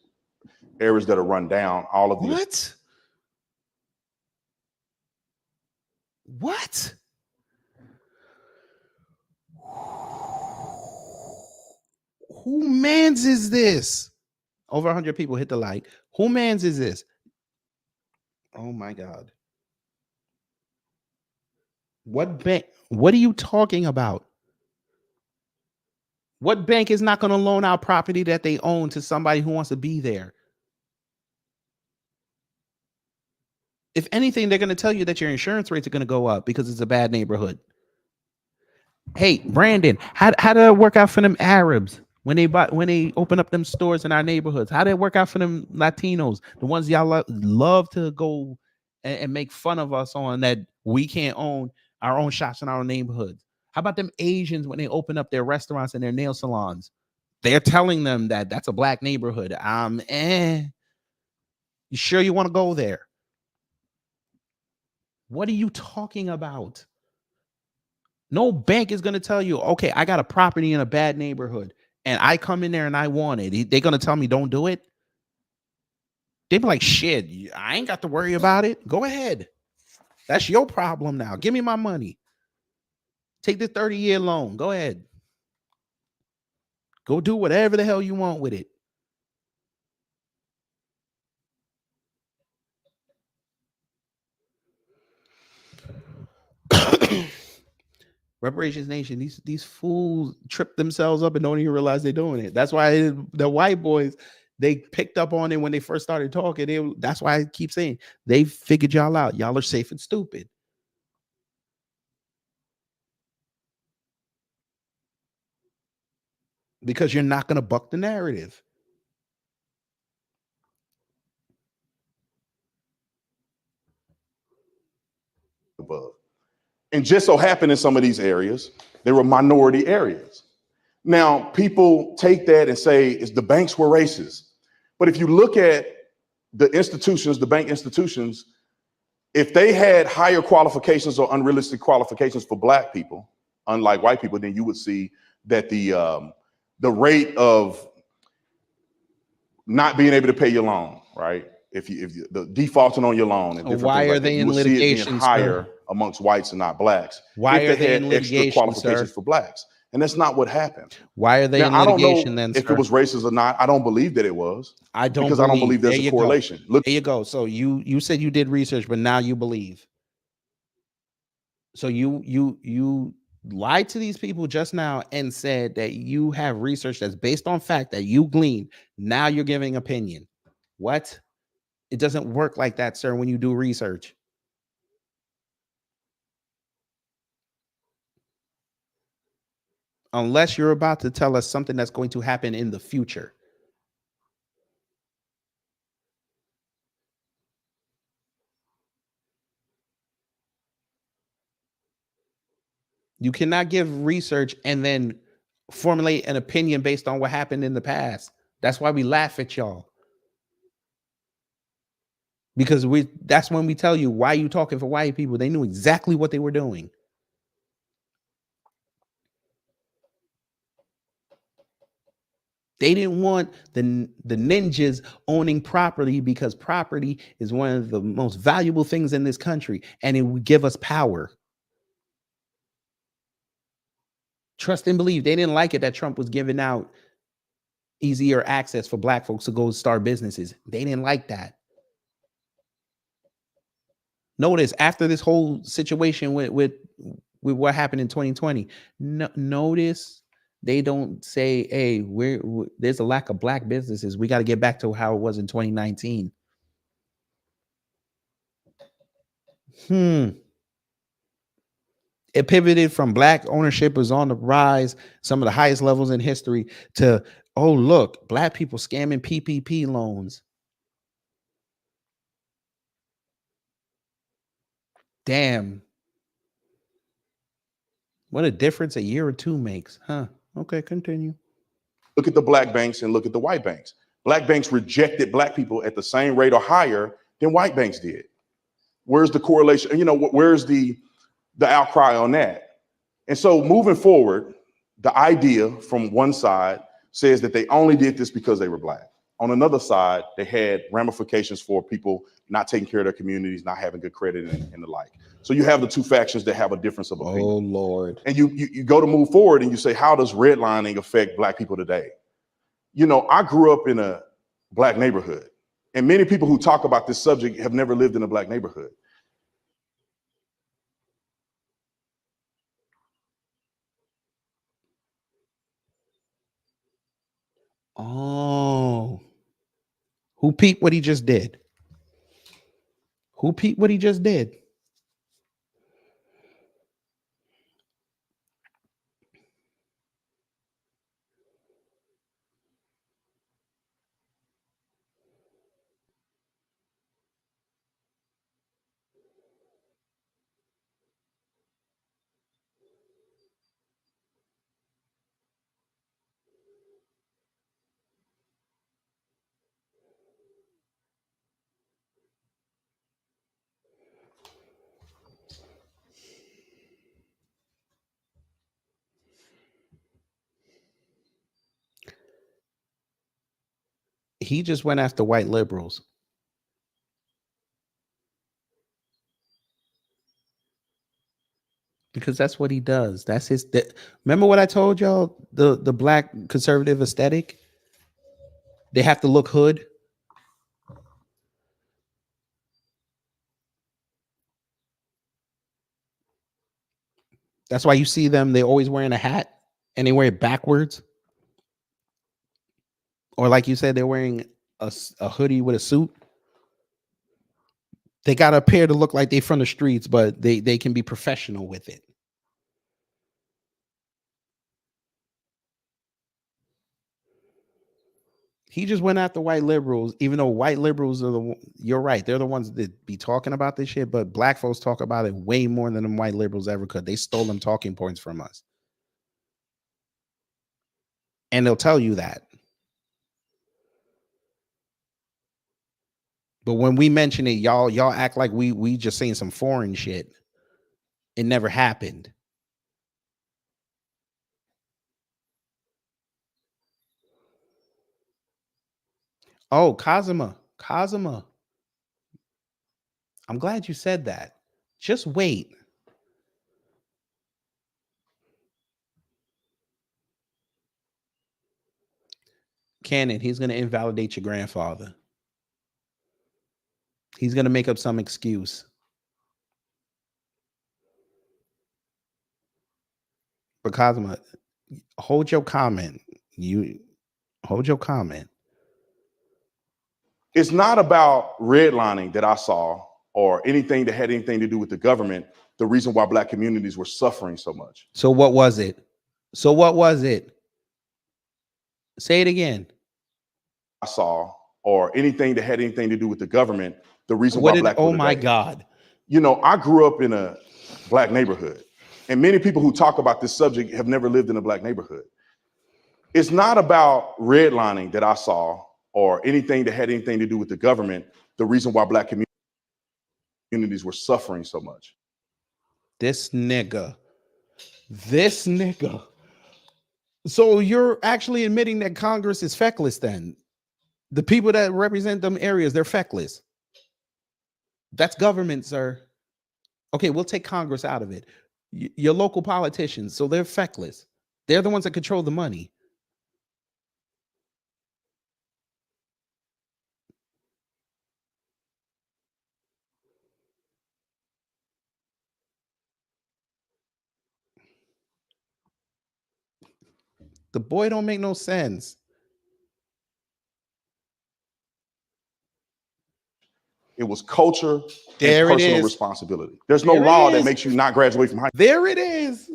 that are run down, all of these. What? Who mans is this? Over 100 people hit the like. Who mans is this? Oh my God. What bank? What are you talking about? What bank is not going to loan out property that they own to somebody who wants to be there? If anything, they're going to tell you that your insurance rates are going to go up because it's a bad neighborhood. Hey, Brandon, how did it work out for them Arabs when they open up them stores in our neighborhoods? How did it work out for them Latinos, the ones y'all love to go and make fun of us on, that we can't own our own shops in our neighborhoods? How about them Asians when they open up their restaurants and their nail salons? They're telling them that that's a black neighborhood. You sure you want to go there? What are you talking about? No bank is going to tell you, okay, I got a property in a bad neighborhood and I come in there and I want it. They're going to tell me don't do it. They'd be like, shit, I ain't got to worry about it. Go ahead. That's your problem now. Give me my money. Take the 30-year loan. Go ahead. Go do whatever the hell you want with it. Reparations Nation, these fools trip themselves up and don't even realize they're doing it. That's why the white boys, they picked up on it when they first started talking. That's why I keep saying they figured y'all out. Y'all are safe and stupid. Because you're not going to buck the narrative. And just so happened in some of these areas, they were minority areas. Now, people take that and say the banks were racist. But if you look at the institutions, the bank institutions, if they had higher qualifications or unrealistic qualifications for Black people, unlike white people, then you would see that the rate of not being able to pay your loan, right? If you the defaulting on your loan and different Why things are like that, they you in would see it being litigation, higher sir? amongst whites and not Blacks. Why if are they they had in extra litigation, qualifications sir? for Blacks. And that's not what happened. Why are they Now, in I don't litigation know then, if sir? it was racist or not. I don't believe that it was. I don't because I don't believe there's There a you correlation. Go. There you go. So you said you did research, but now you believe. So you lied to these people just now and said that you have research that's based on fact that you gleaned. Now you're giving opinion. What? It doesn't work like that, sir, when you do research. Unless you're about to tell us something that's going to happen in the future. You cannot give research and then formulate an opinion based on what happened in the past. That's why we laugh at y'all. Because that's when we tell you, why you talking for white people? They knew exactly what they were doing. They didn't want the ninjas owning property because property is one of the most valuable things in this country, and it would give us power. Trust and believe. They didn't like it that Trump was giving out easier access for Black folks to go start businesses. They didn't like that. Notice after this whole situation with what happened in 2020, notice they don't say, hey, there's a lack of Black businesses. We got to get back to how it was in 2019. It pivoted from Black ownership was on the rise, some of the highest levels in history, to, oh, look, Black people scamming PPP loans. Damn. What a difference a year or two makes, huh? Okay, continue. Look at the Black banks and look at the white banks. Black banks rejected Black people at the same rate or higher than white banks did. Where's the correlation? You know, where's the outcry on that? And so moving forward, the idea from one side says that they only did this because they were Black. On another side, they had ramifications for people not taking care of their communities, not having good credit and the like. So you have the two factions that have a difference of opinion. Oh, Lord. And you go to move forward and you say, how does redlining affect Black people today? You know, I grew up in a Black neighborhood, and many people who talk about this subject have never lived in a Black neighborhood. Oh. Who peeped what he just did? Who peeped what he just did? He just went after white liberals. Because that's what he does. That's his. Remember what I told y'all? The Black conservative aesthetic. They have to look hood. That's why you see them. They're always wearing a hat and they wear it backwards. Or like you said, they're wearing a hoodie with a suit. They got to appear to look like they're from the streets, but they can be professional with it. He just went after white liberals, even though white liberals are you're right, they're the ones that be talking about this shit, but black folks talk about it way more than them white liberals ever could. They stole them talking points from us. And they'll tell you that. But when we mention it, y'all act like we just saying some foreign shit. It never happened. Oh, Kazuma. I'm glad you said that. Just wait. Cannon, he's going to invalidate your grandfather. He's going to make up some excuse. But Kazuma, hold your comment. You hold your comment. It's not about redlining that I saw or anything that had anything to do with the government, the reason why black communities were suffering so much. So what was it? Say it again. I saw or anything that had anything to do with the government, the reason why black people oh my today. God. You know, I grew up in a black neighborhood, and many people who talk about this subject have never lived in a black neighborhood. It's not about redlining that I saw or anything that had anything to do with the government, the reason why black communities were suffering so much. This nigga. So you're actually admitting that Congress is feckless then? The people that represent them areas, they're feckless. That's government, sir. Okay, we'll take Congress out of it. Your local politicians, so they're feckless. They're the ones that control the money. The boy don't make no sense. It was culture There and it personal is. responsibility. There's no law that makes you not graduate from high school. There it is.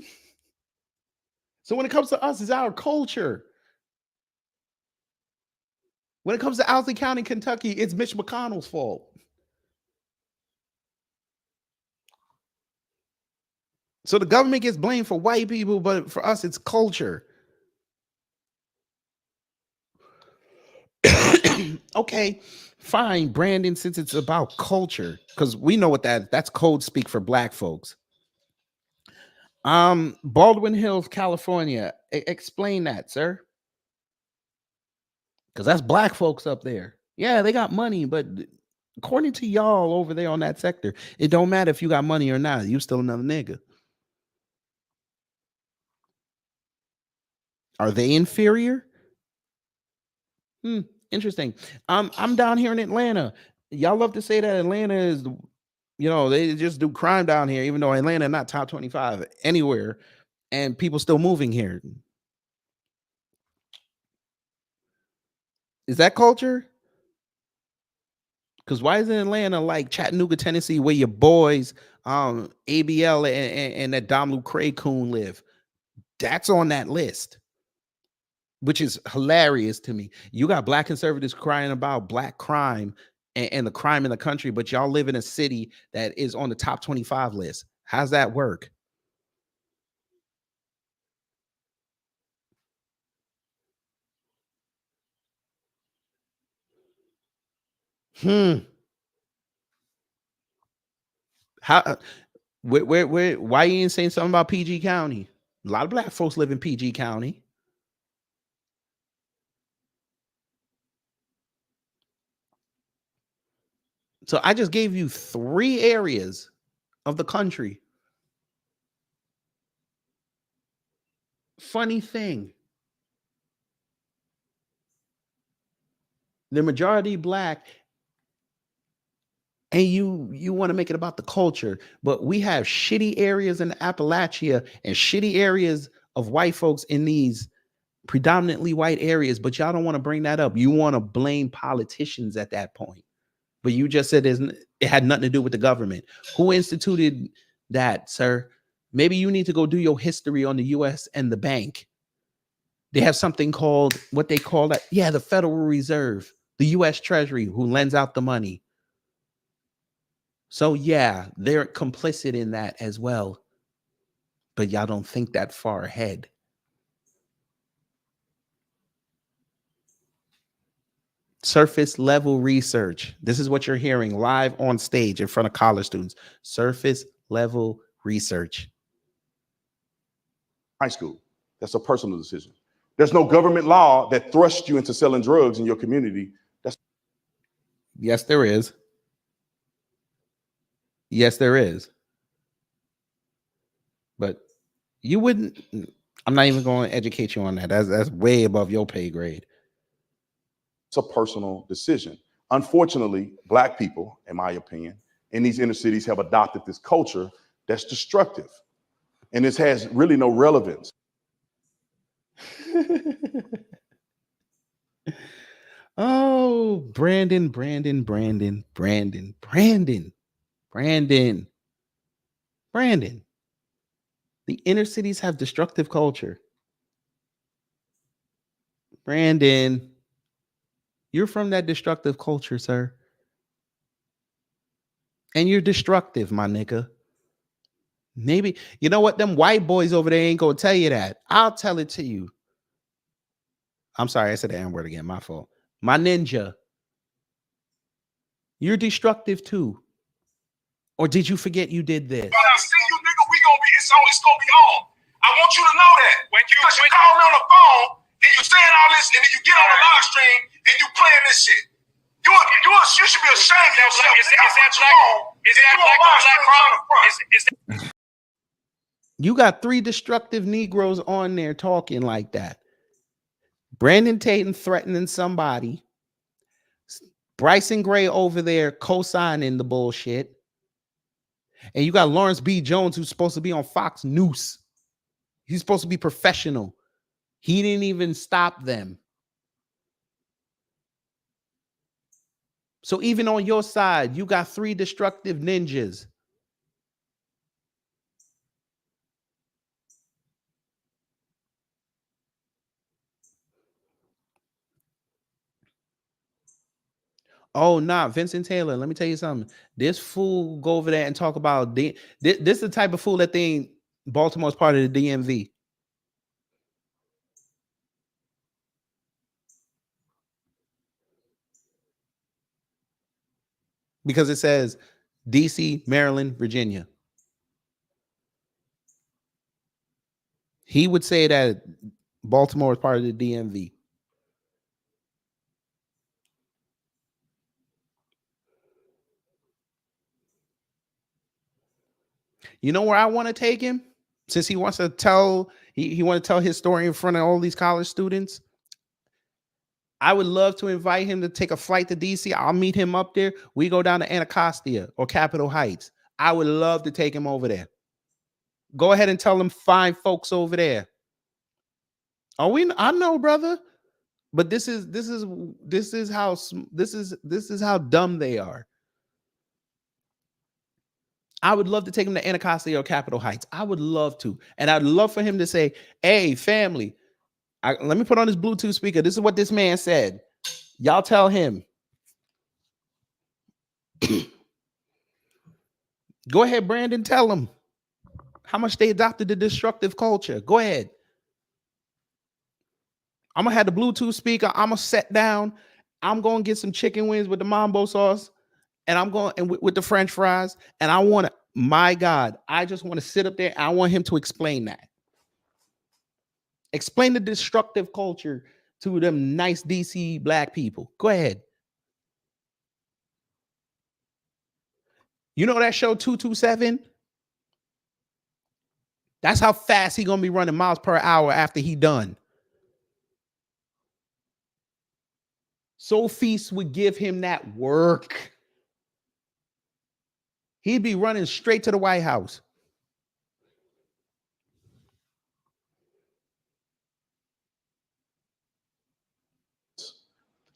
So when it comes to us, it's our culture. When it comes to Owsley County, Kentucky, it's Mitch McConnell's fault. So the government gets blamed for white people, but for us, it's culture. Okay, fine, Brandon, since it's about culture, because we know what that's code speak for black folks. Baldwin Hills, California. Explain that, sir. Because that's black folks up there. Yeah, they got money, but according to y'all over there on that sector, it don't matter if you got money or not. You still another nigga. Are they inferior? Interesting. I'm down here in Atlanta. Y'all love to say that Atlanta is, they just do crime down here, even though Atlanta not top 25 anywhere, and people still moving here. Is that culture? Because why isn't Atlanta like Chattanooga, Tennessee, where your boys, ABL and that Domlu Cray Coon live? That's on that list, which is hilarious to me. You got black conservatives crying about black crime and the crime in the country, but y'all live in a city that is on the top 25 list. How's that work? How? Why you ain't saying something about PG County? A lot of black folks live in PG County. So I just gave you 3 areas of the country. Funny thing. The majority black, and you want to make it about the culture, but we have shitty areas in Appalachia and shitty areas of white folks in these predominantly white areas, but y'all don't want to bring that up. You want to blame politicians at that point. But you just said it had nothing to do with the government. Who instituted that, sir? Maybe you need to go do your history on the US and the bank. They have something called what they call that. Yeah, the Federal Reserve, the U.S. Treasury, who lends out the money. So yeah, they're complicit in that as well. But y'all don't think that far ahead. Surface level research. This is what you're hearing live on stage in front of college students. Surface level research. High school. That's a personal decision. There's no government law that thrusts you into selling drugs in your community. Yes, there is. Yes, there is. But you wouldn't. I'm not even going to educate you on that. That's way above your pay grade. It's a personal decision. Unfortunately, Black people, in my opinion, in these inner cities have adopted this culture that's destructive. And this has really no relevance. Oh, Brandon. The inner cities have destructive culture. Brandon, you're from that destructive culture, sir. And you're destructive, my nigga. Maybe, you know what? Them white boys over there ain't gonna tell you that. I'll tell it to you. I'm sorry, I said the N-word again. My fault. My ninja. You're destructive too. Or did you forget you did this? When I see you, nigga, it's gonna be on. I want you to know that. When you call me on the phone and you saying all this, and then you get on the live stream and you playing this shit. You should be ashamed of yourself. You got 3 destructive Negroes on there talking like that. Brandon Tatum threatening somebody. Bryson Gray over there co-signing the bullshit. And you got Lawrence B. Jones, who's supposed to be on Fox News. He's supposed to be professional. He didn't even stop them. So even on your side, you got 3 destructive ninjas. Oh, nah, Vincent Taylor. Let me tell you something. This fool go over there and talk about this is the type of fool that think Baltimore's part of the DMV. Because it says DC, Maryland, Virginia. He would say that Baltimore is part of the DMV. You know where I want to take him? Since he wants to tell, he want to tell his story in front of all these college students. I would love to invite him to take a flight to DC. I'll meet him up there. We go down to Anacostia or Capitol Heights. I would love to take him over there. Go ahead and tell them fine folks over there. I know, brother. But this is how dumb they are. I would love to take him to Anacostia or Capitol Heights. I would love to. And I'd love for him to say, hey, family, let me put on this Bluetooth speaker. This is what this man said. Y'all tell him. Go ahead, Brandon. Tell him how much they adopted the destructive culture. Go ahead. I'm going to have the Bluetooth speaker. I'm going to sit down. I'm going to get some chicken wings with the mambo sauce. And I'm going and with the French fries. And I want to, my God, I just want to sit up there. I want him to explain that. Explain the destructive culture to them nice DC black people. Go ahead. You know that show 227? That's how fast he going to be running miles per hour after he done. Sophie would give him that work. He'd be running straight to the White House.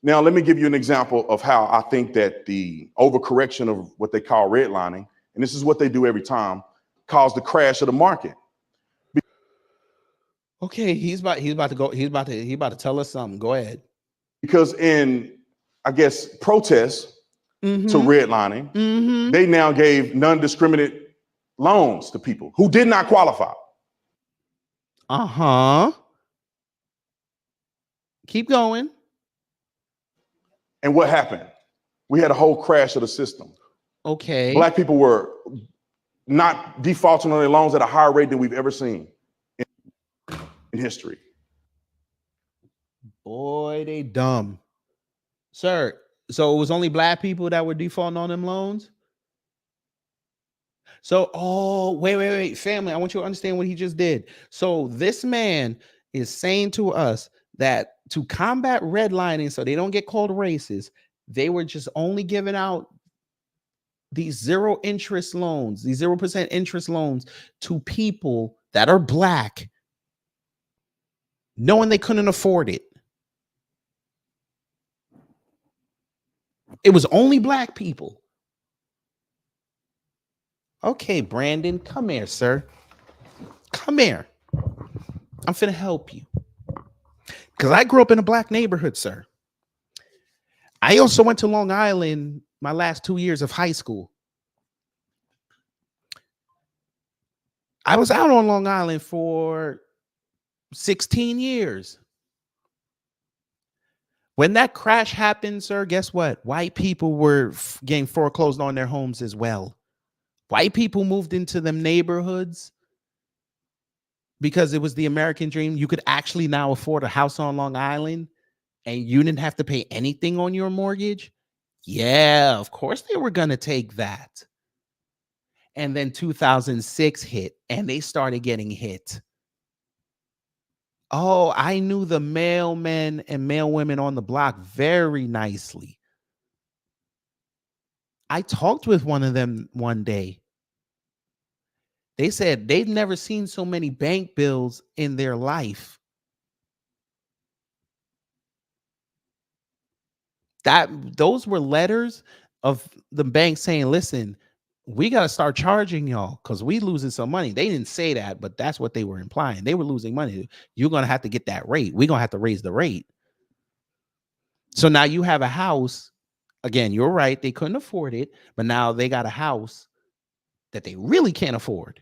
Now, let me give you an example of how I think that the overcorrection of what they call redlining, and this is what they do every time, caused the crash of the market. Okay, he's about to tell us something. Go ahead. Because in, I guess, protests to redlining, they now gave non-discriminate loans to people who did not qualify. Keep going. And what happened? We had a whole crash of the system. Okay. Black people were not defaulting on their loans at a higher rate than we've ever seen in history. Boy, they dumb. Sir, so it was only black people that were defaulting on them loans? So, wait, family, I want you to understand what he just did. So this man is saying to us that to combat redlining so they don't get called racist, they were just only giving out these 0% interest loans to people that are black, knowing they couldn't afford it. It was only black people. Okay, Brandon, come here, sir. Come here. I'm finna help you. Because I grew up in a black neighborhood, sir. I also went to Long Island my last 2 years of high school. I was out on Long Island for 16 years. When that crash happened, sir, guess what? White people were getting foreclosed on their homes as well. White people moved into them neighborhoods because it was the American dream. You could actually now afford a house on Long Island and you didn't have to pay anything on your mortgage. Yeah, of course they were going to take that. And then 2006 hit and they started getting hit. Oh, I knew the mailmen and mailwomen on the block very nicely. I talked with one of them one day. They said they've never seen so many bank bills in their life. Those were letters of the bank saying, listen, we got to start charging y'all because we losing some money. They didn't say that, but that's what they were implying. They were losing money. You're going to have to get that rate. We're going to have to raise the rate. So now you have a house. Again, you're right. They couldn't afford it, but now they got a house that they really can't afford.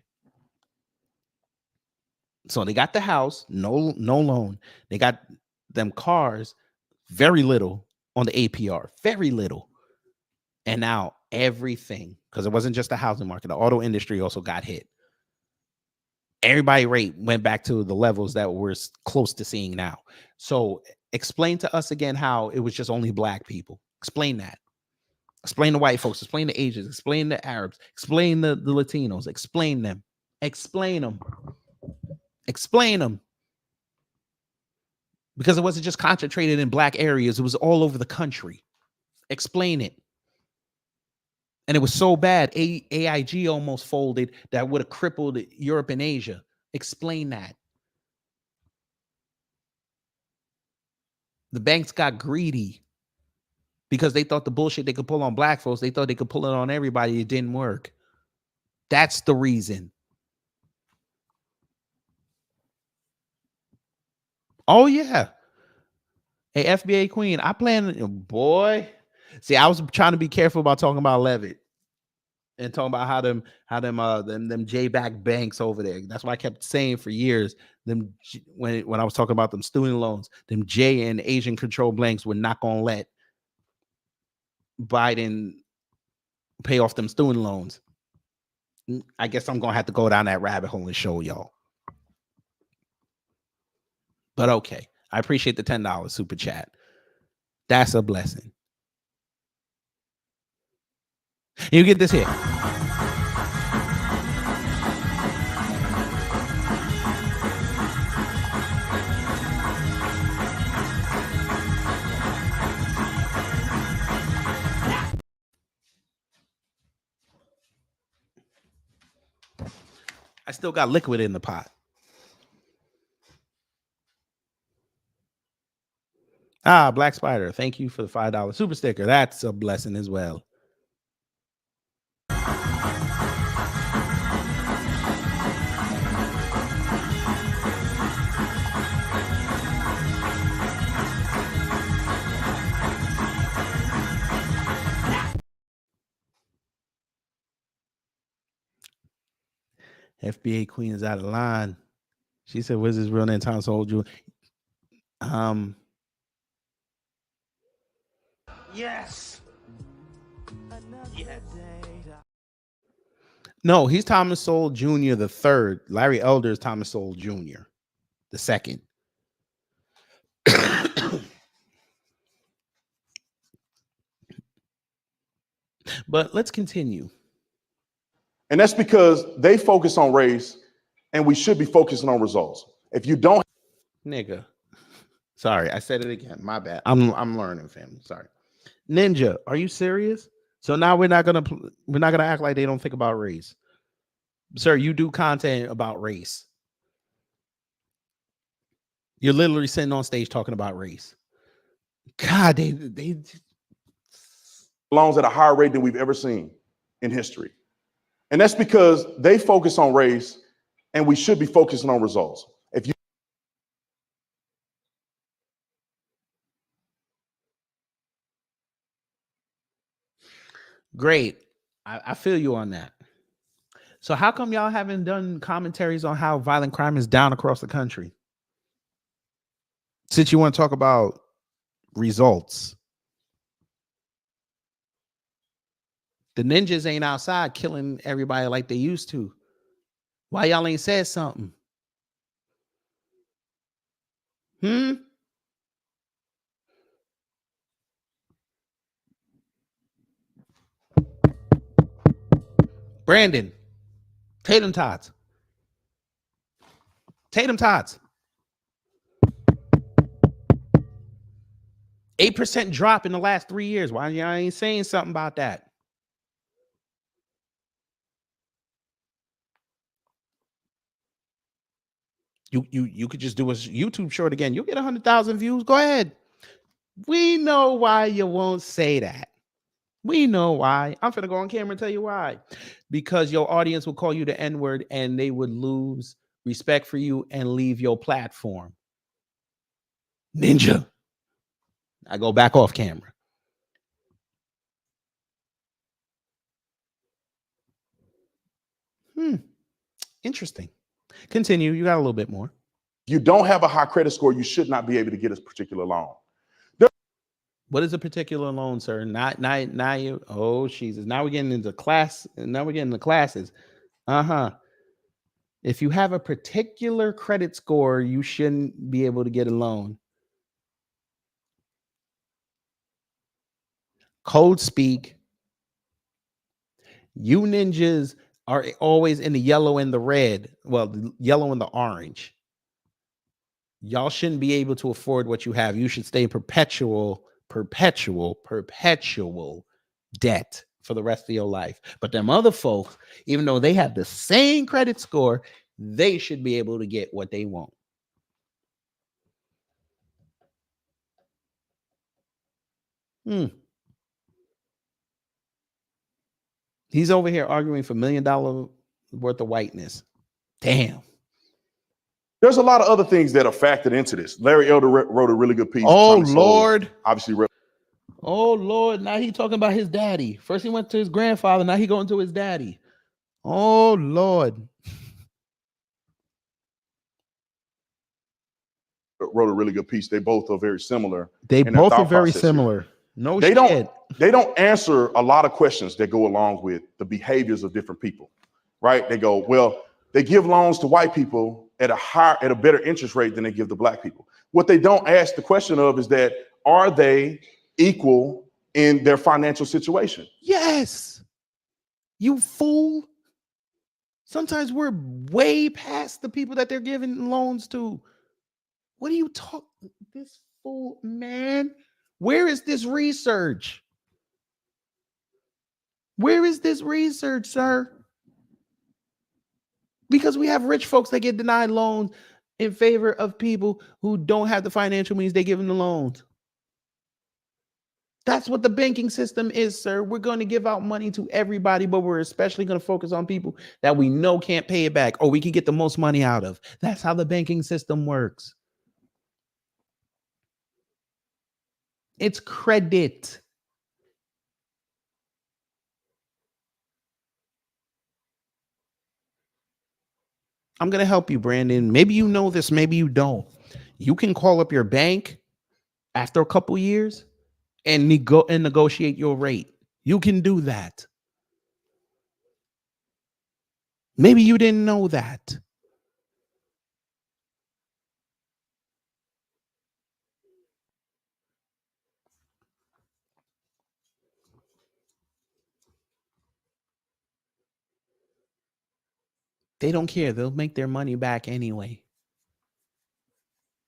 So they got the house, no loan. They got them cars, very little on the APR, very little. And now everything, because it wasn't just the housing market, the auto industry also got hit. Everybody rate went back to the levels that we're close to seeing now. So explain to us again how it was just only black people. Explain that. Explain the white folks, explain the Asians, explain the Arabs, explain the Latinos, explain them. Explain them. Explain them. Because it wasn't just concentrated in black areas, it was all over the country. Explain it. And it was so bad, AIG almost folded that would have crippled Europe and Asia. Explain that. The banks got greedy because they thought the bullshit they could pull on black folks, they thought they could pull it on everybody. It didn't work. That's the reason. Oh, yeah. Hey, FBA Queen, I plan, boy. See, I was trying to be careful about talking about Levitt and talking about how them J-back banks over there. That's why I kept saying for years, them when I was talking about them student loans, them J and Asian control banks were not going to let Biden pay off them student loans. I guess I'm going to have to go down that rabbit hole and show y'all. But okay, I appreciate the $10 super chat. That's a blessing. You get this here. I still got liquid in the pot. Black Spider, thank you for the $5 super sticker. That's a blessing as well. FBA Queen is out of line. She said, "What's his real name?" Thomas Soul Jr. Yes. Yes. No, he's Thomas Sowell Jr. the third. Larry Elder is Thomas Sowell Jr. the second. But let's continue. And that's because they focus on race and we should be focusing on results. If you don't, Nigga. Sorry, I said it again. My bad. I'm learning, family. Sorry. Ninja, are you serious? So now we're not gonna act like they don't think about race. Sir, you do content about race. You're literally sitting on stage talking about race. God, they loans at a higher rate than we've ever seen in history. And that's because they focus on race and we should be focusing on results. If you great. I feel you on that. So how come y'all haven't done commentaries on how violent crime is down across the country? Since you want to talk about results. The ninjas ain't outside killing everybody like they used to. Why y'all ain't said something? Brandon, Tatum Tots. 8% drop in the last 3 years. Why y'all ain't saying something about that? You could just do a YouTube short again. You'll get 100,000 views. Go ahead. We know why you won't say that. We know why. I'm finna go on camera and tell you why. Because your audience will call you the N-word and they would lose respect for you and leave your platform. Ninja. I go back off camera. Interesting. Continue. You got a little bit more. You don't have a high credit score, you should not be able to get a particular loan. What is a particular loan, sir? Now you. Oh, Jesus. Now we're getting into class. Now we're getting into classes. If you have a particular credit score, you shouldn't be able to get a loan. Code speak. You ninjas are always in the yellow and the red. Well, the yellow and the orange. Y'all shouldn't be able to afford what you have. You should stay in perpetual debt for the rest of your life. But them other folks, even though they have the same credit score, they should be able to get what they want. He's over here arguing for $1 million worth of whiteness. Damn. There's a lot of other things that are factored into this. Larry Elder wrote a really good piece. Oh, Lord. Obviously. Oh, Lord. Now he talking about his daddy. First he went to his grandfather. Now he going to his daddy. Oh, Lord. Wrote a really good piece. They both are very similar. They both are very similar. No shit. They don't answer a lot of questions that go along with the behaviors of different people, right? They go, well, they give loans to white people at a better interest rate than they give to black people. What they don't ask the question of is that, are they equal in their financial situation? Yes. You fool. Sometimes we're way past the people that they're giving loans to. What are you talking? This fool, man. Where is this research? Where is this research, sir? Because we have rich folks that get denied loans in favor of people who don't have the financial means. They give them the loans. That's what the banking system is, sir. We're going to give out money to everybody, but we're especially going to focus on people that we know can't pay it back or we can get the most money out of. That's how the banking system works. It's credit. I'm going to help you, Brandon. Maybe you know this, maybe you don't. You can call up your bank after a couple years and negotiate your rate. You can do that. Maybe you didn't know that. They don't care. They'll make their money back anyway.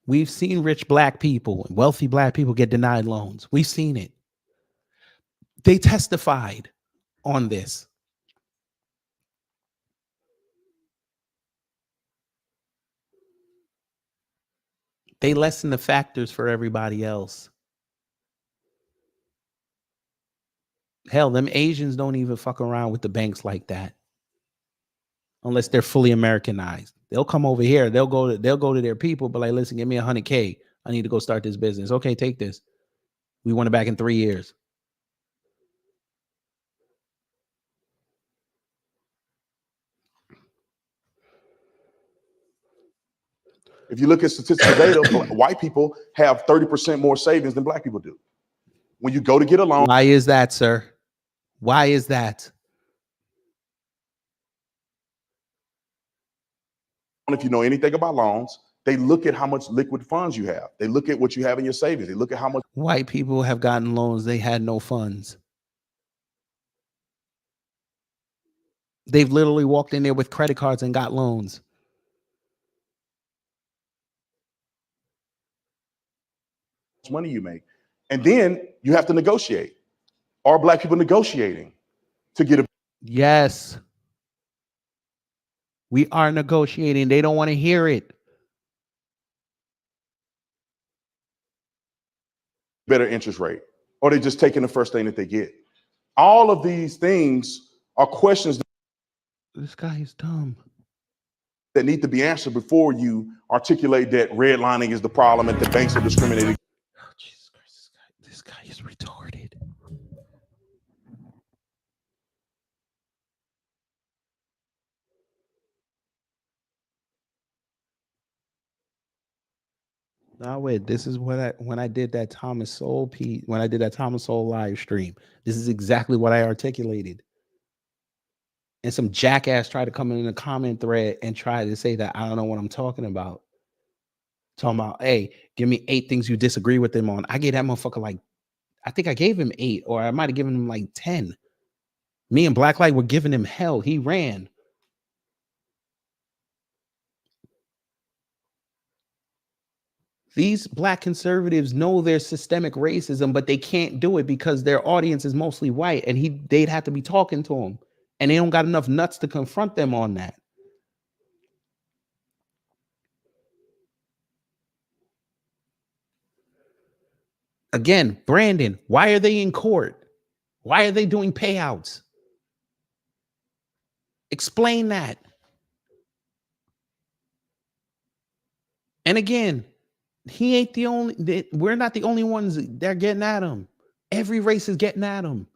We've seen rich black people and wealthy black people get denied loans. We've seen it. They testified on this. They lessen the factors for everybody else. Hell, them Asians don't even fuck around with the banks like that. Unless they're fully Americanized. They'll come over here. They'll go to their people, but like, listen, give me $100K. I need to go start this business. Okay, take this. We want it back in 3 years. If you look at statistical data, white people have 30% more savings than black people do. When you go to get a loan. Why is that, sir? Why is that? If you know anything about loans, they look at how much liquid funds you have. They look at what you have in your savings. They look at how much. White people have gotten loans. They had no funds. They've literally walked in there with credit cards and got loans. Money you make. And then you have to negotiate. Are black people negotiating to get a? Yes. We are negotiating. They don't want to hear it. Better interest rate, or they just taking the first thing that they get. All of these things are questions. This guy is dumb. That need to be answered before you articulate that redlining is the problem and the banks are discriminating. Oh, Jesus Christ, this guy is retarded. Now wait, this is what when I did that Thomas Sowell piece, when I did that Thomas Sowell live stream, this is exactly what I articulated. And some jackass tried to come in the comment thread and try to say that I don't know what I'm talking about. Talking about, hey, give me 8 things you disagree with him on. I gave that motherfucker like, I think I gave him 8, or I might have given him like 10. Me and Blacklight were giving him hell. He ran. These black conservatives know there's systemic racism, but they can't do it because their audience is mostly white, and they'd have to be talking to them, and they don't got enough nuts to confront them on that. Again, Brandon, why are they in court? Why are they doing payouts? Explain that. And again, he ain't the only, we're not the only ones that are getting at him. Every race is getting at him.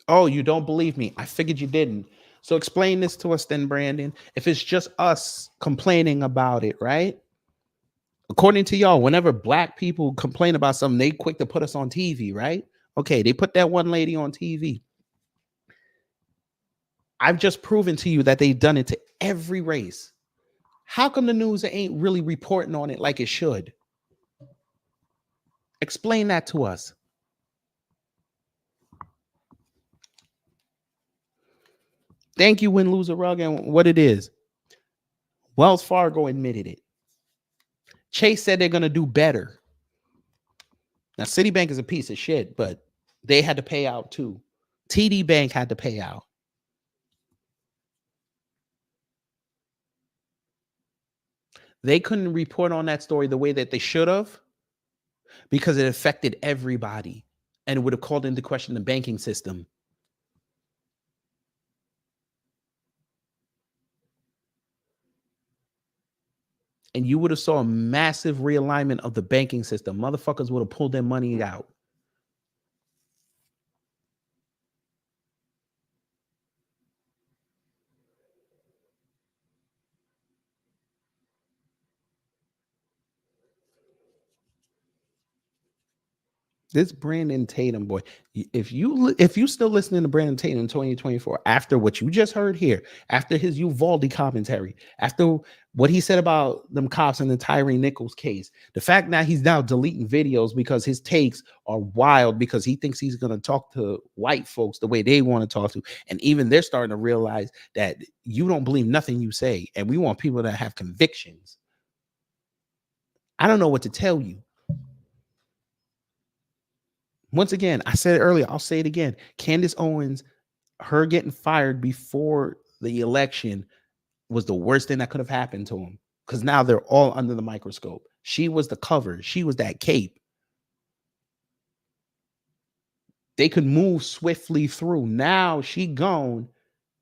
Oh, you don't believe me? I figured you didn't. So explain this to us then, Brandon. If it's just us complaining about it, right? According to y'all, whenever black people complain about something, they quick to put us on TV, right? Okay, they put that one lady on TV. I've just proven to you that they've done it to every race. How come the news ain't really reporting on it like it should? Explain that to us. Thank you, Win, Lose a Rug, and what it is. Wells Fargo admitted it. Chase said they're going to do better. Now, Citibank is a piece of shit, but they had to pay out too. TD Bank had to pay out. They couldn't report on that story the way that they should have because it affected everybody and it would have called into question the banking system. And you would have saw a massive realignment of the banking system. Motherfuckers would have pulled their money out. This Brandon Tatum boy, if you still listening to Brandon Tatum in 2024, after what you just heard here, after his Uvalde commentary, after what he said about them cops in the Tyree Nichols case, the fact that he's now deleting videos because his takes are wild because he thinks he's going to talk to white folks the way they want to talk to, and even they're starting to realize that you don't believe nothing you say, and we want people that have convictions. I don't know what to tell you. Once again, I said it earlier, I'll say it again. Candace Owens, her getting fired before the election was the worst thing that could have happened to him, because now they're all under the microscope. She was the cover. She was that cape. They could move swiftly through. Now she gone.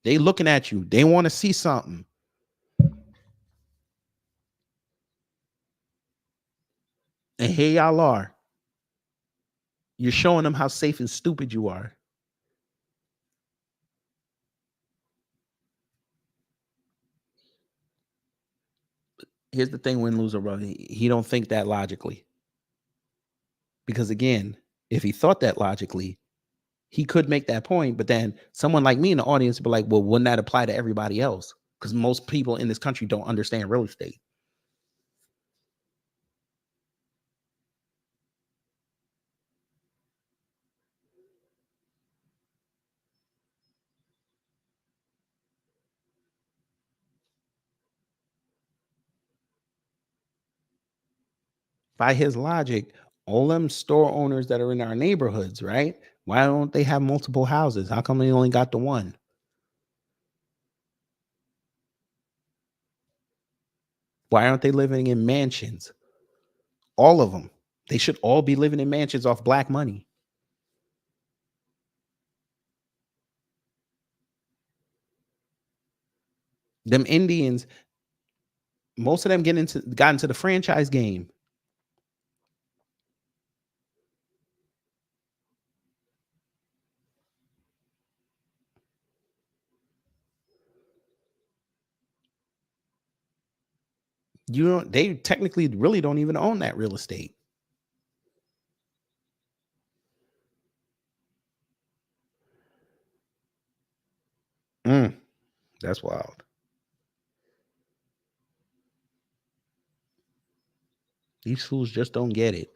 They looking at you. They want to see something. And here y'all are. You're showing them how safe and stupid you are. Here's the thing, win, lose, or run. He don't think that logically. Because again, if he thought that logically, he could make that point. But then someone like me in the audience would be like, well, wouldn't that apply to everybody else? Because most people in this country don't understand real estate. By his logic, all them store owners that are in our neighborhoods, right? Why don't they have multiple houses? How come they only got the one? Why aren't they living in mansions? All of them. They should all be living in mansions off black money. Them Indians, most of them got into the franchise game. They technically really don't even own that real estate. That's wild. These fools just don't get it.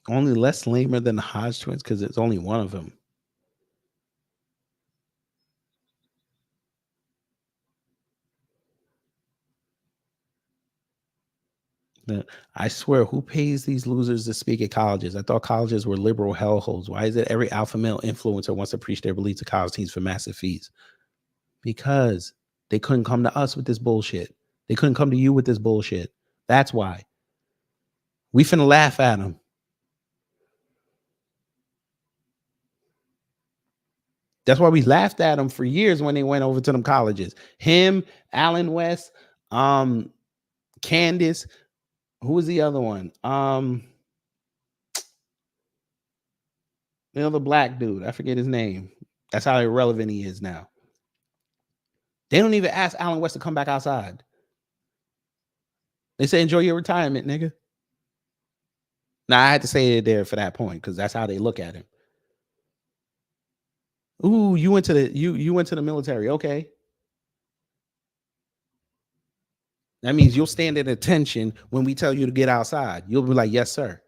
Only less lamer than the Hodge twins because it's only one of them. I swear, who pays these losers to speak at colleges? I thought colleges were liberal hellholes. Why is it every alpha male influencer wants to preach their beliefs to college teams for massive fees? Because they couldn't come to us with this bullshit. They couldn't come to you with this bullshit. That's why. We finna laugh at them. That's why we laughed at them for years when they went over to them colleges. Him, Alan West, Candace. Who was the other one? The other black dude. I forget his name. That's how irrelevant he is now. They don't even ask Alan West to come back outside. They say, enjoy your retirement, nigga. Now, I had to say it there for that point because that's how they look at him. Ooh, you went to the military. Okay. That means you'll stand at attention when we tell you to get outside. You'll be like, yes, sir.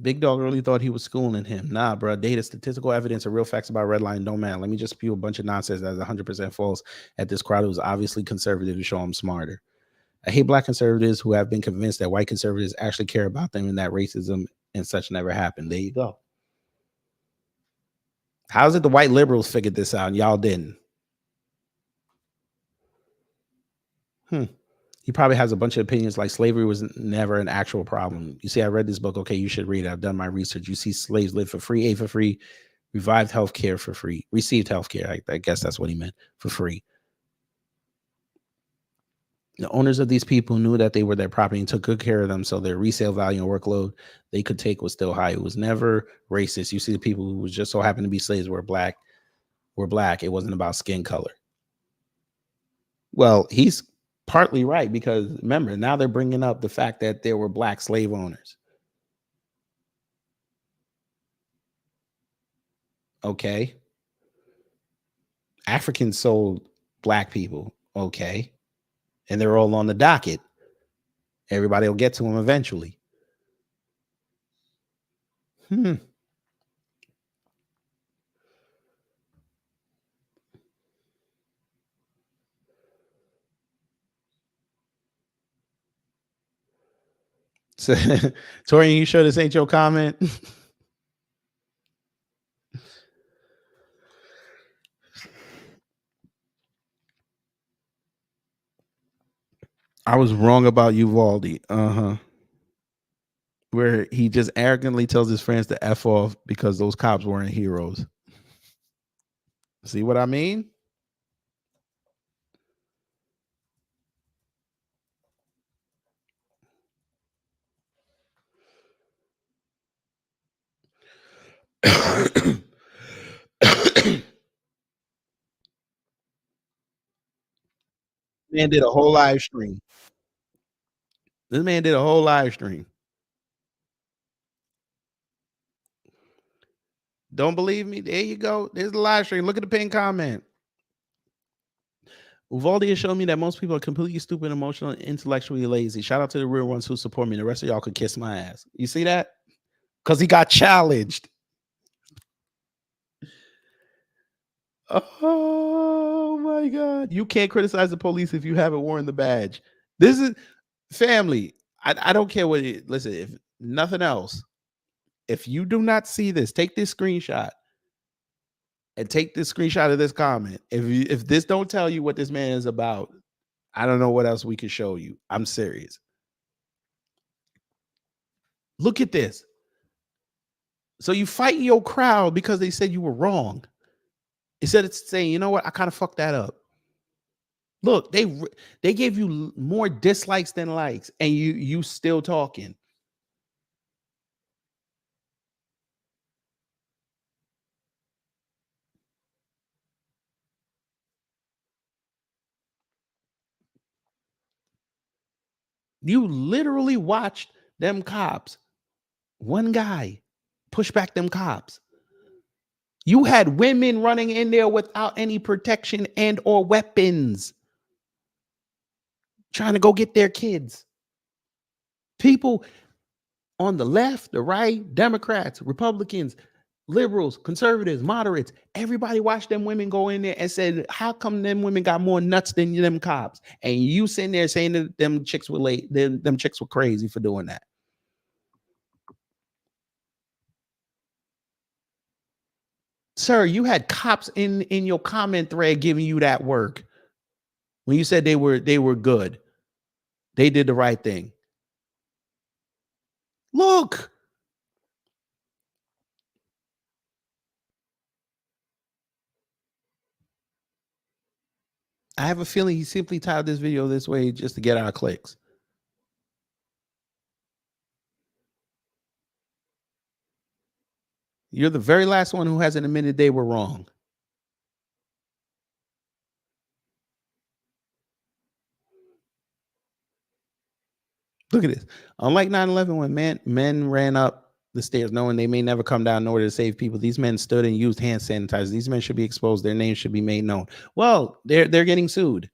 Big Dog really thought he was schooling him. Nah, bro. Data, statistical evidence, and real facts about redlining don't matter. Let me just spew a bunch of nonsense that's 100% false at this crowd who's obviously conservative to show them smarter. I hate black conservatives who have been convinced that white conservatives actually care about them and that racism and such never happened. There you go. How's it the white liberals figured this out and y'all didn't? He probably has a bunch of opinions like slavery was never an actual problem. You see, I read this book. Okay, you should read it. I've done my research. You see slaves live for free, ate for free, revived healthcare for free, received healthcare. I guess that's what he meant, for free. The owners of these people knew that they were their property and took good care of them, so their resale value and workload they could take was still high. It was never racist. You see, the people who was just so happened to be slaves were black. It wasn't about skin color. Well, he's partly right, because remember, now they're bringing up the fact that there were black slave owners. Okay. Africans sold black people. Okay. And they're all on the docket. Everybody will get to them eventually. So, Torian, you sure this ain't your comment? I was wrong about Uvalde. Where he just arrogantly tells his friends to F off because those cops weren't heroes. See what I mean? Man did a whole live stream. This man did a whole live stream. Don't believe me? There you go. There's the live stream. Look at the pinned comment. Uvalde has shown me that most people are completely stupid, emotional, and intellectually lazy. Shout out to the real ones who support me. The rest of y'all could kiss my ass. You see that? Because he got challenged. Oh my God. You can't criticize the police if you haven't worn the badge. This is family. I don't care what it, listen, if nothing else, if you do not see this, take this screenshot and take this screenshot of this comment. If this don't tell you what this man is about, I don't know what else we could show you. I'm serious. Look at this. So you fighting your crowd because they said you were wrong. Instead of saying, you know what, I kind of fucked that up. Look, they gave you more dislikes than likes, and you still talking. You literally watched them cops, one guy, push back them cops. You had women running in there without any protection and or weapons, trying to go get their kids. People on the left, the right, Democrats, Republicans, liberals, conservatives, moderates, everybody watched them women go in there and said, how come them women got more nuts than them cops? And you sitting there saying that them chicks were late, them chicks were crazy for doing that. Sir, you had cops in your comment thread giving you that work when you said they were good. They did the right thing. Look. I have a feeling he simply titled this video this way just to get our clicks. You're the very last one who hasn't admitted they were wrong. Look at this. Unlike 9/11, when men ran up the stairs knowing they may never come down in order to save people, these men stood and used hand sanitizer. These men should be exposed. Their names should be made known. Well, they're getting sued.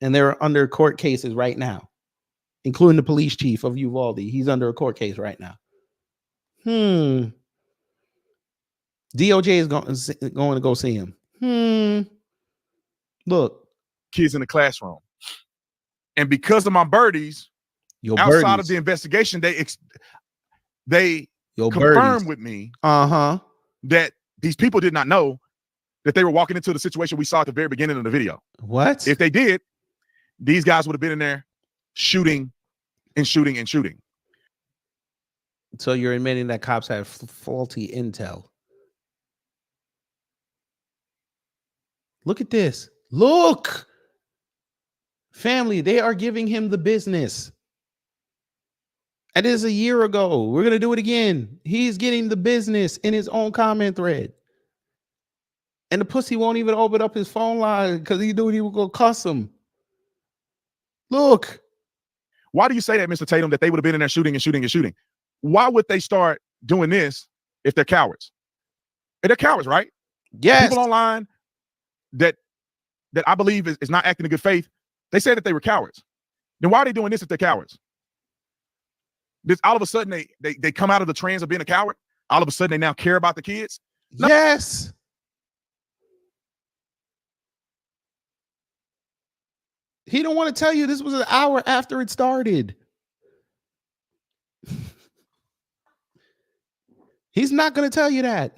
And they're under court cases right now, including the police chief of Uvalde. He's under a court case right now. DOJ is going to go see him. Look. Kids in the classroom. And because of my birdies, outside of the investigation, they confirmed with me that these people did not know that they were walking into the situation we saw at the very beginning of the video. What? If they did, these guys would have been in there shooting and shooting and shooting. So you're admitting that cops have faulty intel. Look at this. Look. Family, they are giving him the business. It is a year ago. We're going to do it again. He's getting the business in his own comment thread. And the pussy won't even open up his phone line because he knew he was going to cuss him. Look. Why do you say that, Mr. Tatum, that they would have been in there shooting and shooting and shooting? Why would they start doing this if they're cowards? And they're cowards, right? Yes. People online that I believe is not acting in good faith, they said that they were cowards. Then why are they doing this if they're cowards? This all of a sudden they come out of the trance of being a coward. All of a sudden they now care about the kids. No. Yes. He don't want to tell you this was an hour after it started. He's not going to tell you that.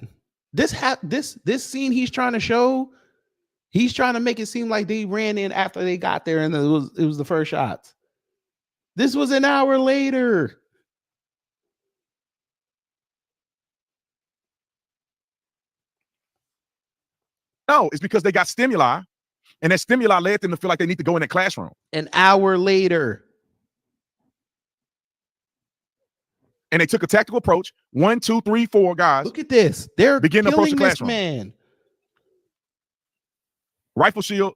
This scene he's trying to show, he's trying to make it seem like they ran in after they got there and it was the first shots. This was an hour later. No, it's because they got stimuli, and that stimuli led them to feel like they need to go in that classroom. An hour later. And they took a tactical approach. 1, 2, 3, 4 guys. Look at this. They're begin to approach the this classroom. Man. Rifle shield.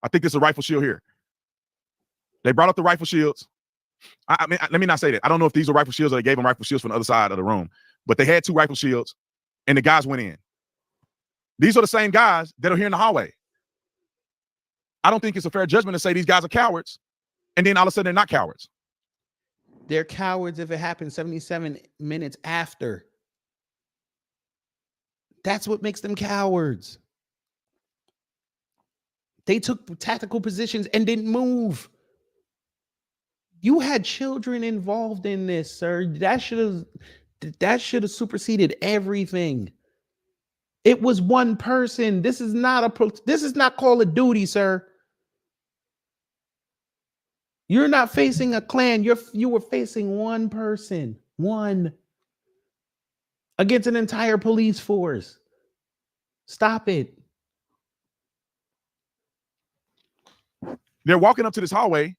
I think this is a rifle shield here. They brought up the rifle shields. I mean, let me not say that. I don't know if these are rifle shields or they gave them rifle shields from the other side of the room, but they had 2 rifle shields and the guys went in. These are the same guys that are here in the hallway. I don't think it's a fair judgment to say these guys are cowards and then all of a sudden they're not cowards. They're cowards if it happens 77 minutes after. That's what makes them cowards. They took tactical positions and didn't move. You had children involved in this, sir. That should have superseded everything. It was one person. This is not Call of Duty, sir. You're not facing a clan. You were facing one person, one, against an entire police force. Stop it. They're walking up to this hallway,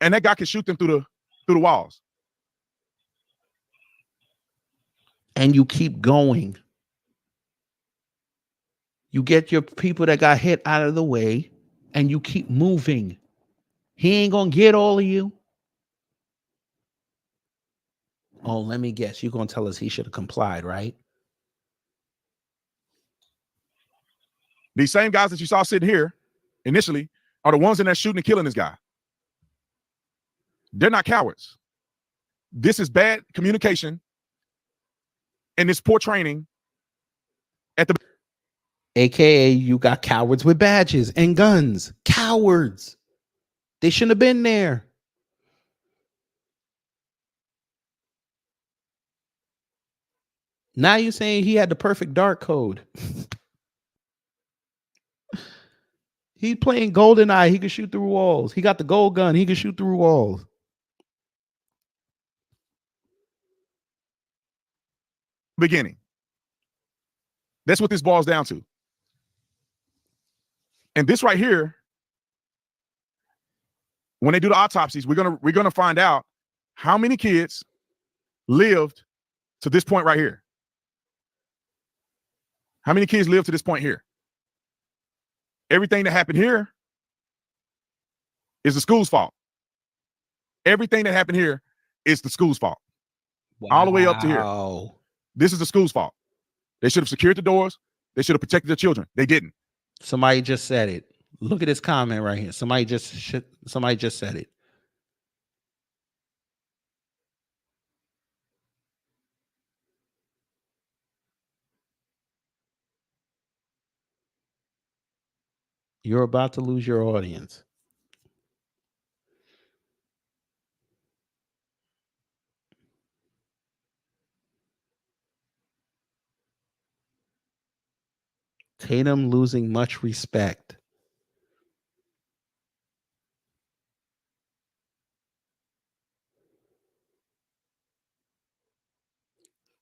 and that guy can shoot them through the walls. And you keep going. You get your people that got hit out of the way, and you keep moving. He ain't gonna get all of you. Oh, let me guess. You're gonna tell us he should have complied, right? These same guys that you saw sitting here initially are the ones in there shooting and killing this guy. They're not cowards. This is bad communication and this poor training at the AKA you got cowards with badges and guns. Cowards. They shouldn't have been there. Now you're saying he had the perfect dark code. He's playing GoldenEye. He can shoot through walls. He got the gold gun. He can shoot through walls. Beginning. That's what this boils down to. And this right here, when they do the autopsies, we're gonna find out how many kids lived to this point right here. How many kids lived to this point here? Everything that happened here is the school's fault. Everything that happened here is the school's fault. Wow. All the way up to here. This is the school's fault. They should have secured the doors. They should have protected the children. They didn't. Somebody just said it. Look at this comment right here. Somebody just said it. You're about to lose your audience. Tatum losing much respect.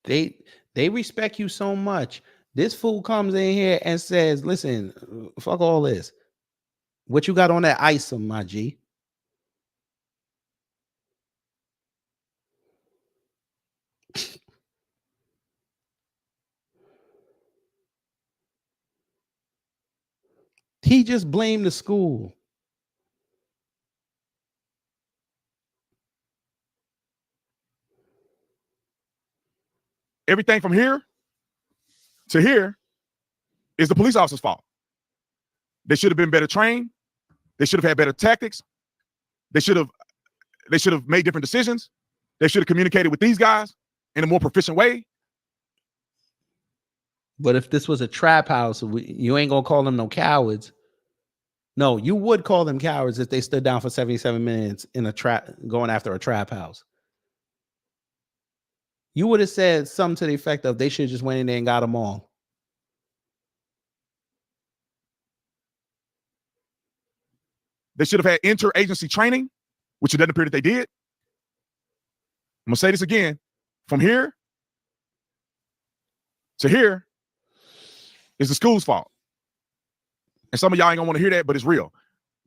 They respect you so much. This fool comes in here and says, listen, fuck all this. What you got on that isom, my G? He just blamed the school. Everything from here to here is the police officer's fault. They should have been better trained. They should have had better tactics. They should have made different decisions. They should have communicated with these guys in a more proficient way. But if this was a trap house, you ain't gonna call them no cowards. No, you would call them cowards if they stood down for 77 minutes in a trap, going after a trap house. You would have said something to the effect of they should have just went in there and got them all. They should have had interagency training, which it doesn't appear that they did. I'm gonna say this again. From here to here is the school's fault. And some of y'all ain't gonna want to hear that, but it's real.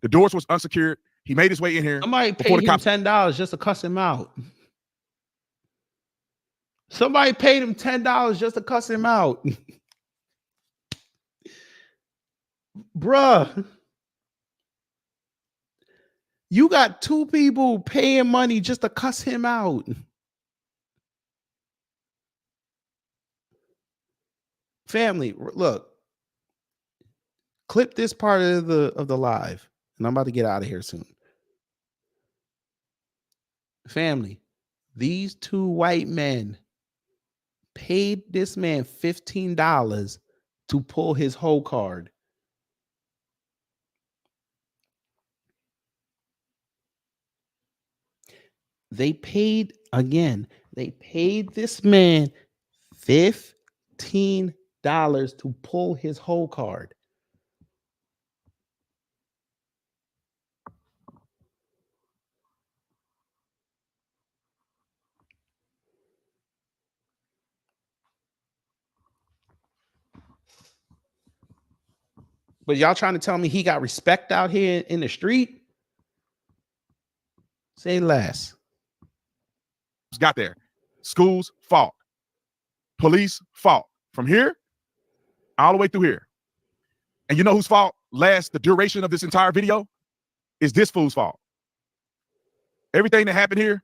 The doors was unsecured. He made his way in here. Somebody paid him $10 just to cuss him out. Somebody paid him $10 just to cuss him out. Bruh. You got two people paying money just to cuss him out. Family, look. Clip this part of the live, and I'm about to get out of here soon. Family, these two white men paid this man $15 to pull his whole card. They paid this man $15 to pull his whole card. But y'all trying to tell me he got respect out here in the street? Say less. Got there. School's fault. Police fault. From here all the way through here. And you know whose fault lasts the duration of this entire video? Is this fool's fault. Everything that happened here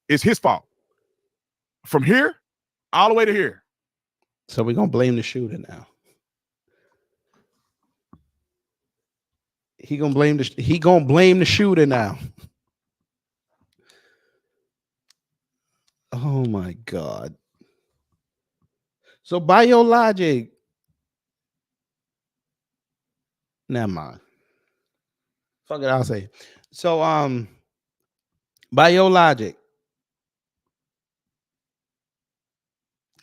is his fault. From here all the way to here. So we're gonna blame the shooter now. He gonna blame the shooter now. Oh my God. So by your logic, never mind. Fuck it, I'll say. So by your logic,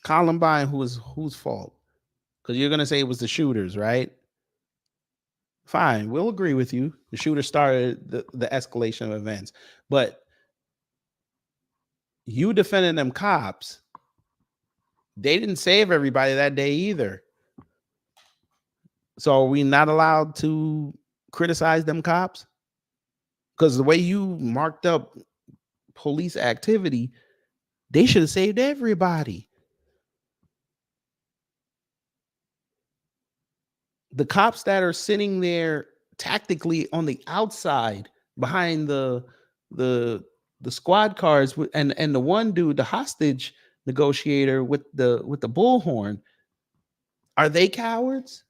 Columbine, whose fault? Because you're gonna say it was the shooters, right? Fine, we'll agree with you. The shooter started the escalation of events, but you defending them cops, they didn't save everybody that day either. So are we not allowed to criticize them cops? Because the way you marked up police activity, they should have saved everybody. The cops that are sitting there tactically on the outside behind the squad cars and the one dude, the hostage negotiator with the bullhorn, are they cowards?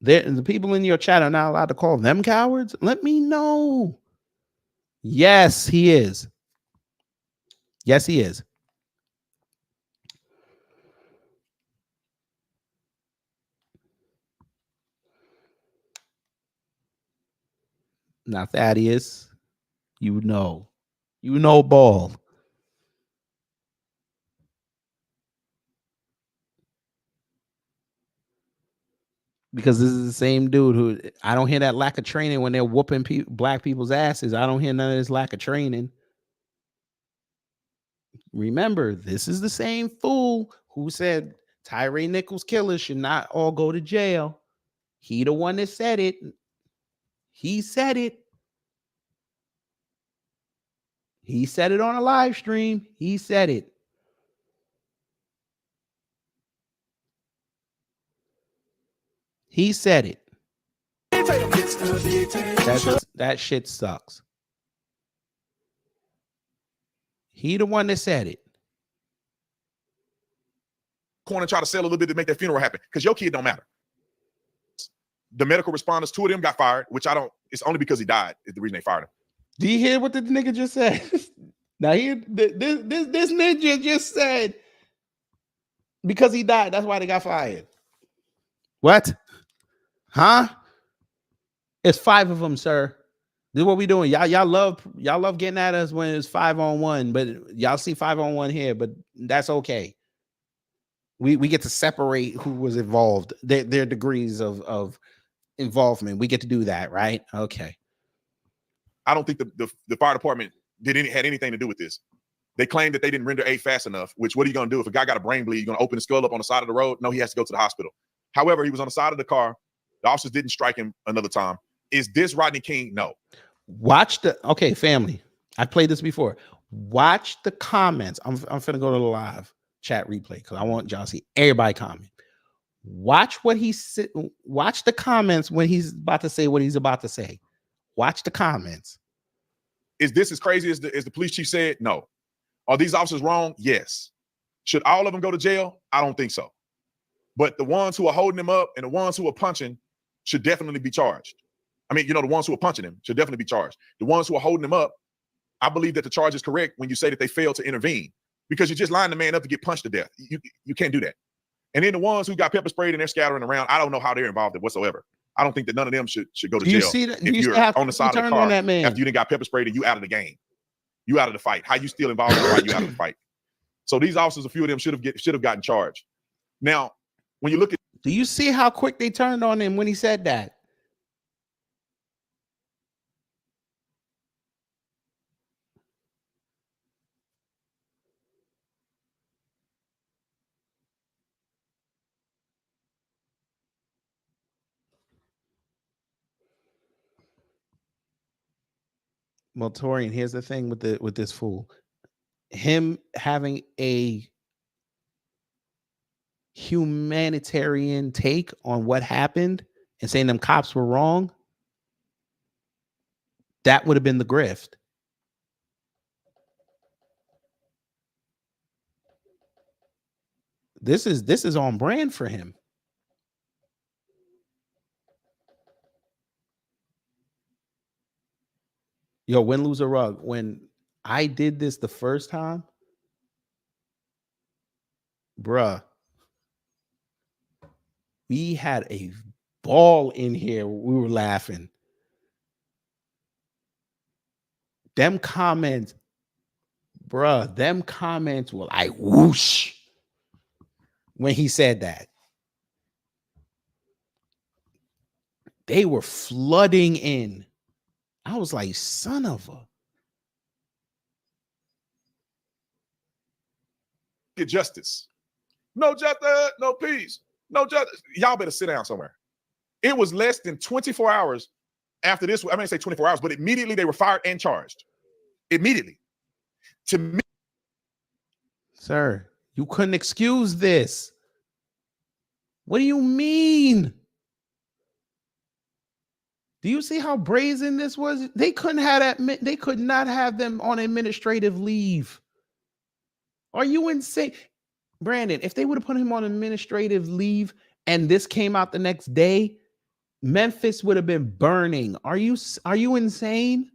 The people in your chat are not allowed to call them cowards? Let me know. Yes, he is. Yes, he is. Now, Thaddeus, you know ball. Because this is the same dude who, I don't hear that lack of training when they're whooping black people's asses. I don't hear none of this lack of training. Remember, this is the same fool who said Tyree Nichols killers should not all go to jail. He the one that said it. He said it. He said it on a live stream. He said it. He said it. That shit sucks. He the one that said it. Corner try to sell a little bit to make that funeral happen because your kid don't matter. The medical responders, 2 of them got fired, which I don't. It's only because he died is the reason they fired him. Do you hear what the nigga just said? Now this ninja just said because he died, that's why they got fired. What? Huh? It's 5 of them, sir. This is what we doing. Y'all love getting at us when it's 5-on-1, but y'all see 5-on-1 here, but that's okay. We get to separate who was involved, their degrees of involvement. We get to do that, right? Okay. I don't think the fire department had anything to do with this. They claimed that they didn't render aid fast enough, which what are you going to do? If a guy got a brain bleed, you're going to open his skull up on the side of the road? No, he has to go to the hospital. However, he was on the side of the car. The officers didn't strike him another time. Is this Rodney King? No. Okay, family. I played this before. Watch the comments. I'm finna go to the live chat replay because I want y'all to see everybody comment. Watch what he said. Watch the comments when he's about to say what he's about to say. Watch the comments. Is this as crazy as the police chief said? No. Are these officers wrong? Yes. Should all of them go to jail? I don't think so. But the ones who are holding him up and the ones who are punching should definitely be charged. I mean, the ones who are punching him should definitely be charged. The ones who are holding him up, I believe that the charge is correct when you say that they failed to intervene because you're just lining the man up to get punched to death. You can't do that. And then the ones who got pepper sprayed and they're scattering around, I don't know how they're involved in whatsoever. I don't think that none of them should go to jail. See that? If you're on the side of the car after you didn't got pepper sprayed and you out of the game, you out of the fight. How you still involved in the fight? You out of the fight. So these officers, a few of them should have gotten charged. Now, when you look at, do you see how quick they turned on him when he said that? Well, Torian, here's the thing with this fool. Him having a humanitarian take on what happened and saying them cops were wrong, that would have been the grift. This is on brand for him. Yo, win, lose, or rug. When I did this the first time, bruh, we had a ball in here. We were laughing. Them comments, bruh, them comments were like whoosh when he said that. They were flooding in. I was like, son of a. get justice. No justice, no peace, no justice. Y'all better sit down somewhere. It was less than 24 hours after this. I mean, say 24 hours, but immediately they were fired and charged. Immediately. To me, sir, you couldn't excuse this. What do you mean? Do you see how brazen this was? They couldn't have that. They could not have them on administrative leave. Are you insane? Brandon, if they would have put him on administrative leave and this came out the next day, Memphis would have been burning. Are you insane?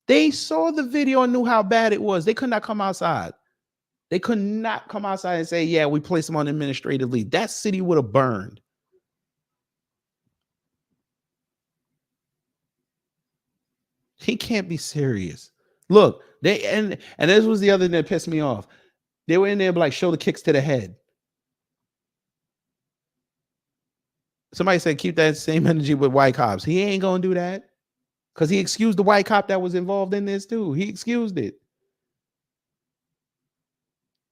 They saw the video and knew how bad it was. They could not come outside. They could not come outside and say, yeah, we placed him on administrative leave. That city would have burned. He can't be serious. Look, they and this was the other thing that pissed me off. They were in there like show the kicks to the head. Somebody said keep that same energy with white cops. He ain't gonna do that because he excused the white cop that was involved in this too. He excused it.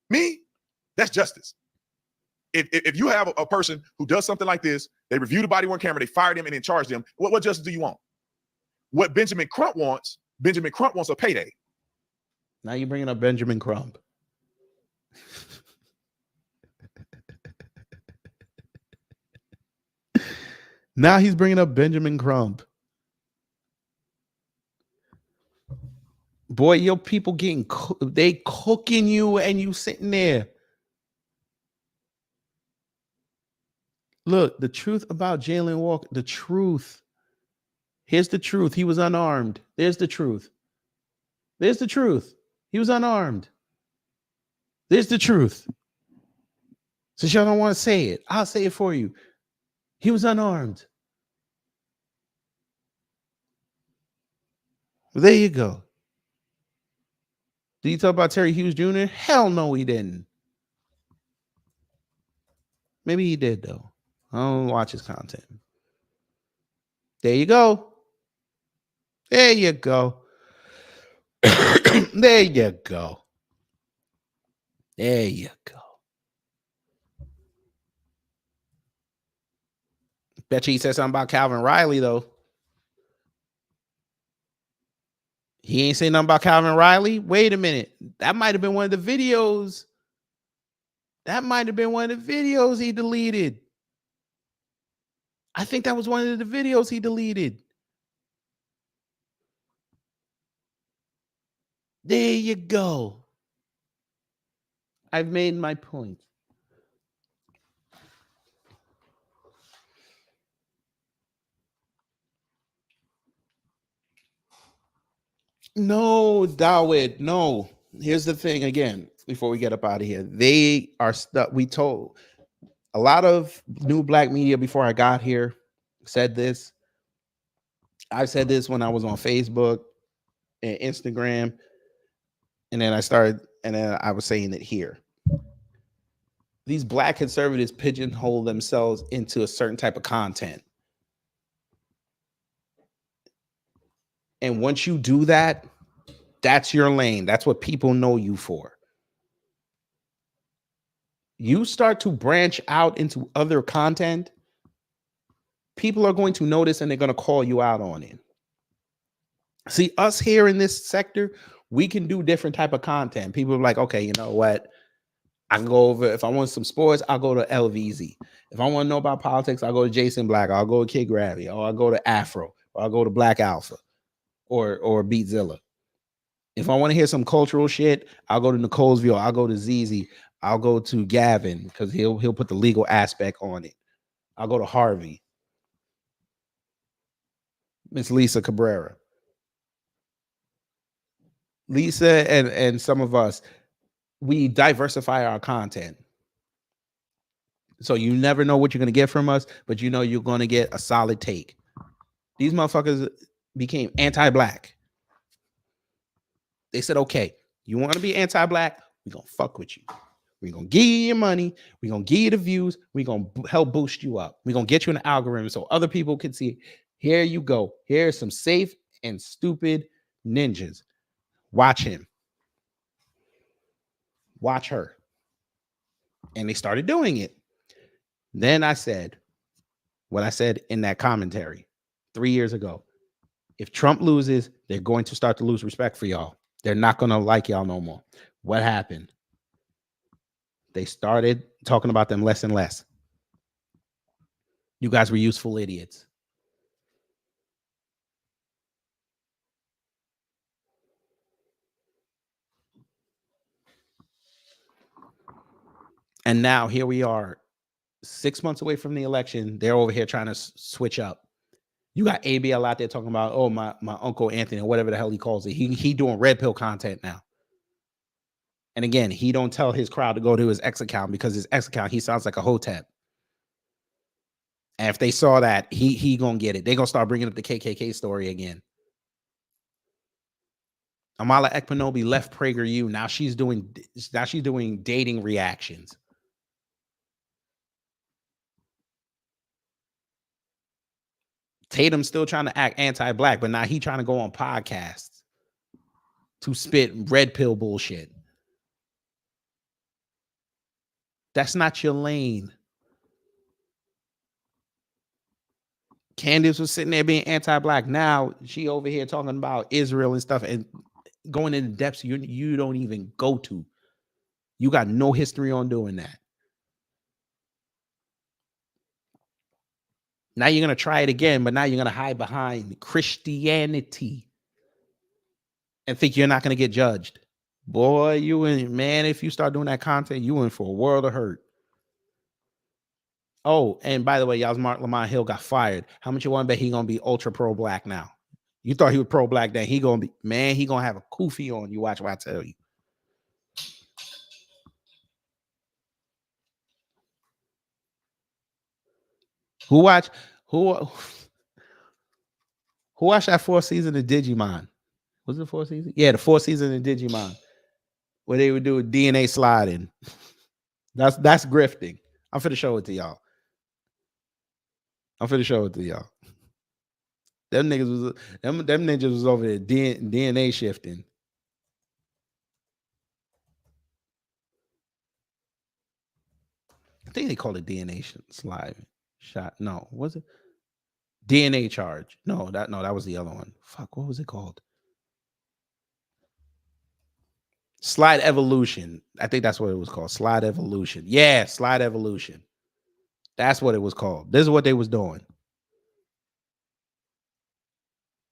Me, that's justice. if you have a person who does something like this, they review the body-worn camera, they fire them and then charge them. What justice do you want? What Benjamin Crump wants a payday. Now you're bringing up Benjamin Crump. Now he's bringing up Benjamin Crump. Boy, your people they cooking you and you sitting there. Look, the truth about Jalen Walker, the truth. Here's the truth. He was unarmed. There's the truth. There's the truth. He was unarmed. There's the truth. Since y'all don't want to say it, I'll say it for you. He was unarmed. Well, there you go. Did you talk about Terry Hughes Jr.? Hell no, he didn't. Maybe he did, though. I don't watch his content. There you go. There you go. There you go. There you go. Bet you he said something about Calvin Riley, though. He ain't saying nothing about Calvin Riley. Wait a minute. That might have been one of the videos. That might have been one of the videos he deleted. I think that was one of the videos he deleted. There you go. I've made my point. No, Dawid, no. Here's the thing again, before we get up out of here. They are stuck. We told a lot of new black media before I got here said this. I said this when I was on Facebook and Instagram. And then I was saying it here. These black conservatives pigeonhole themselves into a certain type of content. And once you do that, that's your lane. That's what people know you for. You start to branch out into other content, people are going to notice and they're going to call you out on it. See, us here in this sector, we can do different type of content. People are like, okay, you know what? I can go over, if I want some sports, I'll go to LVZ. If I want to know about politics, I'll go to Jason Black. I'll go to Kid Gravy, or I'll go to Afro, or I'll go to Black Alpha, or Beatzilla. If I want to hear some cultural shit, I'll go to Nicole's View. I'll go to ZZ. I'll go to Gavin because he'll put the legal aspect on it. I'll go to Harvey. Miss Lisa Cabrera. Lisa and some of us, we diversify our content. So you never know what you're going to get from us, but you know you're going to get a solid take. These motherfuckers became anti-black. They said, okay, you want to be anti-black? We're going to fuck with you. We're going to give you your money. We're going to give you the views. We're going to help boost you up. We're going to get you an algorithm so other people can see. Here you go. Here's some safe and stupid ninjas. Watch him. Watch her. And they started doing it. Then I said what I said in that commentary 3 years ago. If Trump loses, they're going to start to lose respect for y'all. They're not going to like y'all no more. What happened? They started talking about them less and less. You guys were useful idiots. And now here we are, 6 months away from the election. They're over here trying to switch up. You got ABL out there talking about, oh, my Uncle Anthony, or whatever the hell he calls it. He doing red pill content now. And again, he don't tell his crowd to go to his X account because his X account, he sounds like a hotep. And if they saw that, he gonna get it. They gonna start bringing up the KKK story again. Amala Ekpanobi left PragerU. Now she's doing dating reactions. Tatum's still trying to act anti-black, but now he trying to go on podcasts to spit red pill bullshit. That's not your lane. Candace was sitting there being anti-black. Now she over here talking about Israel and stuff and going into depths you don't even go to. You got no history on doing that. Now you're going to try it again, but now you're going to hide behind Christianity and think you're not going to get judged. Boy, if you start doing that content, you in for a world of hurt. Oh, and by the way, y'all's Mark Lamont Hill got fired. How much you want to bet he going to be ultra pro-black now? You thought he was pro-black then. He going to be, he going to have a kufi on. You watch what I tell you. Who watched that fourth season of Digimon? Was it the fourth season? Yeah, the fourth season of Digimon, where they would do a DNA sliding. That's grifting. I'm finna show it to y'all. Them niggas was them ninjas was over there DNA shifting. I think they called it DNA slide shot. No, was it DNA charge? No, that was the other one. Fuck, what was it called? Slide evolution. I think that's what it was called. Slide evolution. Yeah, slide evolution. That's what it was called. This is what they was doing.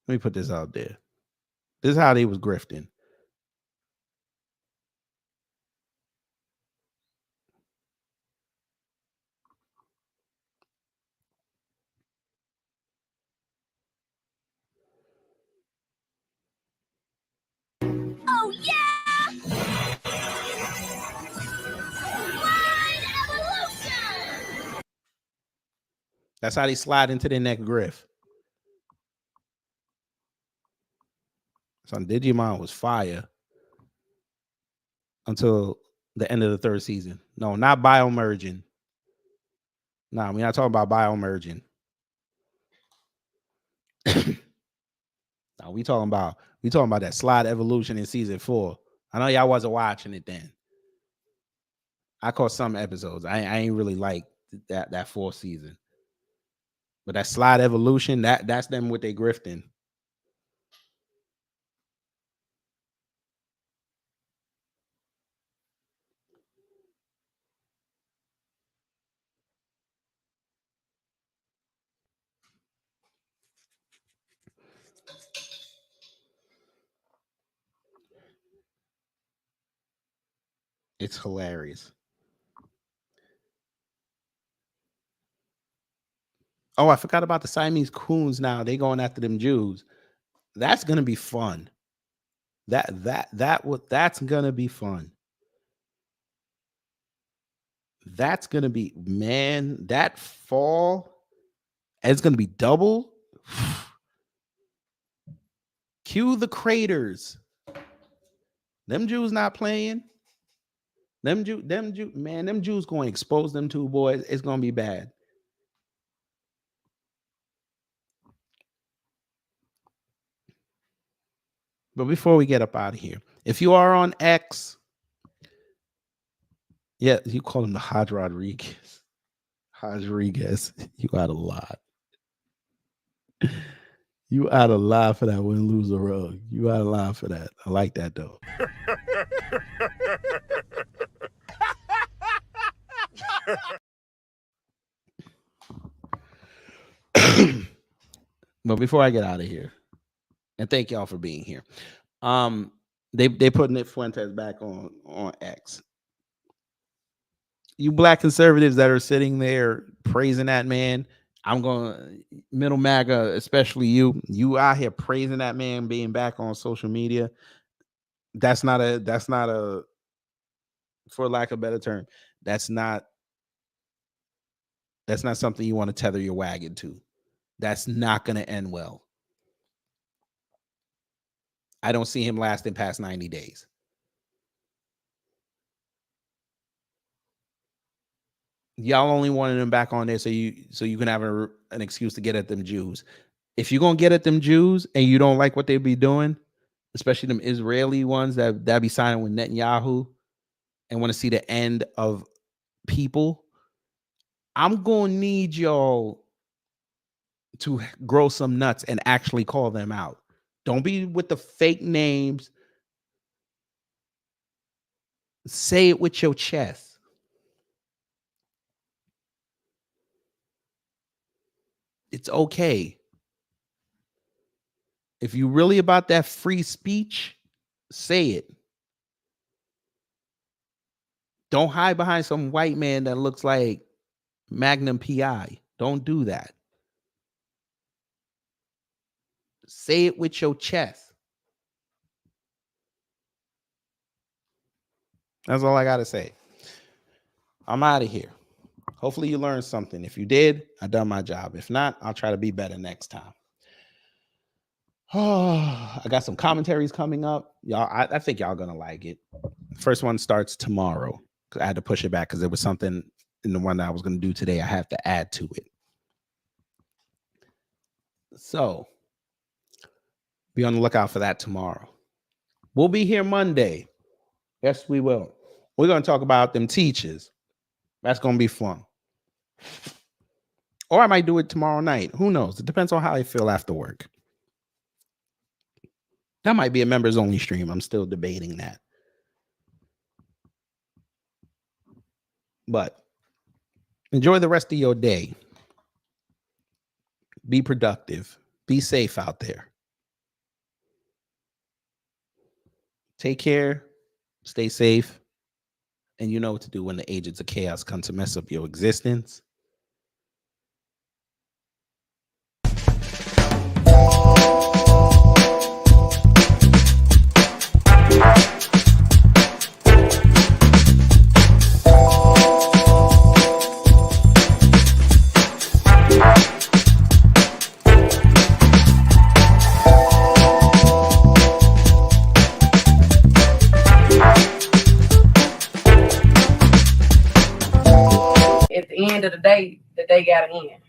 Let me put this out there. This is how they was grifting. Oh yeah! That's how they slide into their next griff. So Digimon was fire until the end of the third season. No, not biomerging. Nah, we're not talking about biomerging. No, we talking about that slide evolution in season 4. I know y'all wasn't watching it then. I caught some episodes. I ain't really like that fourth season. But that slide evolution, that's them with their grifting. It's hilarious. Oh, I forgot about the Siamese coons now. They going after them Jews. That's gonna be fun. That's gonna be fun. That's gonna be, man, that fall. It's gonna be double. Cue the craters. Them Jews not playing. Them Jews, man, them Jews going to expose them two boys. It's gonna be bad. But before we get up out of here, if you are on X, yeah, you call him the Haj Rodriguez. You out a lot. You out of line for that win, lose, or rug. You out of line for that. I like that though. But before I get out of here, and thank y'all for being here. They put Nick Fuentes back on X. You black conservatives that are sitting there praising that man, I'm going middle MAGA, especially you out here praising that man being back on social media. That's not a, for lack of a better term, that's not something you want to tether your wagon to. That's not going to end well. I don't see him lasting past 90 days. Y'all only wanted him back on there so you can have an excuse to get at them Jews. If you're gonna get at them Jews and you don't like what they be doing, especially them Israeli ones that be signing with Netanyahu and want to see the end of people, I'm going to need y'all to grow some nuts and actually call them out. Don't be with the fake names. Say it with your chest. It's okay. If you really about that free speech, say it. Don't hide behind some white man that looks like Magnum PI. Don't do that. Say it with your chest. That's all I got to say. I'm out of here. Hopefully you learned something. If you did, I done my job. If not, I'll try to be better next time. Oh, I got some commentaries coming up. Y'all, I think y'all gonna like it. First one starts tomorrow. I had to push it back because there was something in the one that I was gonna do today. I have to add to it. So be on the lookout for that tomorrow. We'll be here Monday. Yes, we will. We're gonna talk about them teachers. That's gonna be fun. Or I might do it tomorrow night. Who knows? It depends on how I feel after work. That might be a members only stream. I'm still debating that. But enjoy the rest of your day. Be productive. Be safe out there. Take care. Stay safe. And you know what to do when the agents of chaos come to mess up your existence. At the end of the day gotta end.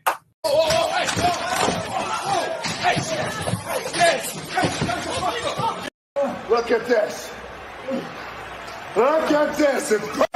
Look at this. Look at this.